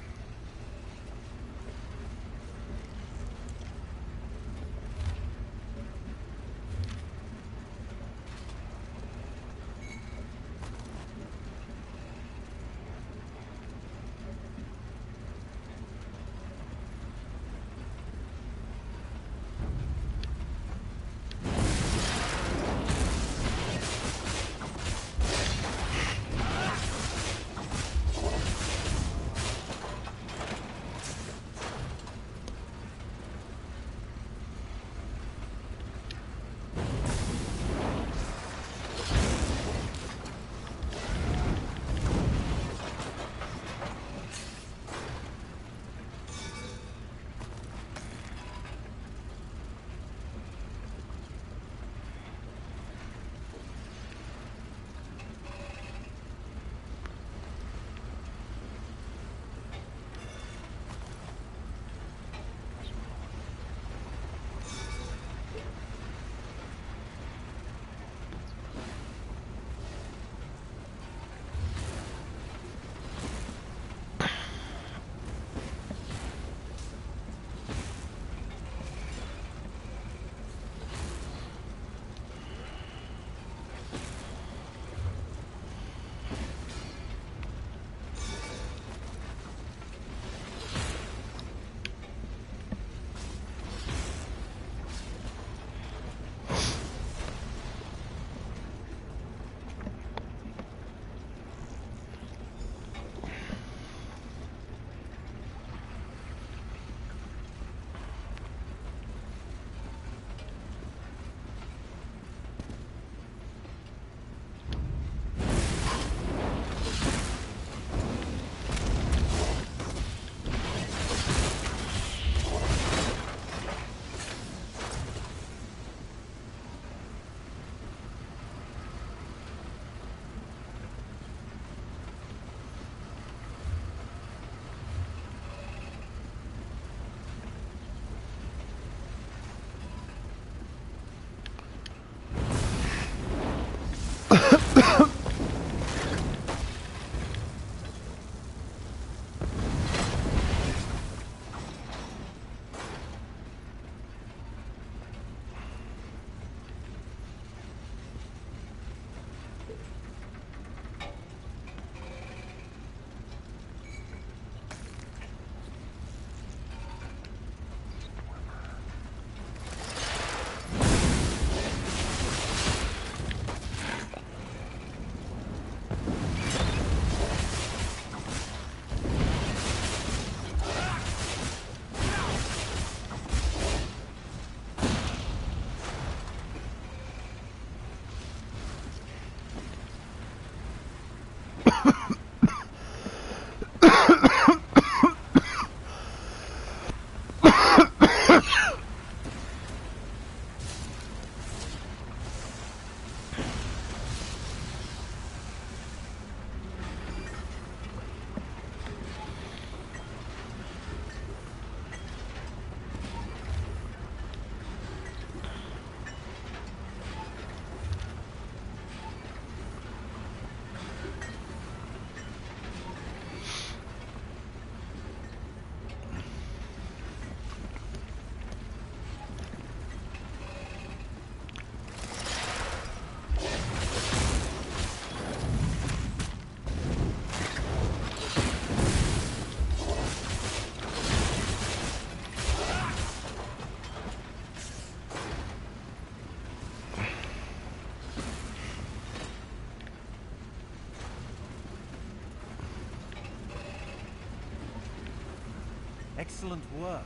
Excellent work.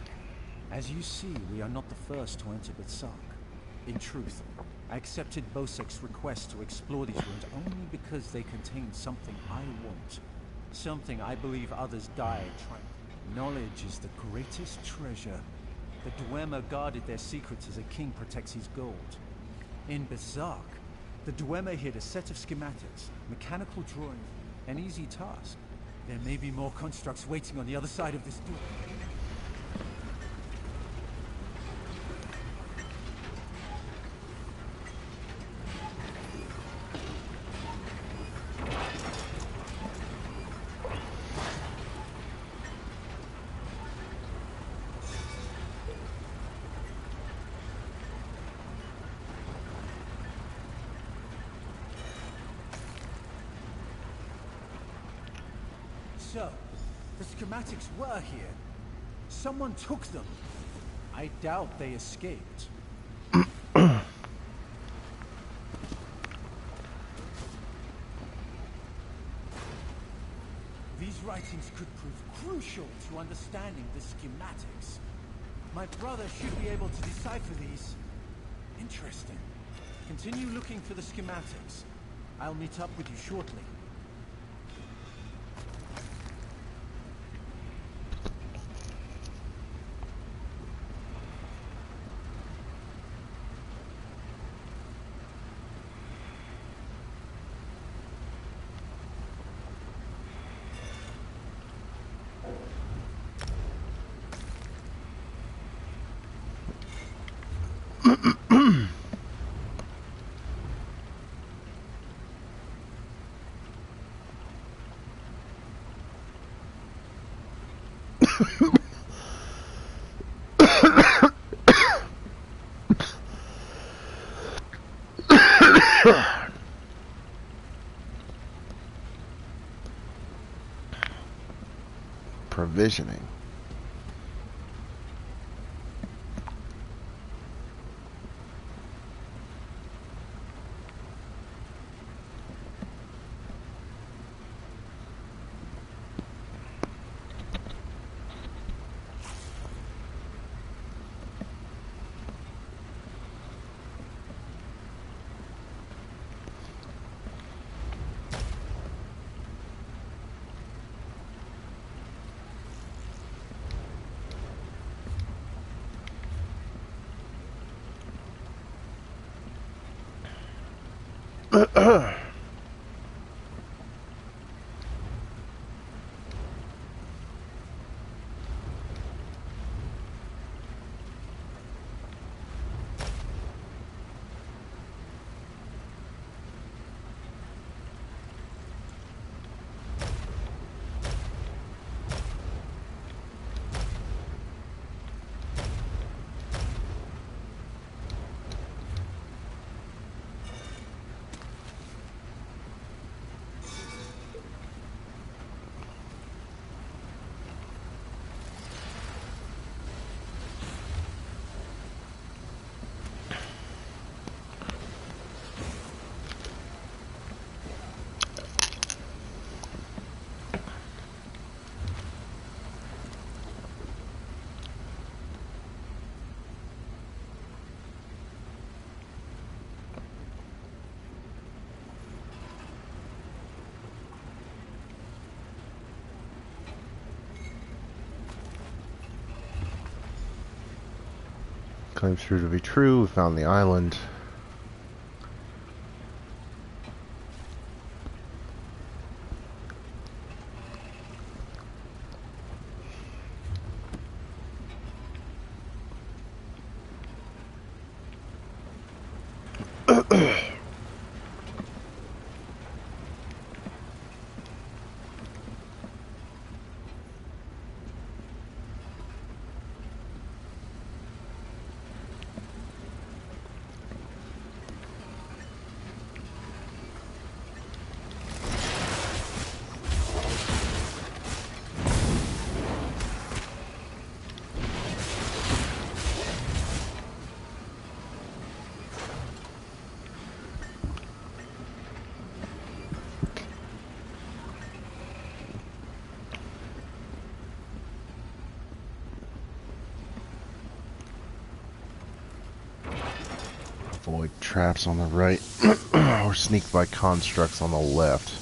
As you see, we are not the first to enter Berserk. In truth, I accepted Bosek's request to explore these ruins only because they contain something I want. Something I believe others died trying. Knowledge is the greatest treasure. The Dwemer guarded their secrets as a king protects his gold. In Berserk, the Dwemer hid a set of schematics, mechanical drawing, an easy task. There may be more constructs waiting on the other side of this door. So, the schematics were here. Someone took them. I doubt they escaped. These writings could prove crucial to understanding the schematics. My brother should be able to decipher these. Interesting. Continue looking for the schematics. I'll meet up with you shortly. Provisioning. Claims true to be true. We found the island. Avoid traps on the right, or sneak by constructs on the left.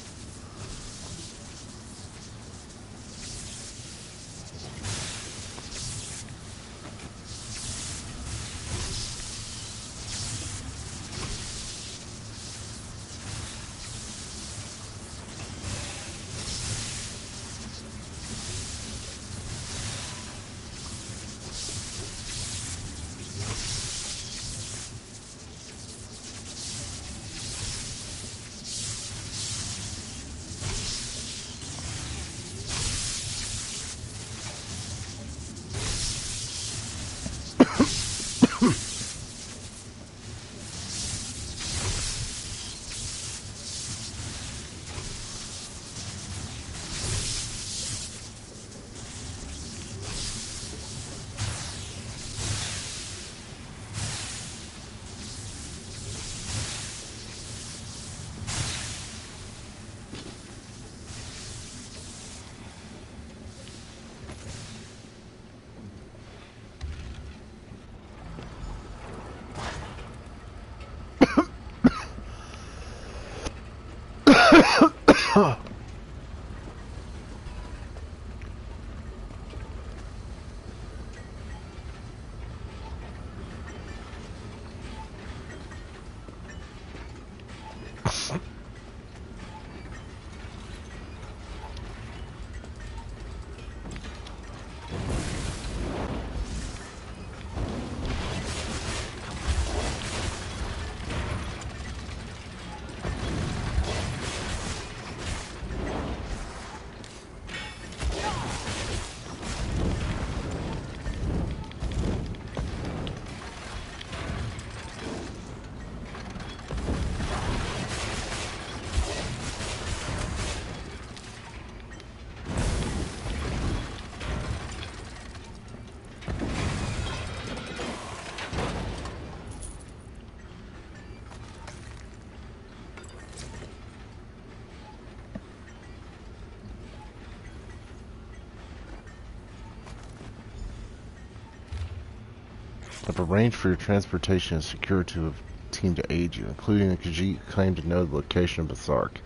I've arranged for your transportation and secured to a team to aid you, including the Khajiit who claim to know the location of Bathark.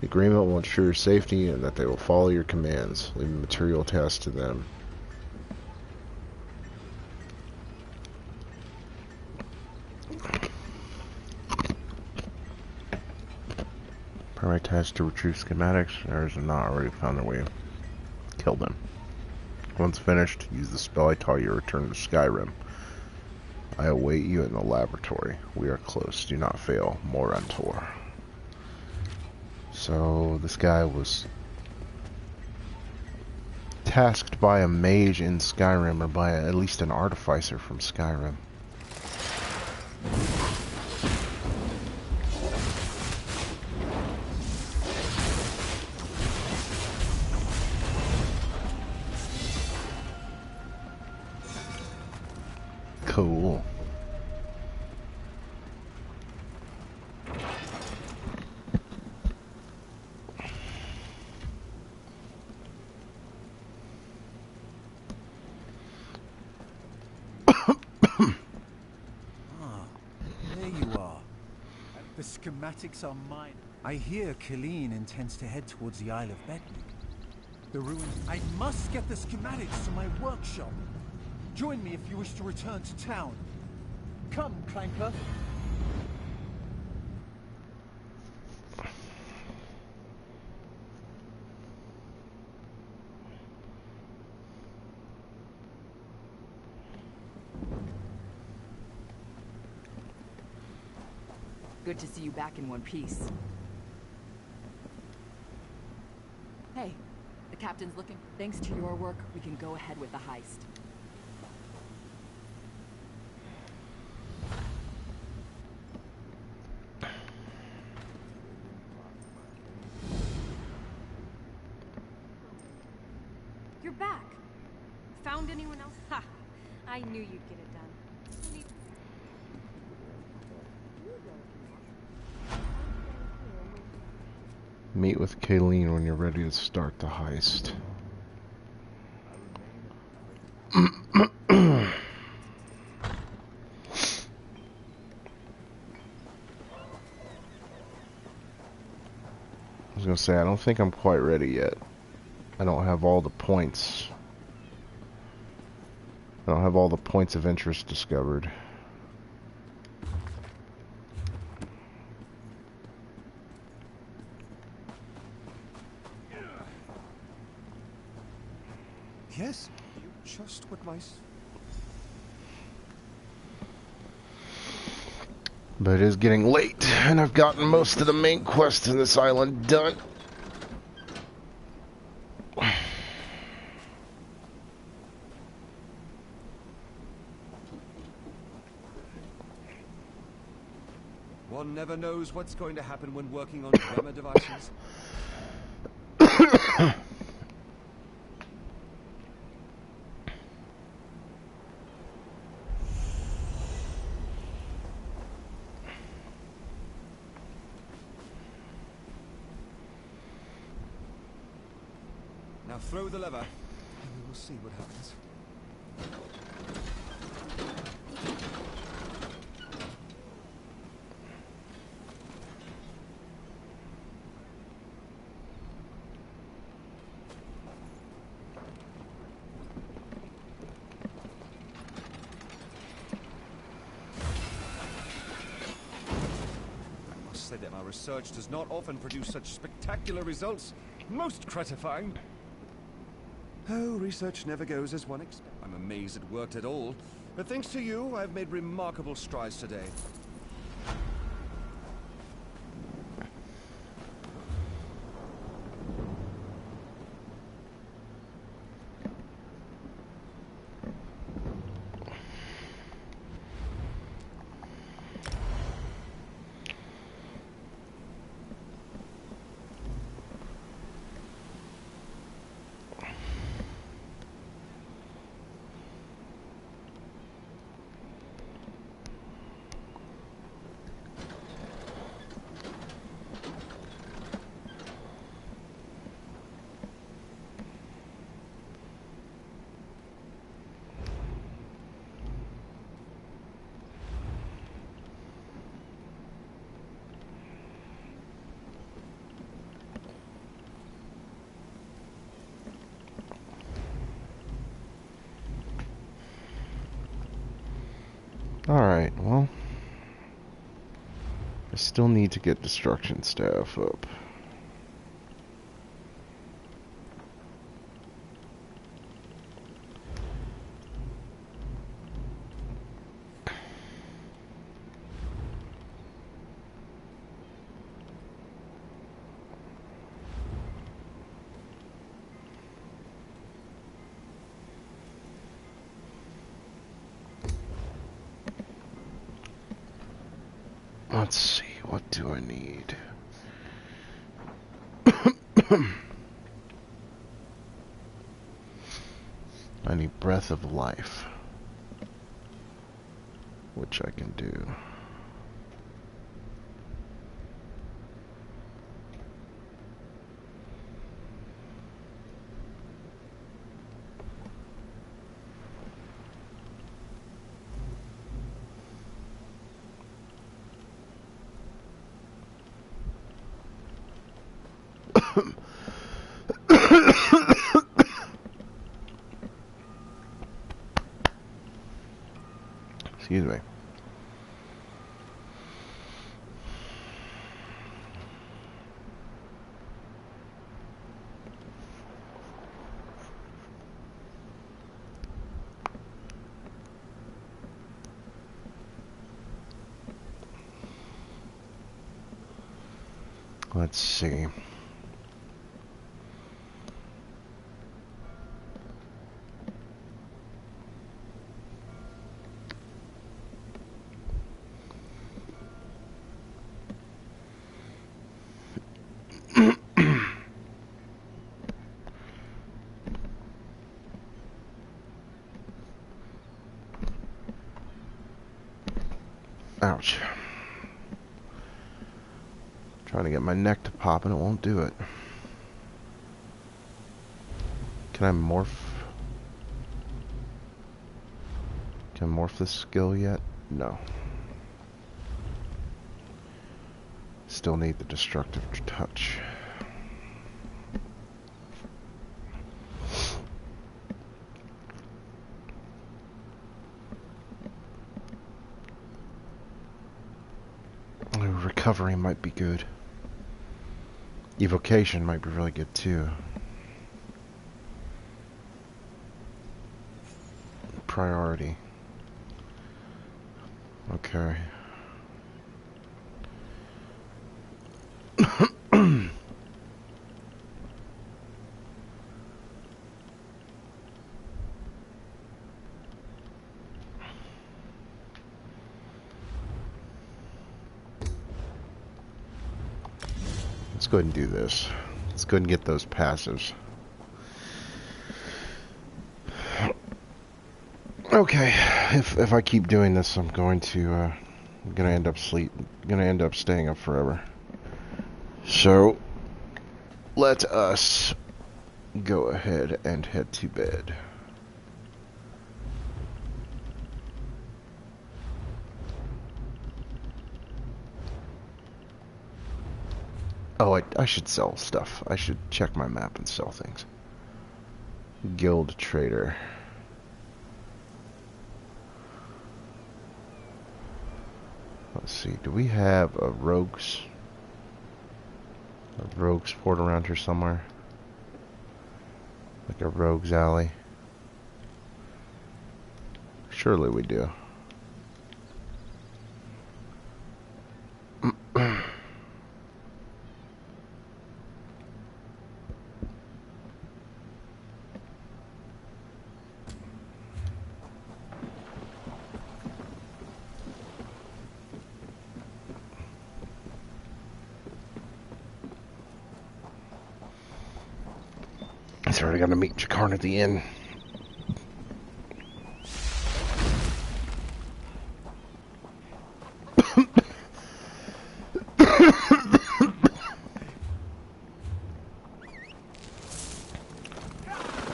The agreement will ensure your safety and that they will follow your commands, leaving material tasks to them. Primary task to retrieve schematics. Others have not already found their way. Kill them. Once finished, use the spell I taught you to return to Skyrim. I await you in the laboratory. We are close. Do not fail. Morantor. So, this guy was tasked by a mage in Skyrim, or by at least an artificer from Skyrim. Cool. There you are. The schematics are mine. I hear Killeen intends to head towards the Isle of Betley. The ruins. I must get the schematics to my workshop. Join me if you wish to return to town. Come, Clanker. Good to see you back in one piece. Hey, the captain's looking. Thanks to your work, we can go ahead with the heist. You're back. Found anyone else? Ha! I knew you'd get it done. Meet with Kayleen when you're ready to start the heist. say, I don't think I'm quite ready yet. I don't have all the points. I don't have all the points of interest discovered. Yes, you just what my... But it is getting late, and I've gotten most of the main quests in this island done. One never knows what's going to happen when working on grammar devices. Now throw the lever, and we will see what happens. I must say that my research does not often produce such spectacular results. Most gratifying. Oh, research never goes as one expects. I'm amazed it worked at all. But thanks to you, I've made remarkable strides today. Alright, well, I still need to get destruction staff up. Let's see, what do I need? I need Breath of Life, which I can do. Excuse me. Let's see. Ouch. Trying to get my neck to pop and it won't do it. Can I morph? Can I morph this skill yet? No. Still need the destructive touch. recovery might be good. Evocation might be really good too. Priority. Okay. Let's go ahead and do this. Let's go ahead and get those passives. Okay, if I keep doing this, I'm going to gonna end up staying up forever. So let us go ahead and head to bed. Oh, I should sell stuff. I should check my map and sell things. Guild trader. Let's see, do we have a rogues port around here somewhere? Like a rogues alley? Surely we do. He's already got to meet Jakarn at the inn.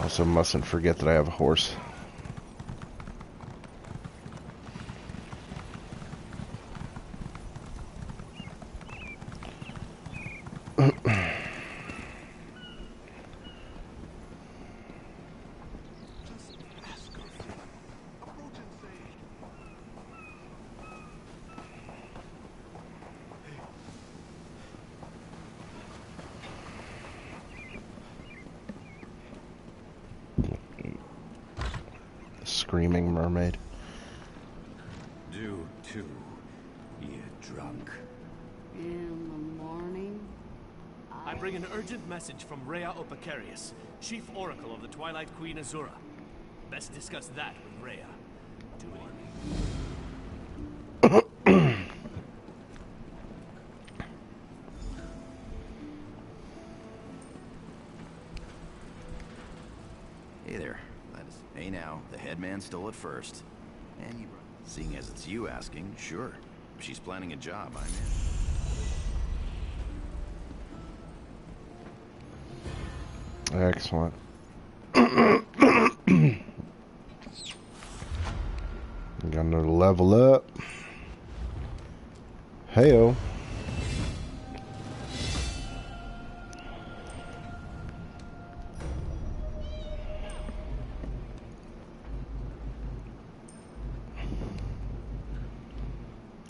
Also mustn't forget that I have a horse. Screaming mermaid. Do too, you drunk. In the morning, I bring an urgent message from Rhea Opacarius, Chief Oracle of the Twilight Queen Azura. Best discuss that with Rhea. Do it. Hey there. Hey now, the headman stole it first. And you... Seeing as it's you asking, sure. If she's planning a job, I'm in. Excellent. Gonna level up. Heyo.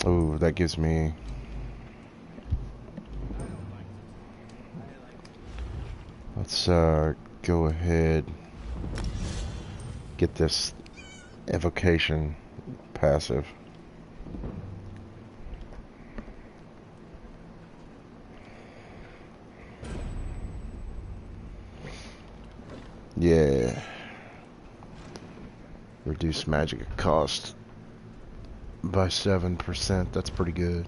Oh, that gives me... Let's go ahead, get this evocation passive. Yeah. Reduce magic cost by 7%. That's pretty good.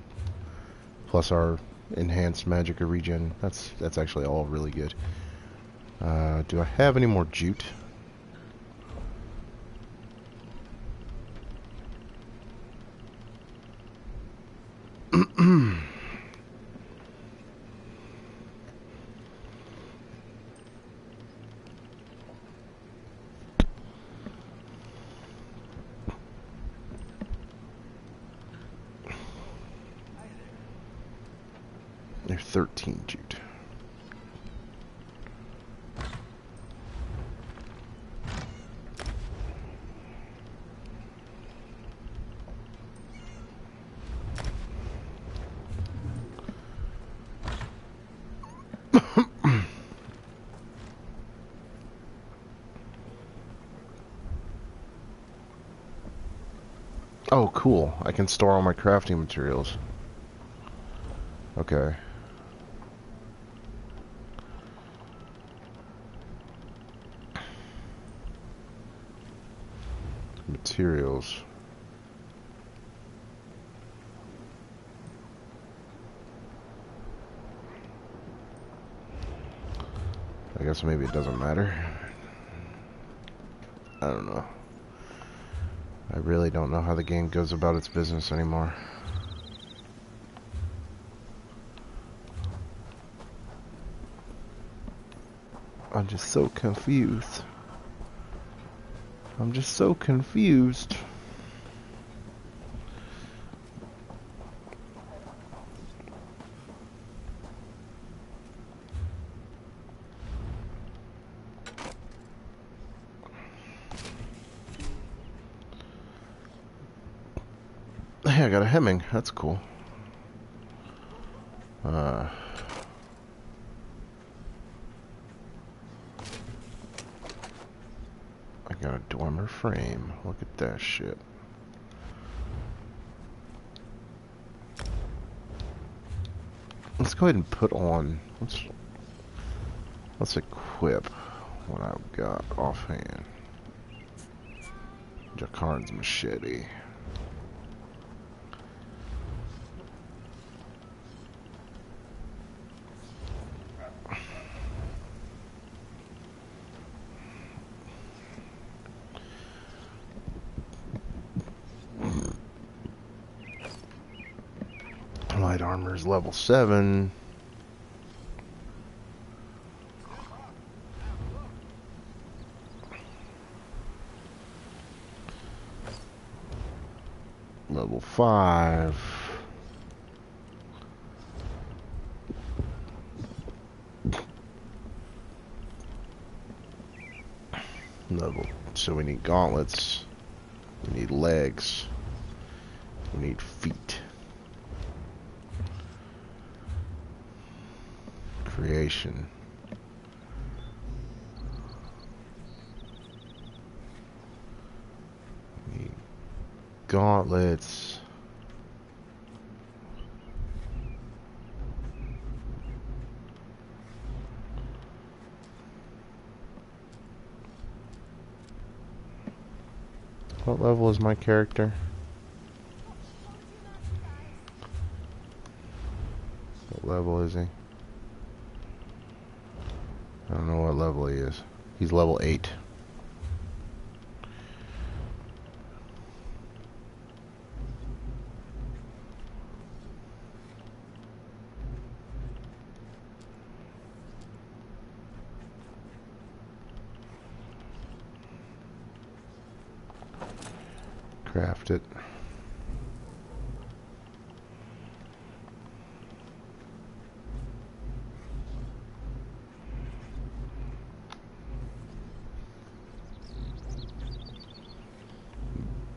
Plus our enhanced magic regen. That's actually all really good. Do I have any more jute? There's 13 jute. Oh, cool. I can store all my crafting materials. Okay. Materials. I guess maybe it doesn't matter. I don't know. I really don't know how the game goes about its business anymore. I'm just so confused. I'm just so confused. Hey, I got a Hemming. That's cool. I got a dormer frame. Look at that shit. Let's go ahead and put on. Let's equip what I've got offhand. Jakarn's machete. Light armor is level 7. Level 5. So we need gauntlets. We need legs. We need feet. Creation. We need gauntlets. What level is my character? What level is he? I don't know what level he is. He's level 8. Craft it.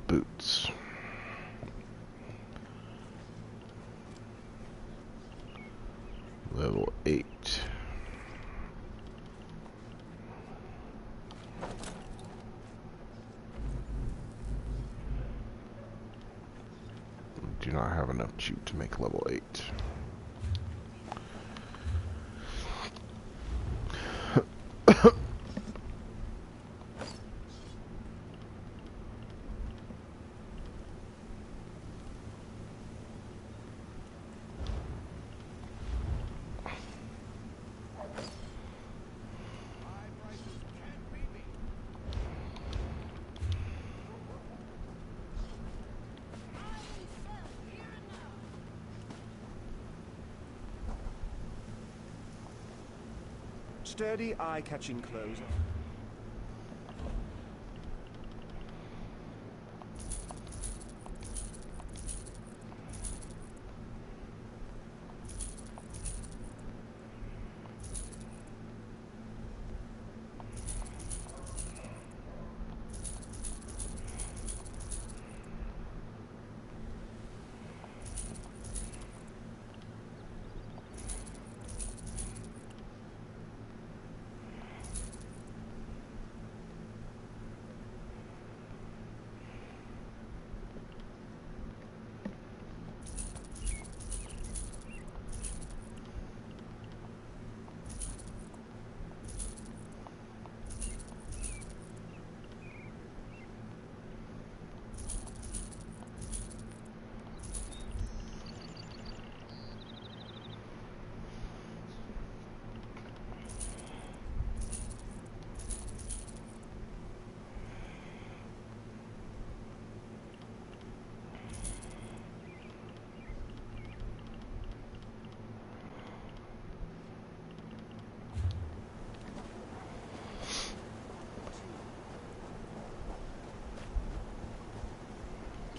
Boots. Level 8. Do not have enough jute to make level 8. Sturdy, eye-catching clothes.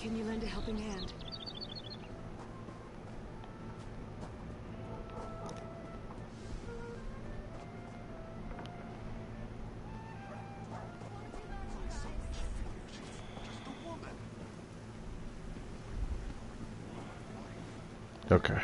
Can you lend a helping hand? Okay.